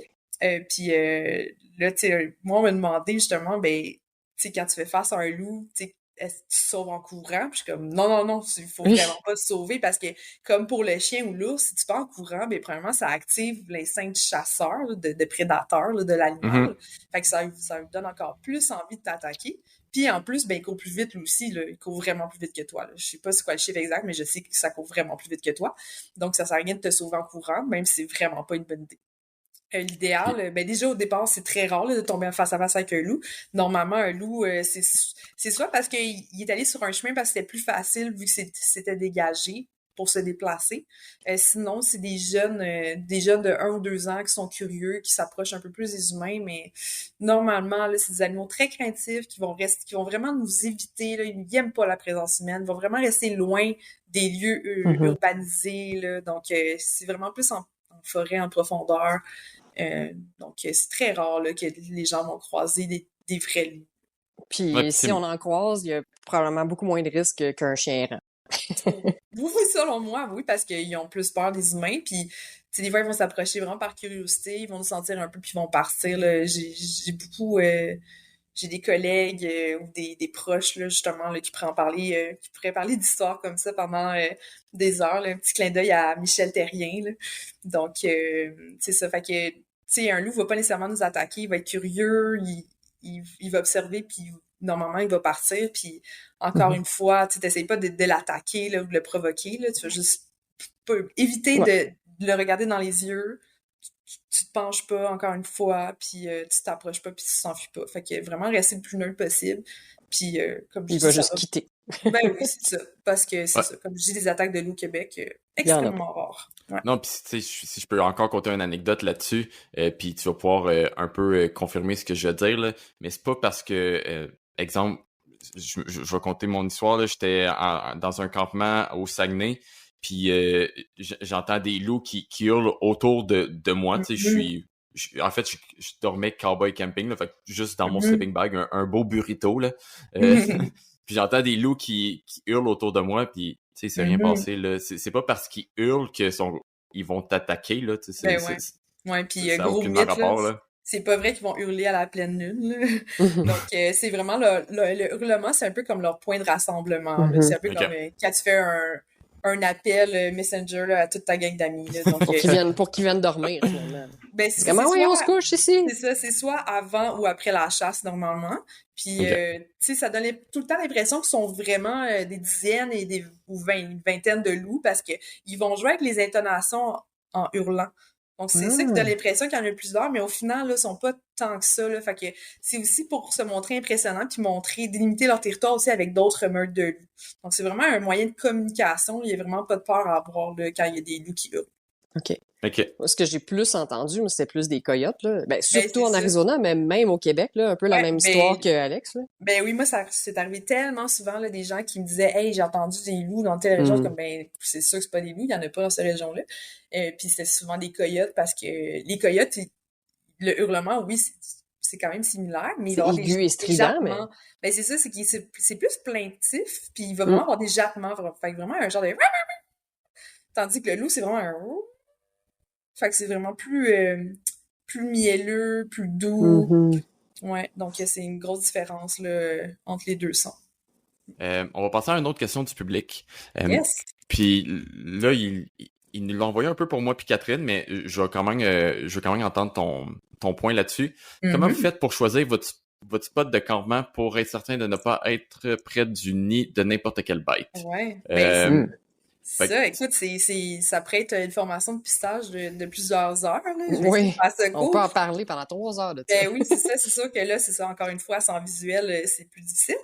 Puis là, tu sais, moi, on m'a demandé justement, ben, tu sais, quand tu fais face à un loup, tu sais, est-ce que tu sauves en courant? Puis je suis comme, non, non, non, il faut vraiment pas se sauver parce que, comme pour le chien ou l'ours, si tu pars en courant, ben, premièrement, ça active l'instinct de chasseur, là, de prédateur, là, de l'animal. Fait que ça lui donne encore plus envie de t'attaquer. Puis en plus, ben, il court plus vite lui aussi, là. Il court vraiment plus vite que toi, là. Je sais pas c'est quoi le chiffre exact, mais je sais que ça court vraiment plus vite que toi. Donc, ça sert à rien de te sauver en courant, même si c'est vraiment pas une bonne idée. L'idéal, ben déjà au départ, c'est très rare là, de tomber en face à face avec un loup. Normalement, un loup, c'est soit parce qu'il est allé sur un chemin parce que c'était plus facile vu que c'était dégagé pour se déplacer. Sinon, c'est des jeunes de 1 ou 2 ans qui sont curieux, qui s'approchent un peu plus des humains, mais normalement, là, c'est des animaux très craintifs qui vont vraiment nous éviter. Là, ils n'aiment pas la présence humaine, ils vont vraiment rester loin des lieux urbanisés. Là, donc, c'est vraiment plus en forêt, en profondeur. Donc, c'est très rare là, que les gens vont croiser des vrais loups. Puis si on en croise, il y a probablement beaucoup moins de risques qu'un chien errant. Oui, selon moi, oui, parce qu'ils ont plus peur des humains. Puis, des fois, ils vont s'approcher vraiment par curiosité, ils vont nous sentir un peu, puis ils vont partir. Là. J'ai beaucoup... j'ai des collègues ou des proches, là, justement, là, qui pourraient parler d'histoires comme ça pendant des heures. Là, un petit clin d'œil à Michel Terrien. Là. Donc, c'est ça. Fait que, tu sais, un loup va pas nécessairement nous attaquer. Il va être curieux, il va observer, puis normalement, il va partir. Puis, encore une fois, tu t'essayes pas de l'attaquer là, ou de le provoquer. Là, tu vas juste éviter de le regarder dans les yeux. Tu te penches pas encore une fois, puis tu t'approches pas, puis tu s'enfuis pas. Fait que vraiment rester le plus neutre possible. Puis comme je dis, il va juste quitter. Ben oui, c'est ça. Parce que c'est ça. Comme je dis, les attaques de loup au Québec, extrêmement rares. Ouais. Non, puis tu sais, si je peux encore conter une anecdote là-dessus, puis tu vas pouvoir un peu confirmer ce que je veux dire, là, mais c'est pas parce que, exemple, je vais conter mon histoire, là, j'étais dans un campement au Saguenay, puis j'entends des loups qui hurlent autour de moi, tu sais, en fait, je dormais cowboy camping, là, fait que juste dans mon sleeping bag, un beau burrito, là, puis j'entends des loups qui hurlent autour de moi, puis tu sais, c'est rien passé, là. C'est pas parce qu'ils hurlent ils vont t'attaquer, là. Tu sais, ouais, puis ça a gros aucunement mythe, rapport, là. là. C'est pas vrai qu'ils vont hurler à la pleine lune, là. Donc, c'est vraiment le hurlement, c'est un peu comme leur point de rassemblement, là. C'est un peu comme quand tu fais un appel Messenger là, à toute ta gang d'amis. Là. Donc, pour qu'ils viennent dormir, finalement. Ben, c'est comment on se couche ici? C'est ça, c'est soit avant ou après la chasse, normalement. Puis, tu sais, ça donne tout le temps l'impression qu'ils sont vraiment des dizaines ou une vingtaine de loups parce que ils vont jouer avec les intonations en hurlant. Donc, c'est ça qui donne l'impression qu'il y en a plusieurs, mais au final, là, ils sont pas tant que ça, là. Fait que c'est aussi pour se montrer impressionnant puis délimiter leur territoire aussi avec d'autres meutes de loups. Donc, c'est vraiment un moyen de communication. Il y a vraiment pas de peur à avoir, là, quand il y a des loups qui hurlent. OK. Ce que j'ai plus entendu, c'est plus des coyotes, là. Ben, surtout en ça. Arizona, mais même au Québec, là, un peu la même histoire que Alex, là. Ben oui, moi, c'est arrivé tellement souvent, là, des gens qui me disaient, hey, j'ai entendu des loups dans telle région. Comme, ben, c'est sûr que c'est pas des loups, il y en a pas dans cette région-là. Puis c'était souvent des coyotes parce que les coyotes, le hurlement, oui, c'est quand même similaire, mais il va y avoir aigu et strident, mais... Ben, c'est ça, c'est plus plaintif, puis il va vraiment avoir des jappements. Fait que vraiment un genre de... Tandis que le loup, c'est vraiment un... Fait que c'est vraiment plus mielleux, plus doux. Ouais, donc c'est une grosse différence là, entre les deux sons. On va passer à une autre question du public. Yes! Puis là, il nous l'a envoyé un peu pour moi puis Catherine, mais je veux quand même entendre ton point là-dessus. Comment vous faites pour choisir votre spot de campement pour être certain de ne pas être près du nid de n'importe quelle bête? Ouais. Ça, écoute, ça prête une formation de pistage de plusieurs heures. Là. Oui, on peut en parler pendant 3 heures de ça. Ben oui, c'est ça. C'est sûr que là, c'est ça, encore une fois, sans visuel, c'est plus difficile.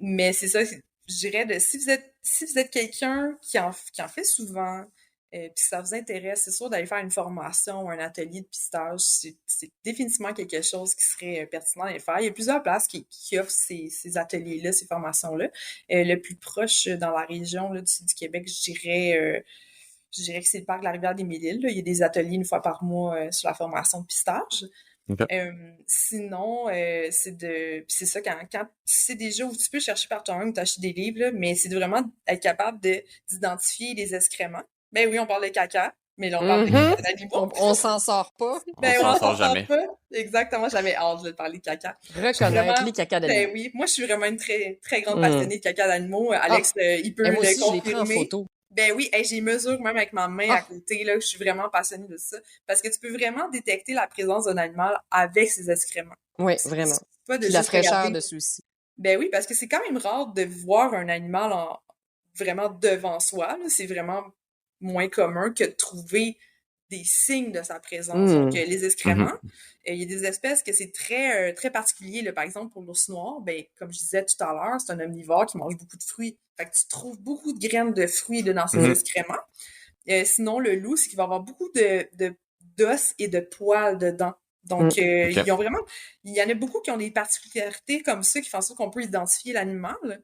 Mais c'est ça, je dirais, si vous êtes quelqu'un qui en fait souvent, Puis si ça vous intéresse, c'est sûr d'aller faire une formation ou un atelier de pistage, c'est définitivement quelque chose qui serait pertinent d'aller faire. Il y a plusieurs places qui offrent ces ateliers-là, ces formations-là. Le plus proche dans la région là, du sud du Québec, je dirais que c'est le parc de la Rivière-des-Mille-Îles. Il y a des ateliers une fois par mois sur la formation de pistage. OK. Sinon, c'est ça, quand c'est déjà où tu peux chercher par toi-même ou t'acheter des livres, là, mais c'est de vraiment être capable d'identifier les excréments. Ben oui, on parle de caca, mais là, on parle de caca d'animaux. On s'en sort pas. Ben On on s'en s'en sort jamais. pas. Exactement, j'avais hâte de parler de caca. Reconnaître les caca d'animaux. Ben oui, moi, je suis vraiment une très, très grande passionnée de caca d'animaux. Alex, il peut moi aussi, le je les prends en confirmer. photo. Ben oui, j'ai mesure même avec ma main à côté, là, je suis vraiment passionnée de ça. Parce que tu peux vraiment détecter la présence d'un animal avec ses excréments. Oui, vraiment. C'est pas de Puis la juste fraîcheur regarder. de ceux-ci. Ben oui, parce que c'est quand même rare de voir un animal vraiment devant soi, là. C'est vraiment moins commun que de trouver des signes de sa présence. Donc, les excréments, il y a des espèces que c'est très, très particulier. Là. Par exemple, pour l'ours noir, ben, comme je disais tout à l'heure, c'est un omnivore qui mange beaucoup de fruits. Fait que tu trouves beaucoup de graines de fruits là, dans ses excréments. Sinon, le loup, c'est qu'il va avoir beaucoup d'os et de poils dedans. Donc, ils ont vraiment... Il y en a beaucoup qui ont des particularités comme ça qui font en sorte qu'on peut identifier l'animal.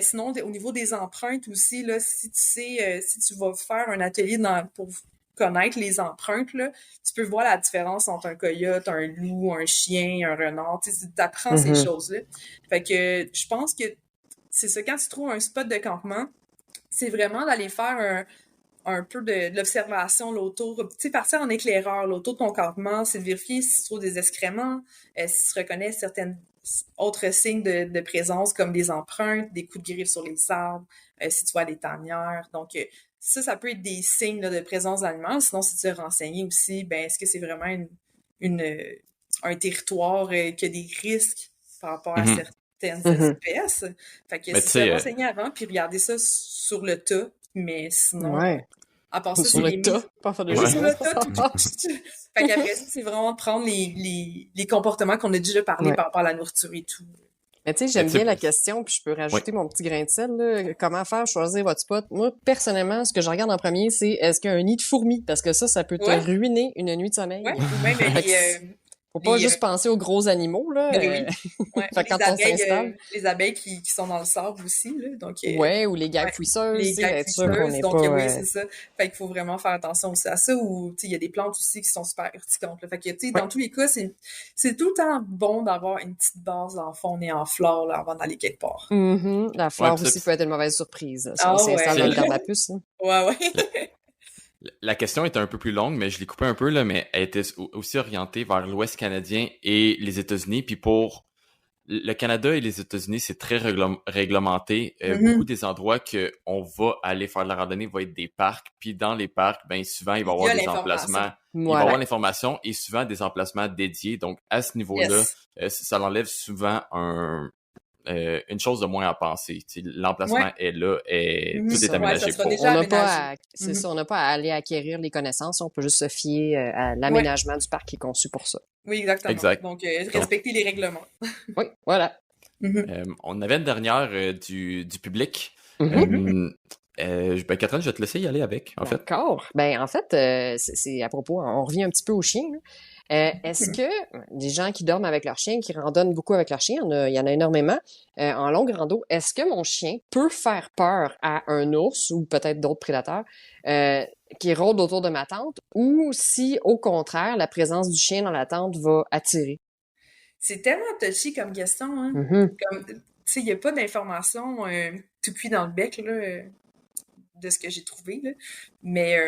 Sinon, au niveau des empreintes aussi, là, si tu sais, si tu vas faire un atelier pour connaître les empreintes, là, tu peux voir la différence entre un coyote, un loup, un chien, un renard. Tu apprends ces choses-là. Fait que je pense que c'est ça, quand tu trouves un spot de campement, c'est vraiment d'aller faire un peu de l'observation là, autour. Tu sais, partir en éclaireur là, autour de ton campement, c'est de vérifier si tu trouves des excréments, si tu reconnais certaines autres signes de présence comme des empreintes, des coups de griffe sur les arbres, si tu vois des tanières. Donc, ça peut être des signes là, de présence d'animaux. Sinon, si tu es renseigné aussi, ben est-ce que c'est vraiment un territoire qui a des risques par rapport à certaines espèces? Fait que si tu es renseigné avant, puis regarder ça sur le tas, mais sinon, à part ça, sur le tas, pas faire de jeu sur le tas. Fait qu'après ça, c'est vraiment de prendre les comportements qu'on a déjà parlé par rapport à la nourriture et tout. Mais tu sais, j'aime bien la question, puis je peux rajouter mon petit grain de sel, là. Comment faire choisir votre spot? Moi, personnellement, ce que je regarde en premier, c'est est-ce qu'il y a un nid de fourmis? Parce que ça peut te ruiner une nuit de sommeil. Ouais, ou même faut pas juste penser aux gros animaux, là. Oui. Ouais. Fait quand on s'installe. Les abeilles qui sont dans le sable aussi, là. Donc, ouais, ou les guêpes fouisseuses. Les guêpes fouisseuses. Donc, pas, oui, c'est ça. Fait qu'il faut vraiment faire attention aussi à ça. Ou, tu sais, il y a des plantes aussi qui sont super urticantes, là. Fait que, tu sais, dans tous les cas, c'est tout le temps bon d'avoir une petite base en faune et en flore, là, avant d'aller quelque part. La flore aussi peut être une mauvaise surprise. Si on s'installe dans le garde à puce, hein. Ouais. La question était un peu plus longue, mais je l'ai coupée un peu, là, mais elle était aussi orientée vers l'Ouest canadien et les États-Unis. Puis pour le Canada et les États-Unis, c'est très réglementé. Beaucoup des endroits qu'on va aller faire de la randonnée vont être des parcs. Puis dans les parcs, ben souvent, il va y avoir des emplacements. Il va y avoir l'information et souvent des emplacements dédiés. Donc, à ce niveau-là, ça enlève souvent une chose de moins à penser. L'emplacement est là et tout est aménagé pour. On n'a pas on n'a pas à aller acquérir les connaissances, on peut juste se fier à l'aménagement du parc qui est conçu pour ça. Oui, exactement. Exact. Donc, respecter les règlements. Oui, voilà. On avait une dernière du public. Catherine, je vais te laisser y aller avec, en fait. D'accord. Ben, en fait, c'est à propos, on revient un petit peu aux chiens, là. Est-ce que des gens qui dorment avec leur chien, qui randonnent beaucoup avec leur chien, il y en a énormément, en longue rando, est-ce que mon chien peut faire peur à un ours ou peut-être d'autres prédateurs qui rôdent autour de ma tente, ou si, au contraire, la présence du chien dans la tente va attirer? C'est tellement touchy comme question, hein? Comme, tu sais, il n'y a pas d'informations tout cuit dans le bec, là, de ce que j'ai trouvé, là. Mais,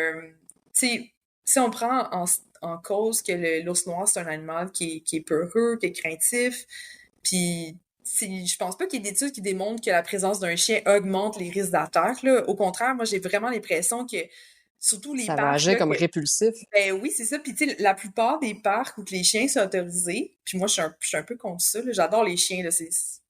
tu sais, si on prend en cause que l'ours noir, c'est un animal qui est peureux, qui est craintif, puis je pense pas qu'il y ait d'études qui démontrent que la présence d'un chien augmente les risques d'attaque, là. Au contraire, moi, j'ai vraiment l'impression que surtout les parcs... Ça va agir comme répulsif. Ben oui, c'est ça. Puis tu sais, la plupart des parcs où que les chiens sont autorisés, puis moi, je suis un peu contre ça, là. J'adore les chiens, là.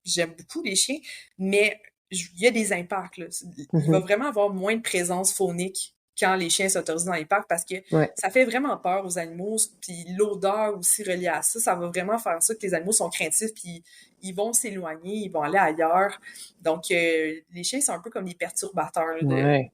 J'aime beaucoup les chiens, mais il y a des impacts, là. Il va vraiment avoir moins de présence faunique quand les chiens s'autorisent dans les parcs parce que ça fait vraiment peur aux animaux, puis l'odeur aussi reliée à ça, ça va vraiment faire ça que les animaux sont craintifs, puis ils vont s'éloigner, ils vont aller ailleurs. Donc, les chiens sont un peu comme des perturbateurs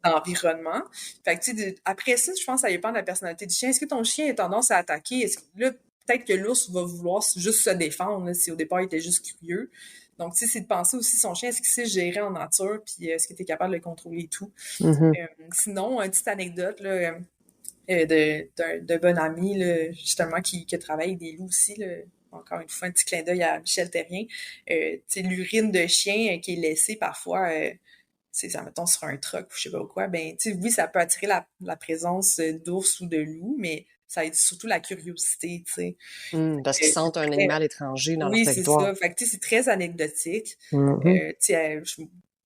d'environnement. Fait que, tu sais, après ça, je pense que ça dépend de la personnalité du chien. Est-ce que ton chien a tendance à attaquer? Est-ce que, là, peut-être que l'ours va vouloir juste se défendre, là, si au départ il était juste curieux. Donc, tu sais, c'est de penser aussi son chien, est-ce qu'il sait gérer en nature, puis est-ce qu'il est capable de le contrôler et tout. Sinon, une petite anecdote là, d'un bon ami, là, justement, qui travaille avec des loups aussi, là. Encore une fois, un petit clin d'œil à Michel Terrien. Tu sais, l'urine de chien qui est laissée parfois, ça, mettons, sur un truck ou je sais pas quoi, ben, tu sais, oui, ça peut attirer la présence d'ours ou de loups, mais ça aide surtout la curiosité, tu sais. Parce qu'ils sentent un animal étranger dans leur territoire. Oui, c'est ça. Fait que, tu sais, c'est très anecdotique. Tu sais,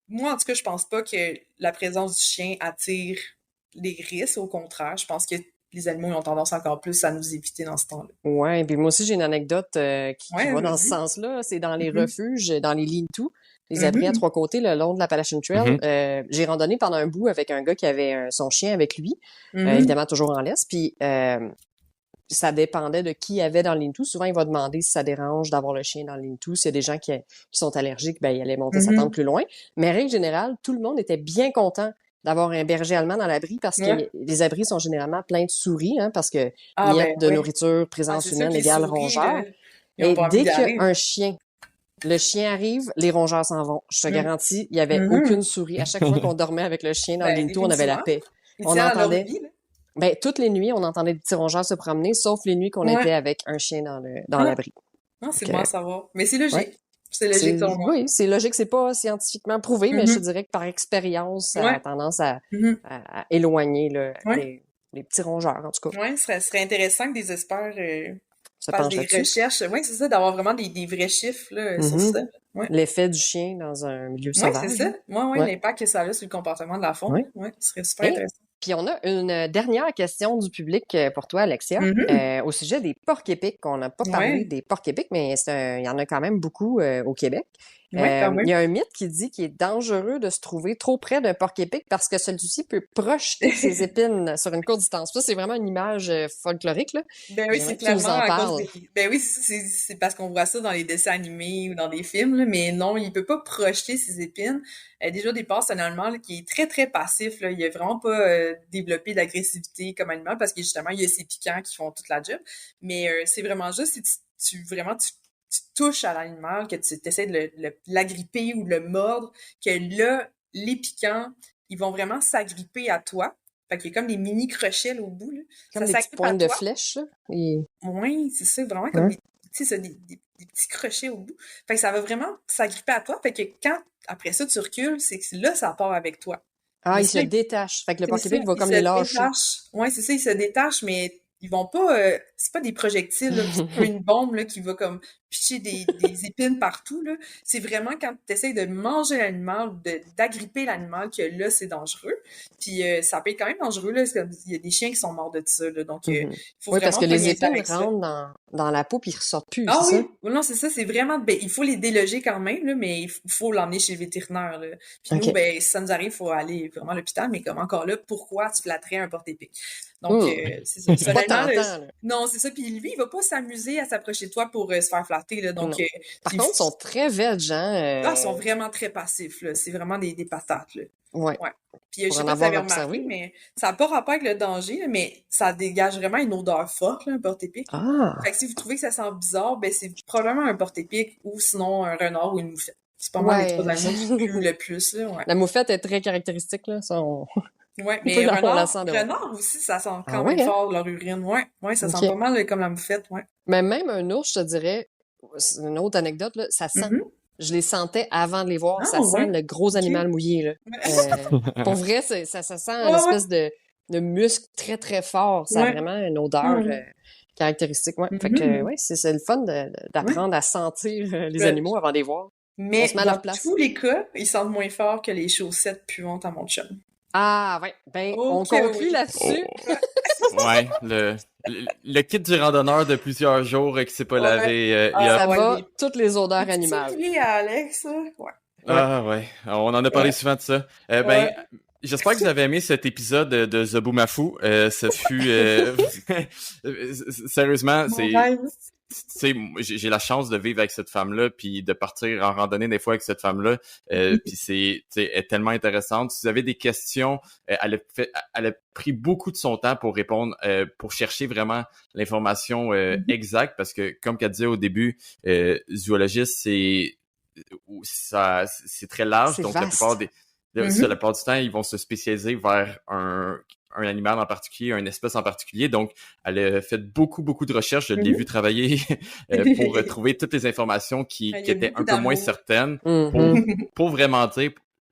moi, en tout cas, je pense pas que la présence du chien attire les risques. Au contraire, je pense que les animaux ont tendance encore plus à nous éviter dans ce temps-là. Ouais, puis moi aussi, j'ai une anecdote qui va dans ce sens-là. C'est dans les refuges, dans les lean-to, les abris à 3 côtés le long de l'Appalachian Trail. J'ai randonné pendant un bout avec un gars qui avait son chien avec lui, évidemment toujours en laisse, puis ça dépendait de qui il y avait dans le lean-to. Souvent, il va demander si ça dérange d'avoir le chien dans le lean-to. S'il y a des gens qui sont allergiques, ben il allait monter sa tente plus loin. Mais règle générale, tout le monde était bien content d'avoir un berger allemand dans l'abri parce que les abris sont généralement pleins de souris, hein, parce que miettes de nourriture, présence humaine égale rongeurs. Et dès qu'il y a un chien, le chien arrive, les rongeurs s'en vont. Je te garantis, il y avait aucune souris. À chaque fois qu'on dormait avec le chien dans le lean-to, on avait la paix. On entendait... toutes les nuits, on entendait des petits rongeurs se promener, sauf les nuits qu'on était avec un chien dans l'abri. Non, c'est bon à savoir. Mais c'est logique. C'est logique, selon moi. Oui, c'est logique. C'est pas scientifiquement prouvé, mais je dirais que par expérience, ça a tendance à éloigner les petits rongeurs, en tout cas. Oui, ce serait intéressant que des experts fassent des recherches. Oui, c'est ça, d'avoir vraiment des vrais chiffres là, sur ça. Ouais. L'effet du chien dans un milieu sauvage. Oui, c'est ça. Oui, l'impact que ça a sur le comportement de la faune. Oui, ce serait super intéressant. Puis on a une dernière question du public pour toi, Alexia, au sujet des porcs-épics. On n'a pas parlé des porcs-épics, mais il y en a quand même beaucoup au Québec. Il y a un mythe qui dit qu'il est dangereux de se trouver trop près d'un porc-épic parce que celui-ci peut projeter ses épines sur une courte distance. Ça, c'est vraiment une image folklorique, là. Ben oui, c'est clairement à cause Ben oui, c'est parce qu'on voit ça dans les dessins animés ou dans des films, là, mais non, il peut pas projeter ses épines. Déjà, au départ, c'est un animal qui est très, très passif, là. Il a vraiment pas développé d'agressivité comme animal parce que, justement, il y a ses piquants qui font toute la job. Mais c'est vraiment juste si tu touches à l'animal, que tu essaies de l'agripper ou de le mordre, que là, les piquants, ils vont vraiment s'agripper à toi. Fait qu'il y a comme des mini crochets là, au bout. Là. Comme des petites pointes de flèche. Oui, c'est ça, vraiment comme des petits crochets au bout. Fait que ça va vraiment s'agripper à toi. Fait que quand, après ça, tu recules, c'est que là, ça part avec toi. Ah, il se détache. Fait que le porc-épic va comme les lâcher. Oui, c'est ça, il se détache, mais ils vont pas... c'est pas des projectiles, là, c'est pas une bombe là, qui va comme pitcher des épines partout. Là. C'est vraiment quand tu essaies de manger l'animal, d'agripper l'animal, que là, c'est dangereux. Puis ça peut être quand même dangereux. Là, il y a des chiens qui sont morts de ça. Là, donc, il faut vraiment parce que les épines rentrent dans la peau puis ils ressortent plus. Ah oui? Non, c'est ça. C'est vraiment... il faut les déloger quand même, là, mais il faut l'emmener chez le vétérinaire. Là. Puis nous, si ça nous arrive, il faut aller vraiment à l'hôpital. Mais comme encore là, pourquoi tu flatterais un porc-épic? Donc, c'est ça. C'est pas tentant, non, c'est ça. Puis lui, il va pas s'amuser à s'approcher de toi pour se faire flatter. Là, donc, par contre, ils sont très veg, hein? Ils sont vraiment très passifs. Là. C'est vraiment des patates. Là. Ouais. Puis je sais pas si vous avez remarqué, mais ça n'a pas rapport avec le danger, là, mais ça dégage vraiment une odeur forte, là, un porc-épic. Fait que si vous trouvez que ça sent bizarre, ben c'est probablement un porc-épic ou sinon un renard ou une moufette. C'est pas mal les trois animaux qui puent le plus. Là, La moufette est très caractéristique, là. Ouais, mais renard aussi, ça sent quand même fort leur urine. Ouais, ça sent pas mal comme la moufette, ouais. Mais même un ours, je te dirais, c'est une autre anecdote, là, ça sent. Je les sentais avant de les voir. Ça sent le gros animal mouillé, là. Pour vrai, ça sent une espèce de muscle très, très fort. Ça a vraiment une odeur caractéristique. Ouais. Fait que, c'est le fun d'apprendre à sentir les animaux avant de les voir. Mais dans tous les cas, ils sentent moins fort que les chaussettes puantes à mon chum. Ah, ouais. Ben, on conclut là-dessus. Ouais, le kit du randonneur de plusieurs jours qui s'est pas lavé. Ça va, toutes les odeurs animales. C'est à Alex, ouais. Ah, ouais. On en a parlé souvent de ça. J'espère que vous avez aimé cet épisode de Zoboomafou. Ce fut sérieusement, Mon c'est rêve. tu sais, j'ai la chance de vivre avec cette femme-là, puis de partir en randonnée des fois avec cette femme-là. Puis c'est, tu sais, elle est tellement intéressante. Si vous avez des questions, elle a pris beaucoup de son temps pour répondre, pour chercher vraiment l'information exacte, parce que comme qu'elle disait au début, zoologiste, c'est très large, C'est donc vaste. la plupart du temps, ils vont se spécialiser vers un animal en particulier, une espèce en particulier. Donc, elle a fait beaucoup de recherches. Je l'ai vu travailler pour trouver toutes les informations qui Il y a étaient beaucoup un peu moins d'amour. certaines pour vraiment dire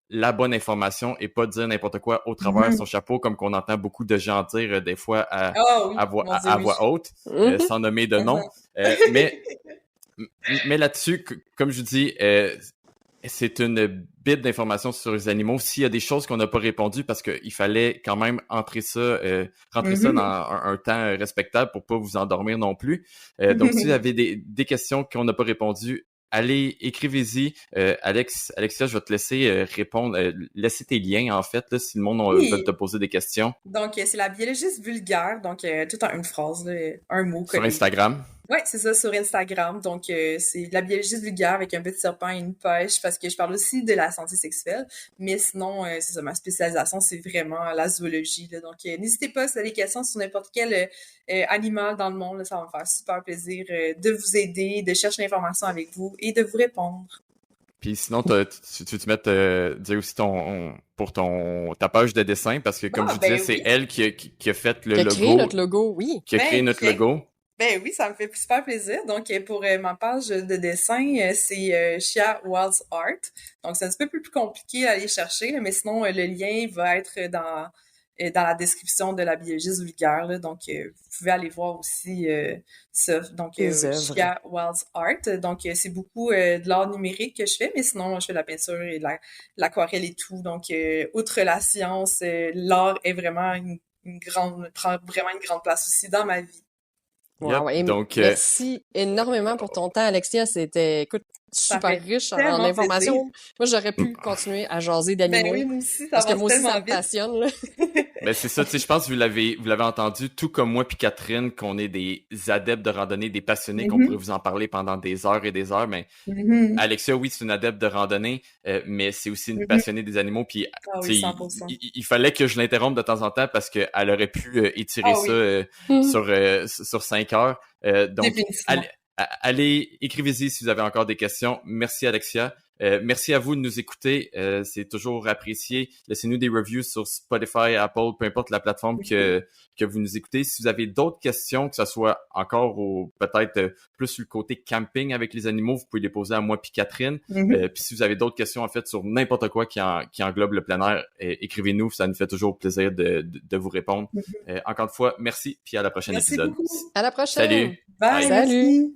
la bonne information et pas dire n'importe quoi au travers de son chapeau, comme qu'on entend beaucoup de gens dire des fois Ah oui, à mon Dieu, à oui. voix haute, sans nommer de nom. Mais là-dessus, comme je vous dis, c'est une bite d'informations sur les animaux. S'il y a des choses qu'on n'a pas répondu, parce qu'il fallait quand même rentrer ça dans un temps respectable pour pas vous endormir non plus. Donc, si vous avez des questions qu'on n'a pas répondu, allez, écrivez-y. Alexia, je vais te laisser répondre. Laisser tes liens, en fait, là, si le monde veut te poser des questions. Donc, c'est la biologiste vulgaire. Donc, tout en une phrase, là, un mot. Sur Instagram. Oui, c'est ça, sur Instagram. Donc, c'est la biologiste vulgaire avec un petit serpent et une pêche, parce que je parle aussi de la santé sexuelle. Mais sinon, c'est ça, ma spécialisation, c'est vraiment la zoologie, là. Donc, n'hésitez pas si vous avez des questions sur n'importe quel animal dans le monde, là, ça va me faire super plaisir de vous aider, de chercher l'information avec vous et de vous répondre. Puis sinon, tu te mets dire aussi ta page de dessin, parce que comme je disais, c'est elle qui a fait le logo. Qui a créé notre logo, oui. Qui a créé notre logo. Ben oui, ça me fait super plaisir. Donc, pour ma page de dessin, c'est Chia Wilds Art. Donc, c'est un petit peu plus compliqué à aller chercher, là, mais sinon, le lien va être dans la description de la biologiste vulgaire, là. Donc, vous pouvez aller voir aussi ça. Donc, Chia Wilds Art. Donc, c'est beaucoup de l'art numérique que je fais, mais sinon, je fais de la peinture et de l'aquarelle et tout. Donc, outre la science, l'art est vraiment prend vraiment une grande place aussi dans ma vie. Wow, yep. Donc, merci énormément pour ton temps, Alexia. C'était, écoute, super riche en informations. Moi, j'aurais pu continuer à jaser d'animaux. Ben oui, moi aussi, parce que moi aussi, ça me passionne, là. Ben c'est ça, tu sais, je pense que vous l'avez entendu, tout comme moi puis Catherine, qu'on est des adeptes de randonnée, des passionnés, qu'on pourrait vous en parler pendant des heures et des heures. Mais Alexia, oui, c'est une adepte de randonnée, mais c'est aussi une passionnée des animaux. Puis, il fallait que je l'interrompe de temps en temps parce qu'elle aurait pu étirer sur 5 heures. Donc, allez, écrivez-y si vous avez encore des questions. Merci, Alexia. Merci à vous de nous écouter. C'est toujours apprécié. Laissez-nous des reviews sur Spotify, Apple, peu importe la plateforme que vous nous écoutez. Si vous avez d'autres questions, que ce soit encore ou peut-être plus sur le côté camping avec les animaux, vous pouvez les poser à moi puis Catherine. Puis si vous avez d'autres questions en fait sur n'importe quoi qui englobe le plein air, écrivez-nous. Ça nous fait toujours plaisir de vous répondre. Encore une fois, merci. Puis à la prochaine épisode. Beaucoup. À la prochaine. Salut. Bye. Salut. Merci.